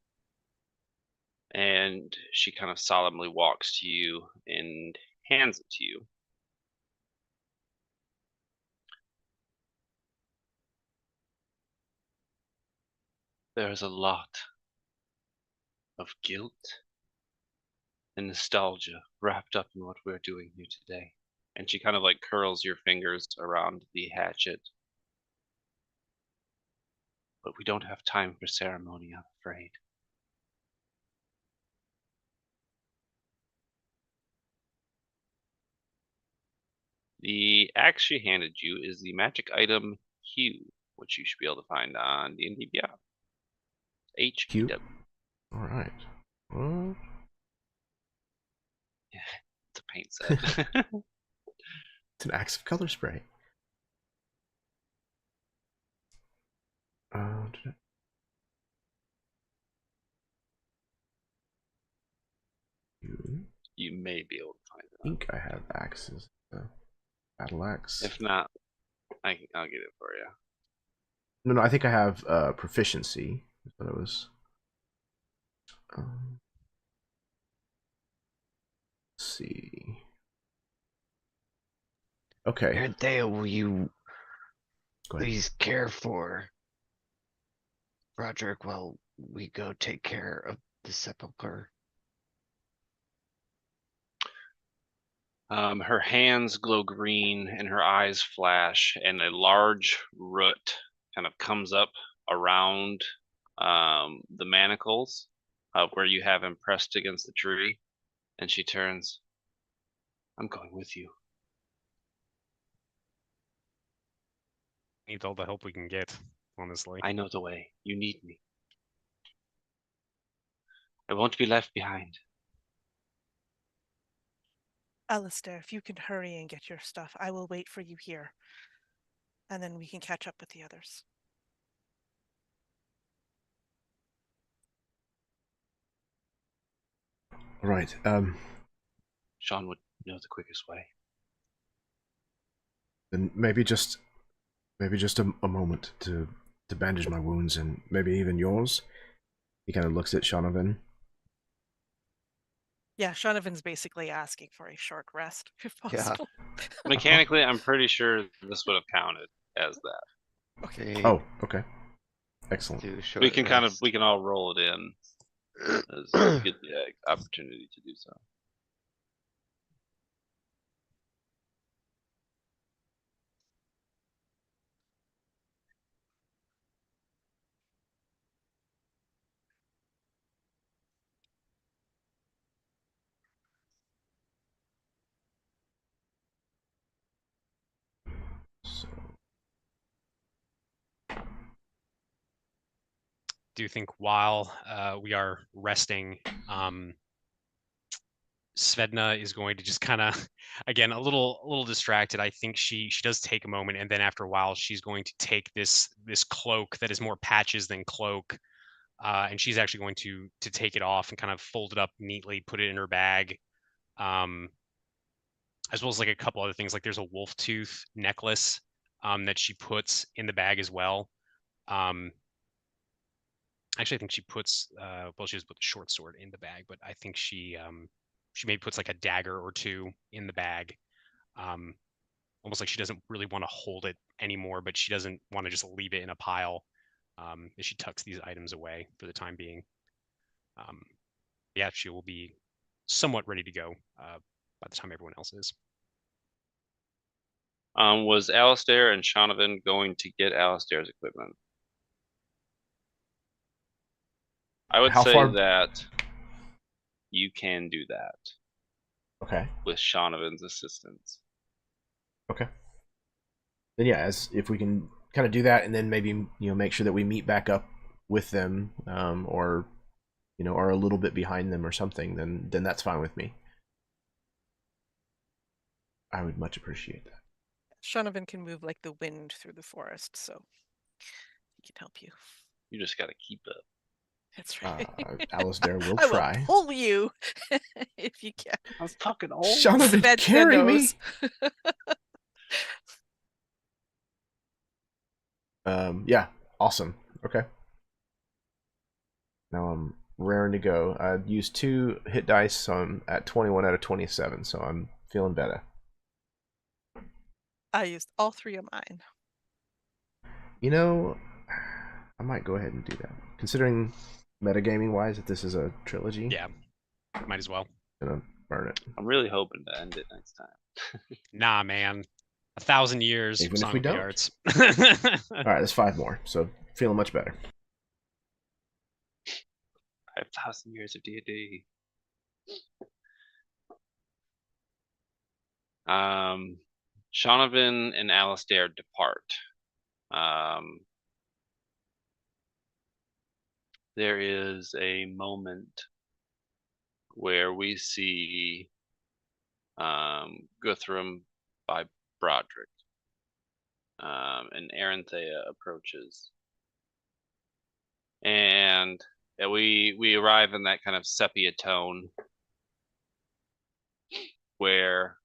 S2: and she kind of solemnly walks to you and hands it to you. There is a lot of guilt and nostalgia wrapped up in what we're doing here today. And she kind of like curls your fingers around the hatchet. but we don't have time for ceremony, I'm afraid. The axe she handed you is the magic item Hue, which you should be able to find on D&D Beyond.
S1: Hue.
S2: HEW.
S1: All right. Well,
S2: It's a paint set.
S1: it's an axe of color spray. Did
S2: You may be able to find it.
S1: I think I have axes. Battle axe.
S2: If not, I'll get it for you.
S1: No, I think I have proficiency. But it was. Let's see. Okay.
S5: Anthea, will you
S1: Go ahead.
S5: please care for Roderick while we go take care of the sepulcher?
S2: Her hands glow green and her eyes flash, and a large root kind of comes up around the manacles of where you have him pressed against the tree, and she turns. I'm going with you.
S3: Need all the help we can get, honestly.
S2: I know the way. You need me. I won't be left behind.
S4: Alistair, if you can hurry and get your stuff, I will wait for you here. And then we can catch up with the others.
S1: Right.
S2: Sean would know the quickest way.
S1: Then maybe just a moment to bandage my wounds and maybe even yours. He kind of looks at Shonovan.
S4: Yeah, Shonovan's basically asking for a short rest, if possible.
S2: Mechanically, I'm pretty sure this would have counted as that.
S5: Okay.
S1: Oh, okay. Excellent.
S2: We can all roll it in as get the opportunity to do so.
S3: Do you think while we are resting, Svedna is going to just kind of, again, a little distracted. I think she does take a moment, and then after a while, she's going to take this cloak that is more patches than cloak, and she's actually going to take it off and kind of fold it up neatly, put it in her bag, as well as like a couple other things. Like there's a wolf tooth necklace that she puts in the bag as well. Actually, I think she puts she does put the short sword in the bag, but I think she maybe puts like a dagger or two in the bag, almost like she doesn't really want to hold it anymore, but she doesn't want to just leave it in a pile. As she tucks these items away for the time being. Yeah, she will be somewhat ready to go by the time everyone else is.
S2: Was Alistair and Shonovan going to get Alistair's equipment? I would say that you can do that.
S1: Okay.
S2: With Shonovan's assistance.
S1: Okay. Then yeah, if we can kind of do that, and then maybe make sure that we meet back up with them, or are a little bit behind them or something, then that's fine with me. I would much appreciate that.
S4: Shonovan can move like the wind through the forest, so he can help you.
S2: You just gotta keep up.
S4: That's right.
S1: Alistair will
S4: I
S1: try.
S4: will pull you if you can.
S2: I'm fucking old.
S1: Shonovan, carry me. Yeah, awesome. Okay. Now I'm raring to go. I used 2 hit dice, so I'm at 21 out of 27, so I'm feeling better.
S4: I used all 3 of mine.
S1: I might go ahead and do that. Considering metagaming wise that this is a trilogy.
S3: Yeah, might as well.
S1: I'm gonna burn it.
S2: I'm really hoping to end it next time.
S3: Nah, man. 1,000 years.
S1: Even if we don't.
S3: Arts.
S1: All right, there's 5 more. So Feeling much better.
S2: 5,000 years of D&D. Shonavin and Alistair depart. There is a moment where we see Guthrum by Broderick, and Aranthea approaches, and we arrive in that kind of sepia tone where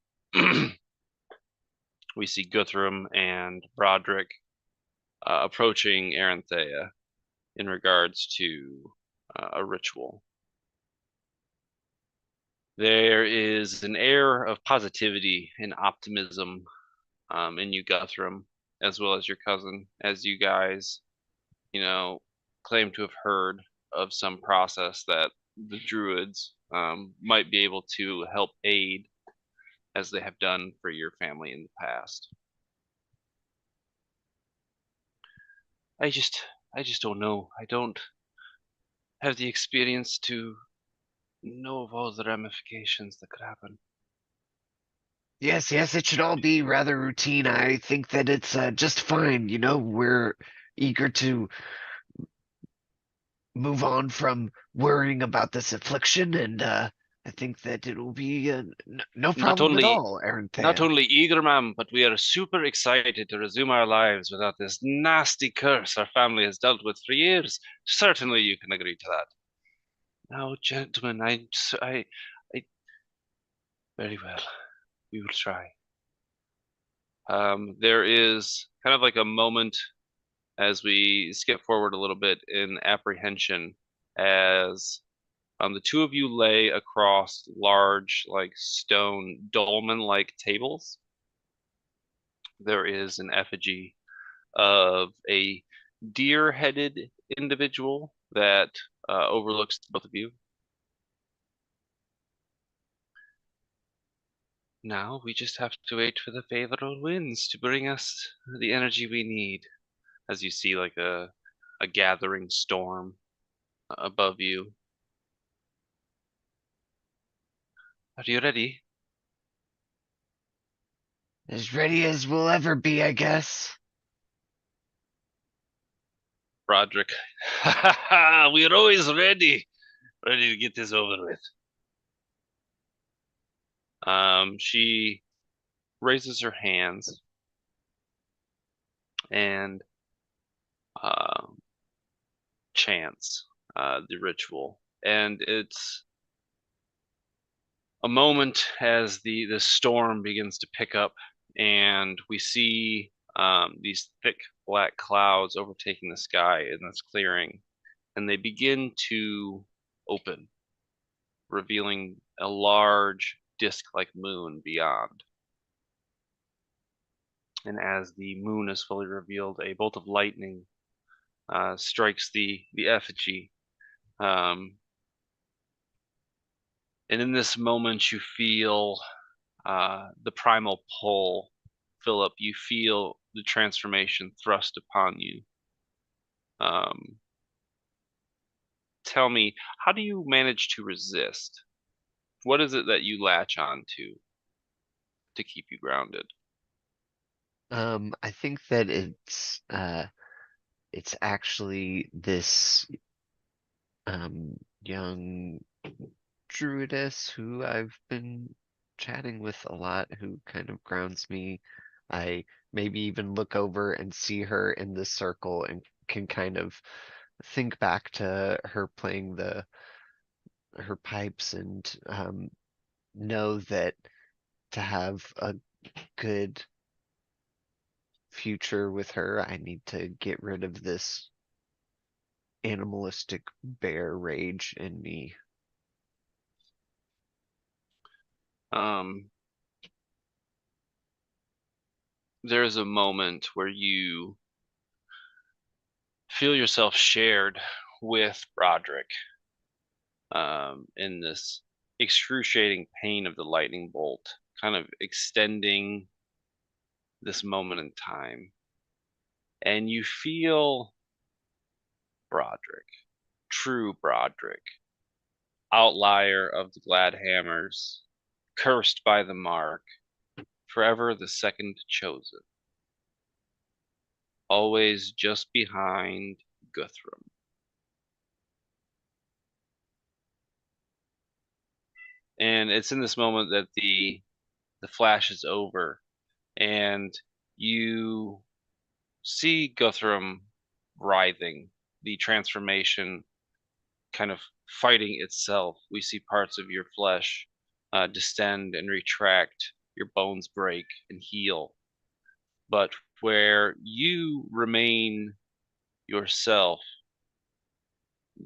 S2: we see Guthrum and Broderick approaching Aranthea in regards to a ritual. There is an air of positivity and optimism in you, Guthrum, as well as your cousin, as you guys, claim to have heard of some process that the druids might be able to help aid, as they have done for your family in the past. I just don't know. I don't have the experience to know of all the ramifications that could happen.
S5: Yes, it should all be rather routine. I think that it's just fine. We're eager to move on from worrying about this affliction, and I think that it will be no problem at all,
S2: Not
S5: Aranthea.
S2: only eager, ma'am, but we are super excited to resume our lives without this nasty curse our family has dealt with for years. Certainly you can agree to that. Now, gentlemen, I very well. We will try. There is kind of like a moment as we skip forward a little bit in apprehension as the two of you lay across large, like stone dolmen-like tables. There is an effigy of a deer-headed individual that overlooks both of you. Now we just have to wait for the favorable winds to bring us the energy we need. As you see like a gathering storm above you. Are you ready?
S5: As ready as we'll ever be, I guess.
S2: Broderick. We're always ready. Ready to get this over with. She raises her hands and chants the ritual. And it's a moment as the storm begins to pick up, and we see these thick black clouds overtaking the sky in this clearing, and they begin to open, revealing a large disc-like moon beyond. And as the moon is fully revealed, a bolt of lightning strikes the effigy. And in this moment, you feel the primal pull fill up. You feel the transformation thrust upon you. Tell me, how do you manage to resist? What is it that you latch on to keep you grounded?
S5: I think that it's actually this young druidess who I've been chatting with a lot, who kind of grounds me. I maybe even look over and see her in the circle and can kind of think back to her playing her pipes, and know that to have a good future with her, I need to get rid of this animalistic bear rage in me.
S2: There's a moment where you feel yourself shared with Broderick in this excruciating pain of the lightning bolt, kind of extending this moment in time. And you feel Broderick, true Broderick, outlier of the glad hammers, cursed by the mark, forever the second chosen, always just behind Guthrum. And it's in this moment that the flash is over, and you see Guthrum writhing, the transformation kind of fighting itself. We see parts of your flesh distend and retract, your bones break and heal. But where you remain yourself,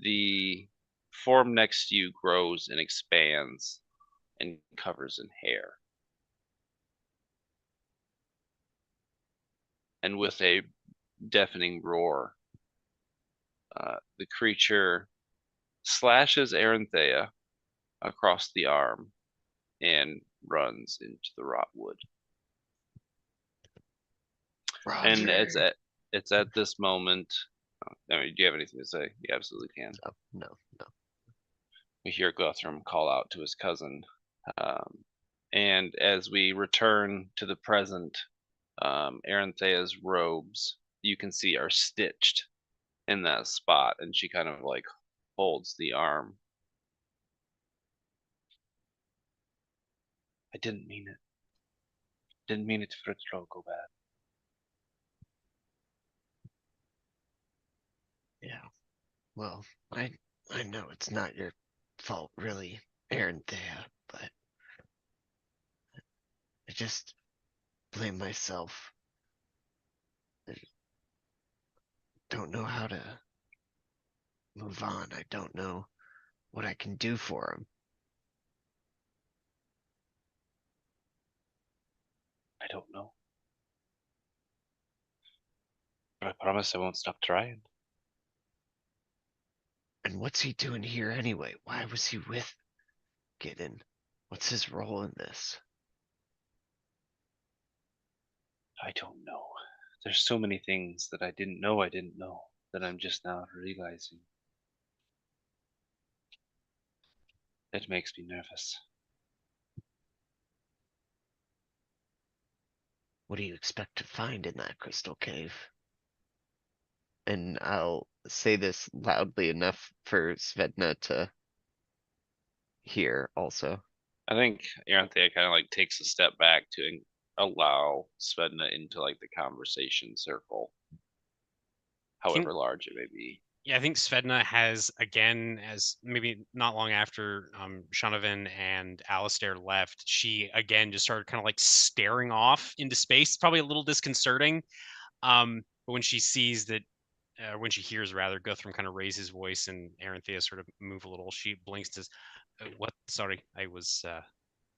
S2: the form next to you grows and expands and covers in hair. And with a deafening roar, the creature slashes Aranthea across the arm and runs into the Rotwood.
S5: Roger.
S2: And it's at this moment. I mean, do you have anything to say? You absolutely can.
S5: No.
S2: We hear Guthrum call out to his cousin. And as we return to the present, Aranthea's robes, you can see, are stitched in that spot, and she kind of like holds the arm. I didn't mean it. Didn't mean it for it to go bad.
S5: Yeah. Well, I know it's not your fault, really, Aranthea, but I just blame myself. I don't know how to move on. I don't know what I can do for him.
S2: I don't know. But I promise I won't stop trying.
S5: And what's he doing here anyway? Why was he with Gideon? What's his role in this?
S2: I don't know. There's so many things that I didn't know that I'm just now realizing. It makes me nervous.
S5: What do you expect to find in that crystal cave? And I'll say this loudly enough for Svedna to hear also.
S2: I think Aranthea kind of like takes a step back to allow Svedna into like the conversation circle, however large it may be.
S3: Yeah, I think Svedna has, again, as maybe not long after Shanovan and Alistair left, she again just started kind of like staring off into space. Probably a little disconcerting. But when she sees that, when she hears rather, Guthrum kind of raise his voice and Aranthea sort of move a little, she blinks and says, what? Sorry, I was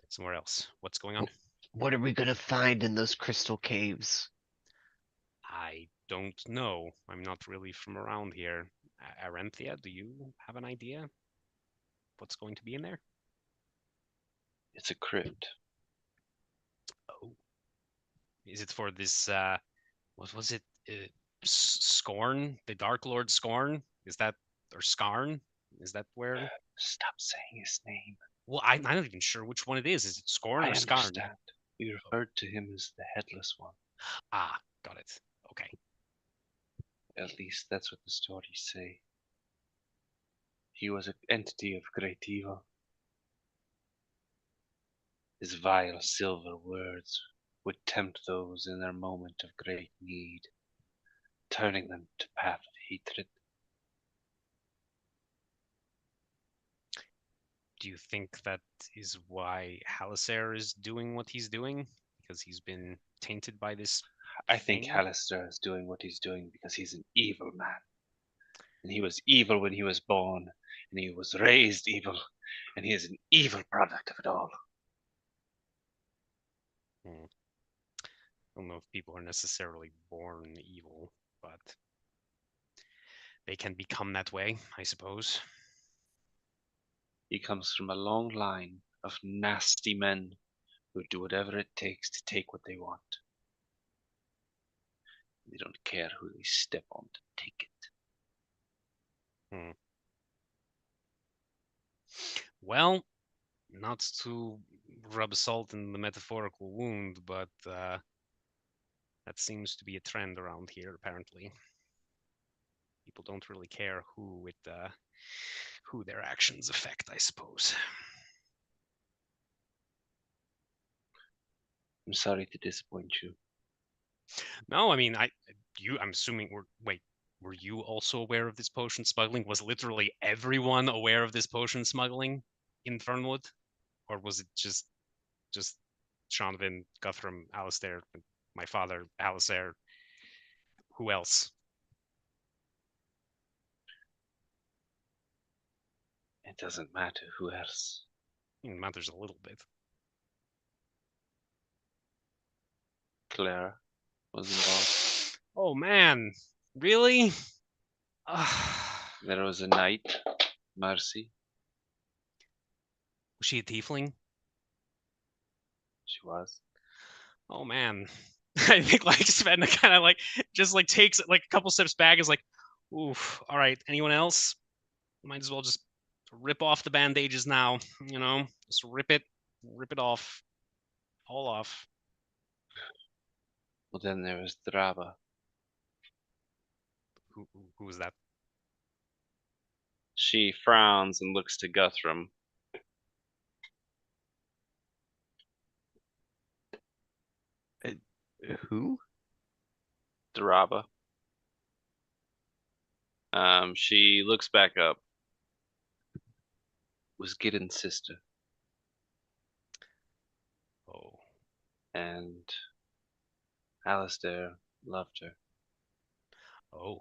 S3: somewhere else. What's going on?
S5: What are we gonna find in those crystal caves?
S3: I don't know. I'm not really from around here. Aranthea, do you have an idea what's going to be in there?
S2: It's a crypt.
S3: Oh, is it for this? What was it? Scorn, the Dark Lord Scorn. Is that, or Skarn? Is that where?
S2: Stop saying his name.
S3: Well, I'm not even sure which one it is. Is it Scorn
S2: I
S3: or Skarn?
S2: understand. We referred to him as the Headless One.
S3: Ah, got it. Okay.
S2: At least that's what the stories say. He was an entity of great evil. His vile silver words would tempt those in their moment of great need, turning them to path of hatred.
S3: Do you think that is why Halasair is doing what he's doing? Because he's been tainted by this?
S2: I think
S3: thing?
S2: Halaster is doing what he's doing because he's an evil man. And he was evil when he was born, and he was raised evil, and he is an evil product of it all.
S3: I don't know if people are necessarily born evil, but they can become that way, I suppose.
S2: He comes from a long line of nasty men who do whatever it takes to take what they want. They don't care who they step on to take it.
S3: Hmm. Well, not to rub salt in the metaphorical wound, but that seems to be a trend around here, apparently. People don't really care who their actions affect, I suppose.
S2: I'm sorry to disappoint you.
S3: No, I mean, I'm assuming were you also aware of this potion smuggling? Was literally everyone aware of this potion smuggling in Fernwood? Or was it just Seanvin, Guthrum, Alistair, my father, Alistair, who else?
S2: It doesn't matter who else.
S3: It matters a little bit.
S2: Clara was involved.
S3: Oh man, really?
S2: There was a knight, Mercy.
S3: Was she a tiefling?
S2: She was.
S3: Oh man. I think like Sven kind of like just like takes like a couple steps back, is like, oof, all right, anyone else? Might as well just rip off the bandages now, just rip it off, all off.
S2: Well, then there was Draba.
S3: Who was that?
S2: She frowns and looks to Guthrum.
S5: Who?
S2: Draba. She looks back up. Was Gideon's sister.
S3: Oh,
S2: And Alistair loved her.
S3: oh.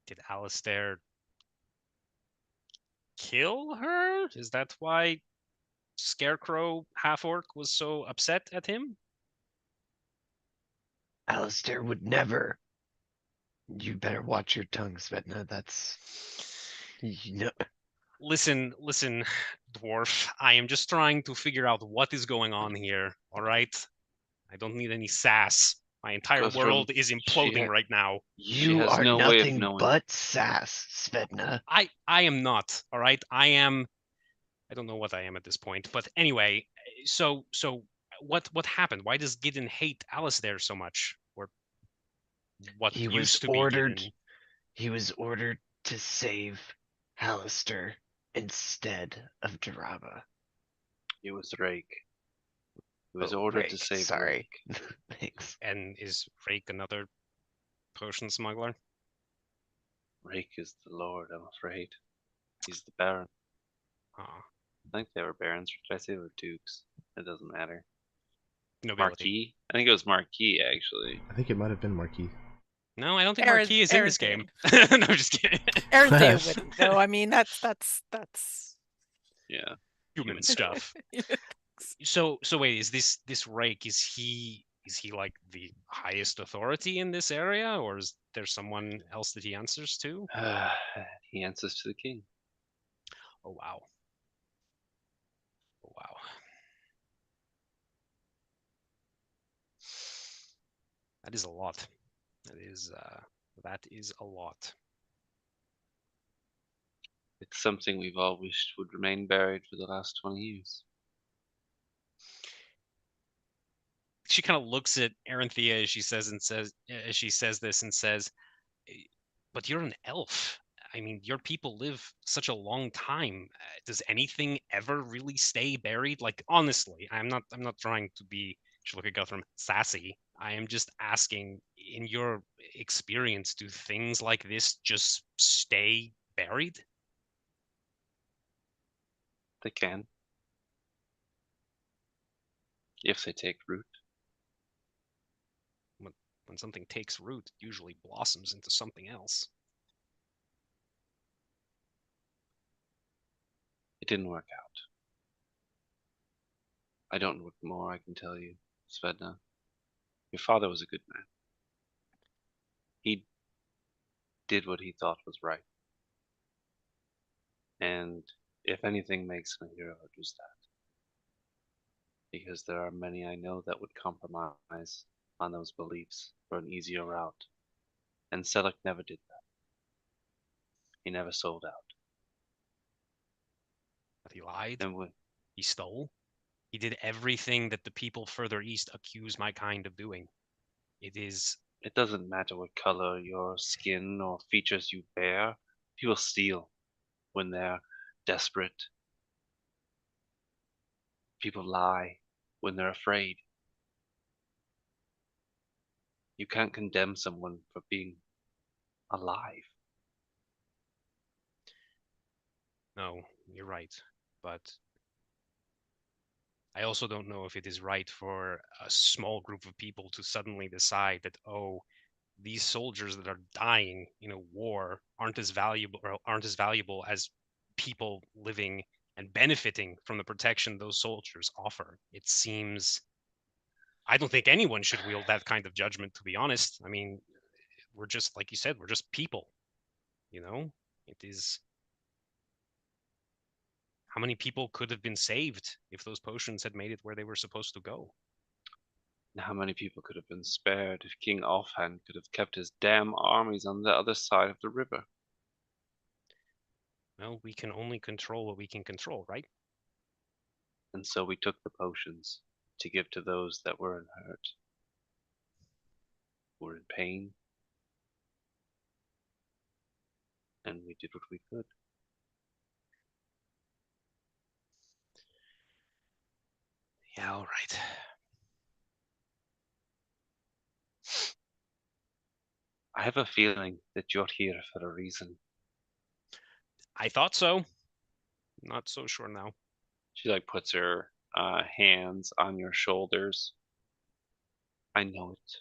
S3: Did Alistair kill her? Is that why Scarecrow half-orc was so upset at him?
S5: Alistair would never. You better watch your tongue, Svetna. That's.
S3: Listen, dwarf. I am just trying to figure out what is going on here, all right? I don't need any sass. My entire
S2: Guthrum,
S3: world is imploding right now.
S5: You
S2: has
S5: are
S2: no way of
S5: nothing
S2: knowing.
S5: but sass, Svetna.
S3: I am not, all right? I don't know what I am at this point, but anyway, so what happened? Why does Gideon hate Alistair so much? Or what
S5: He was
S3: used to be
S5: ordered.
S3: Gideon?
S5: He was ordered to save Alistair instead of Daraba.
S2: It was Rake. He was
S5: Oh,
S2: ordered to
S5: Rake,
S2: save
S5: sorry.
S2: Rake.
S5: Thanks.
S3: And is Rake another potion smuggler?
S2: Rake is the Lord, I'm afraid. He's the Baron.
S3: Oh,
S2: I think they were barons. Or did I say they were dukes? It doesn't matter.
S3: nobility.
S2: Marquis? I think it was Marquis, actually.
S1: I think it might have been Marquis.
S3: No, I don't think Marquis is in this game.
S4: Aranthea.
S3: No, I'm just kidding.
S4: Aranthea wouldn't know. I mean, that's
S2: Yeah.
S3: Human stuff. So wait, is this Rake, is he like the highest authority in this area, or is there someone else that he answers to?
S2: He answers to the king.
S3: Oh wow. Oh wow. That is a lot. That is a lot.
S2: It's something we've all wished would remain buried for the last 20 years.
S3: She kind of looks at Aranthea as she says this and says, "But you're an elf. I mean, your people live such a long time. Does anything ever really stay buried? Like, honestly, I'm not trying to be," she look at Guthrum, sassy. I am just asking, in your experience, do things like this just stay buried?
S2: They can. If they take root.
S3: When something takes root, it usually blossoms into something else.
S2: It didn't work out. I don't know what more I can tell you, Svedna. Your father was a good man. He did what he thought was right. And if anything makes him a hero, it was that. Because there are many I know that would compromise on those beliefs for an easier route. And Selleck never did that. He never sold out.
S3: But he lied.
S2: And when,
S3: He stole. He did everything that the people further east accuse my kind of doing. It
S2: doesn't matter what color your skin or features you bear. People steal when they're desperate. People lie when they're afraid. You can't condemn someone for being alive.
S3: No, you're right. But I also don't know if it is right for a small group of people to suddenly decide that, oh, these soldiers that are dying in a war aren't as valuable as people living and benefiting from the protection those soldiers offer. It seems, I don't think anyone should wield that kind of judgment, to be honest. I mean, we're just, like you said, we're just people, you know? It is, how many people could have been saved if those potions had made it where they were supposed to go?
S2: And how many people could have been spared if King Alfand could have kept his damn armies on the other side of the river?
S3: Well, we can only control what we can control, right?
S2: And so we took the potions to give to those that were hurt, who were in pain, and we did what we could.
S3: Yeah, all right.
S2: I have a feeling that you're here for a reason.
S3: I thought so. Not so sure now.
S2: She puts her hands on your shoulders. I know it.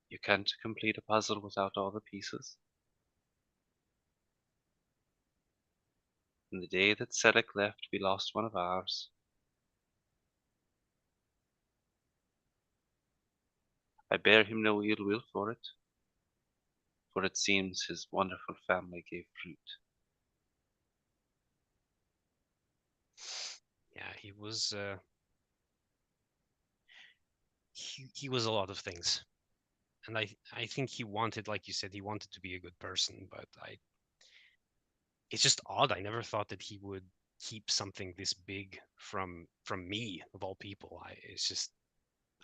S2: You can't complete a puzzle without all the pieces. And the day that Sedek left, we lost one of ours. I bear him no ill will for it seems his wonderful family gave fruit.
S3: Yeah, he was he was a lot of things. And I think he wanted, like you said, he wanted to be a good person, but it's just odd. I never thought that he would keep something this big from me of all people. It's just,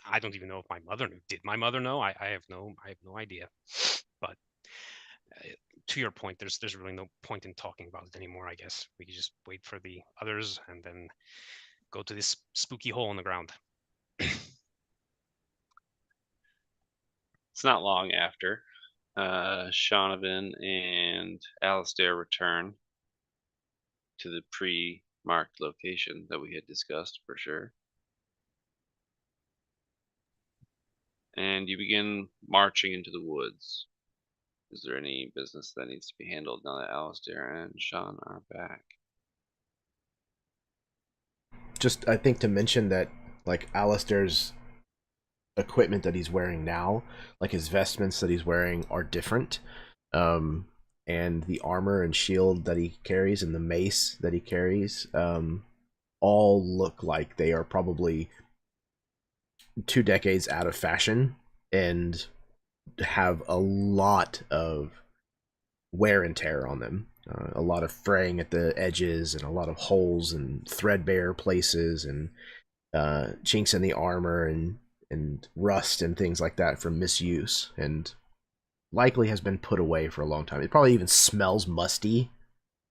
S3: I don't even know if my mother knew. Did my mother know? I have no idea. But to your point, there's really no point in talking about it anymore. I guess we could just wait for the others and then go to this spooky hole in the ground.
S2: It's not long after Shaunavan and Alistair return to the pre-marked location that we had discussed for sure. And you begin marching into the woods. Is there any business that needs to be handled now that Alistair and Sean are back?
S1: Just, I think to mention that, like, Alistair's equipment that he's wearing now, like his vestments that he's wearing, are different. And the armor and shield that he carries and the mace that he carries, all look like they are probably 2 decades out of fashion and have a lot of wear and tear on them. A lot of fraying at the edges and a lot of holes and threadbare places and chinks in the armor and rust and things like that from misuse, and likely has been put away for a long time. It probably even smells musty,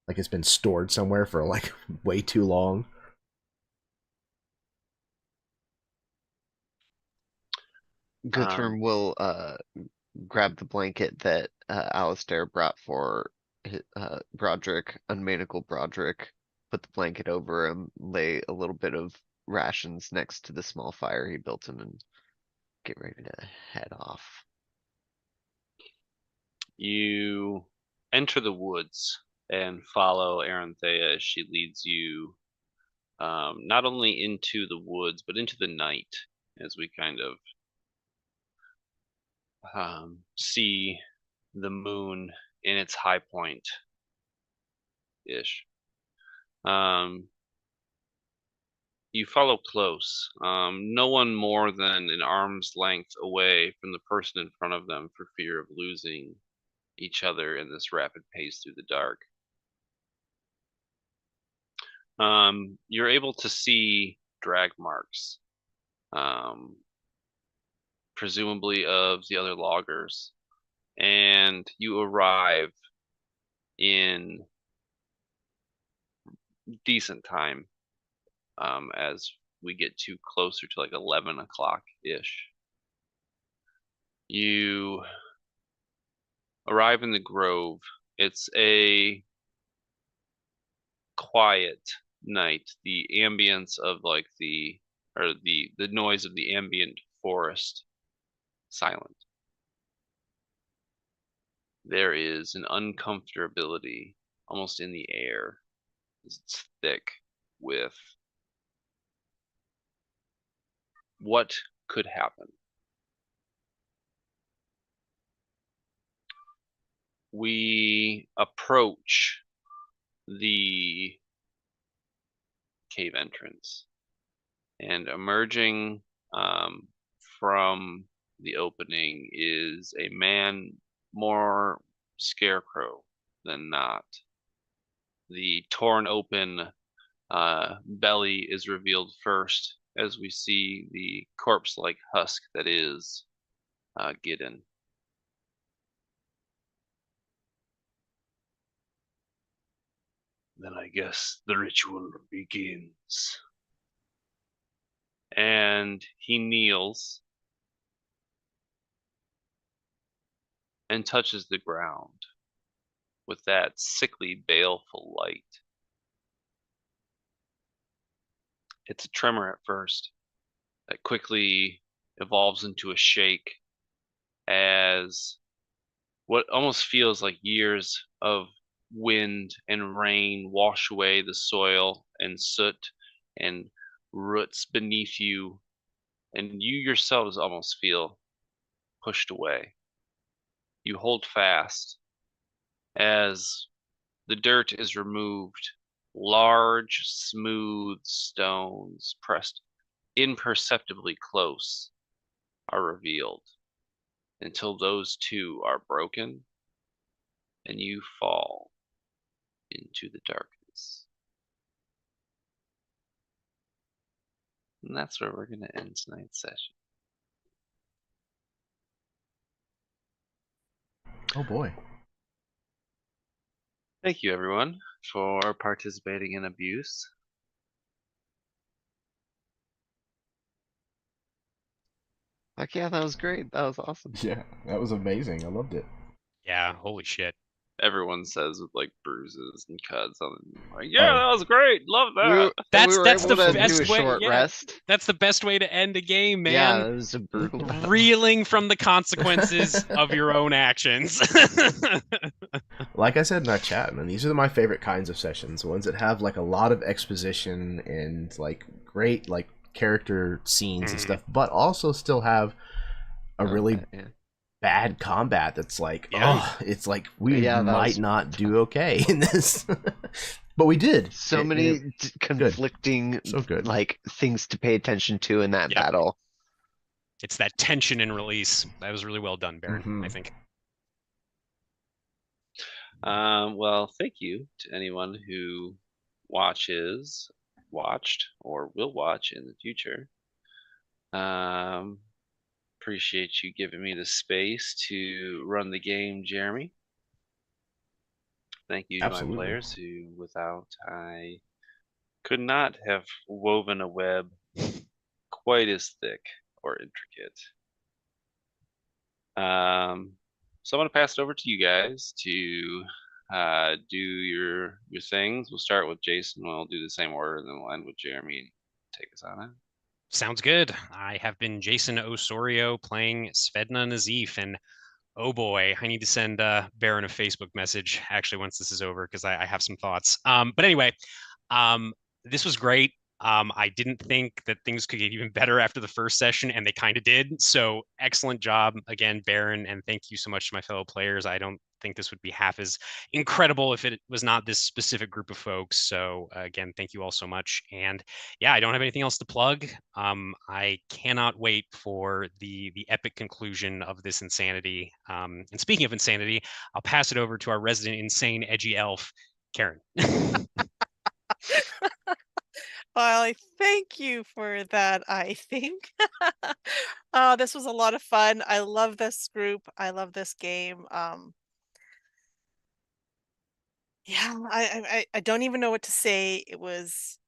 S1: like it's been stored somewhere for like way too long.
S5: Guthrum will grab the blanket that Alistair brought for Broderick, unmanacled Broderick, put the blanket over him, lay a little bit of rations next to the small fire he built him, and get ready to head off.
S2: You enter the woods and follow Aranthea as she leads you not only into the woods, but into the night, as we kind of see the moon in its high point ish. You follow close. No one more than an arm's length away from the person in front of them for fear of losing each other in this rapid pace through the dark. You're able to see drag marks, presumably of the other loggers, and you arrive in decent time as we get to closer to like 11 o'clock ish. You arrive in the grove. It's a quiet night. The ambience of like the noise of the ambient forest silent. There is an uncomfortability almost in the air. It's thick with what could happen. We approach the cave entrance, and emerging from the opening is a man more scarecrow than not. The torn open belly is revealed first as we see the corpse-like husk that is Gideon. Then I guess the ritual begins. And he kneels and touches the ground with that sickly, baleful light. It's a tremor at first that quickly evolves into a shake as what almost feels like years of wind and rain wash away the soil and soot and roots beneath you, and you yourselves almost feel pushed away. You hold fast as the dirt is removed. Large, smooth stones pressed imperceptibly close are revealed until those two are broken and you fall into the darkness. And that's where we're going to end tonight's session.
S1: Oh boy.
S2: Thank you, everyone, for participating in Abuse.
S5: Like, yeah, that was great. That was awesome.
S1: Yeah, that was amazing. I loved it.
S3: Yeah, holy shit.
S2: Everyone says with like bruises and cuts on it. Like, yeah, that was great. Love that.
S3: That's
S5: we were
S3: that's
S5: able
S3: the
S5: to
S3: best
S5: do a
S3: way.
S5: short
S3: Yeah,
S5: rest.
S3: that's the best way to end a game,
S5: Yeah,
S3: man.
S5: it was a brutal.
S3: Reeling from the consequences of your own actions.
S1: Like I said in our chat, man, these are my favorite kinds of sessions. Ones that have like a lot of exposition and like great like character scenes and stuff, but also still have a really bad combat that's like, oh, it's like we might not do okay in this. But we did.
S5: So many conflicting like things to pay attention to in that battle.
S3: It's that tension and release. That was really well done, Baron, I think.
S2: Well, thank you to anyone who watched, or will watch in the future. Appreciate you giving me the space to run the game, Jeremy. Thank you to my players who, without, I could not have woven a web quite as thick or intricate. So I'm going to pass it over to you guys to do your things. We'll start with Jason. We'll do the same order, and then we'll end with Jeremy and take us on it.
S3: Sounds good. I have been Jason Osorio playing Svedna Nazif, and oh boy, I need to send Baron a Facebook message actually once this is over because I have some thoughts. But anyway, this was great. I didn't think that things could get even better after the first session, and they kind of did. So excellent job again, Baron, and thank you so much to my fellow players. I don't think this would be half as incredible if it was not this specific group of folks. So again, thank you all so much. And yeah, I don't have anything else to plug. I cannot wait for the epic conclusion of this insanity. And speaking of insanity, I'll pass it over to our resident insane edgy elf, Karen.
S4: Well, I thank you for that, I think. This was a lot of fun. I love this group. I love this game. Yeah, I don't even know what to say. It was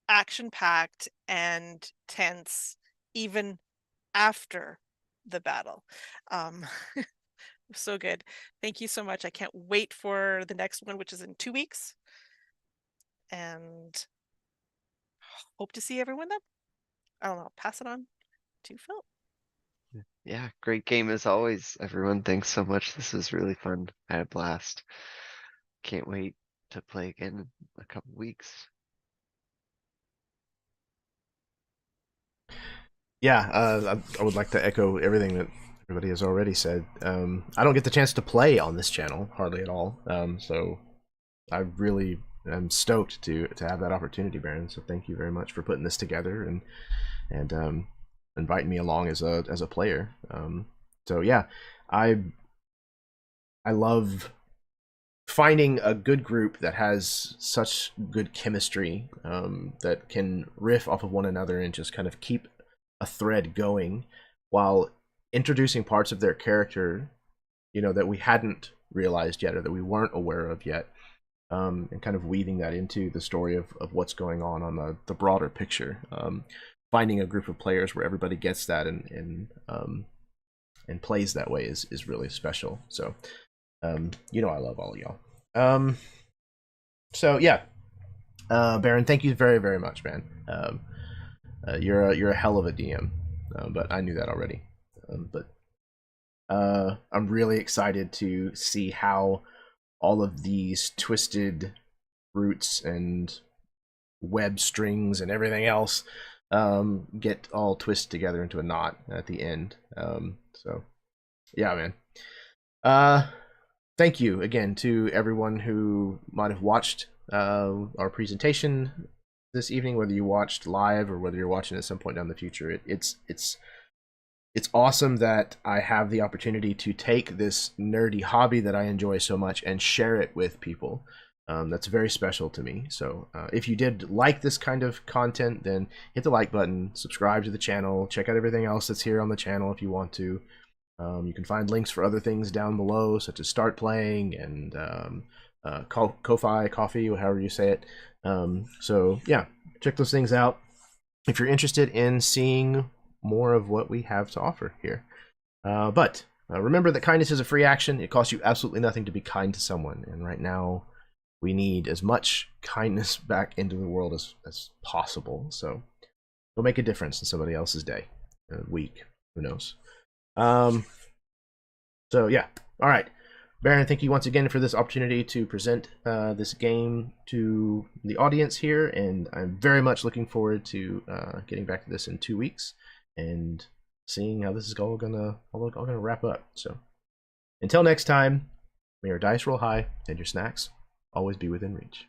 S4: action-packed and tense, even after the battle. So good. Thank you so much. I can't wait for the next one, which is in 2 weeks. And hope to see everyone then. I don't know. Pass it on to Phil.
S5: Yeah, great game as always, everyone. Thanks so much. This was really fun. I had a blast. Can't wait to play again in a couple weeks.
S1: Yeah, I would like to echo everything that everybody has already said. I don't get the chance to play on this channel hardly at all, so I really am stoked to have that opportunity, Baron. So thank you very much for putting this together and inviting me along as a player. So yeah, I love finding a good group that has such good chemistry, that can riff off of one another and just kind of keep a thread going while introducing parts of their character, you know, that we hadn't realized yet or that we weren't aware of yet, and kind of weaving that into the story of what's going on the broader picture. Finding a group of players where everybody gets that and plays that way is really special. So you know, I love all of y'all. So yeah, Baron, thank you very, very much, man. You're a hell of a DM, but I knew that already. But I'm really excited to see how all of these twisted roots and web strings and everything else get all twisted together into a knot at the end. So yeah, man. Thank you again to everyone who might have watched our presentation this evening, whether you watched live or whether you're watching at some point down the future. It's awesome that I have the opportunity to take this nerdy hobby that I enjoy so much and share it with people. That's very special to me. So if you did like this kind of content, then hit the like button, subscribe to the channel, check out everything else that's here on the channel if you want to. You can find links for other things down below, such as Start Playing and Ko-Fi, Coffee, however you say it. So yeah, check those things out if you're interested in seeing more of what we have to offer here. But remember that kindness is a free action. It costs you absolutely nothing to be kind to someone, and right now we need as much kindness back into the world as possible. So it'll make a difference in somebody else's day, week, who knows. So yeah, all right, Baron, thank you once again for this opportunity to present this game to the audience here, and I'm very much looking forward to getting back to this in 2 weeks and seeing how this is all gonna wrap up. So until next time, may your dice roll high and your snacks always be within reach.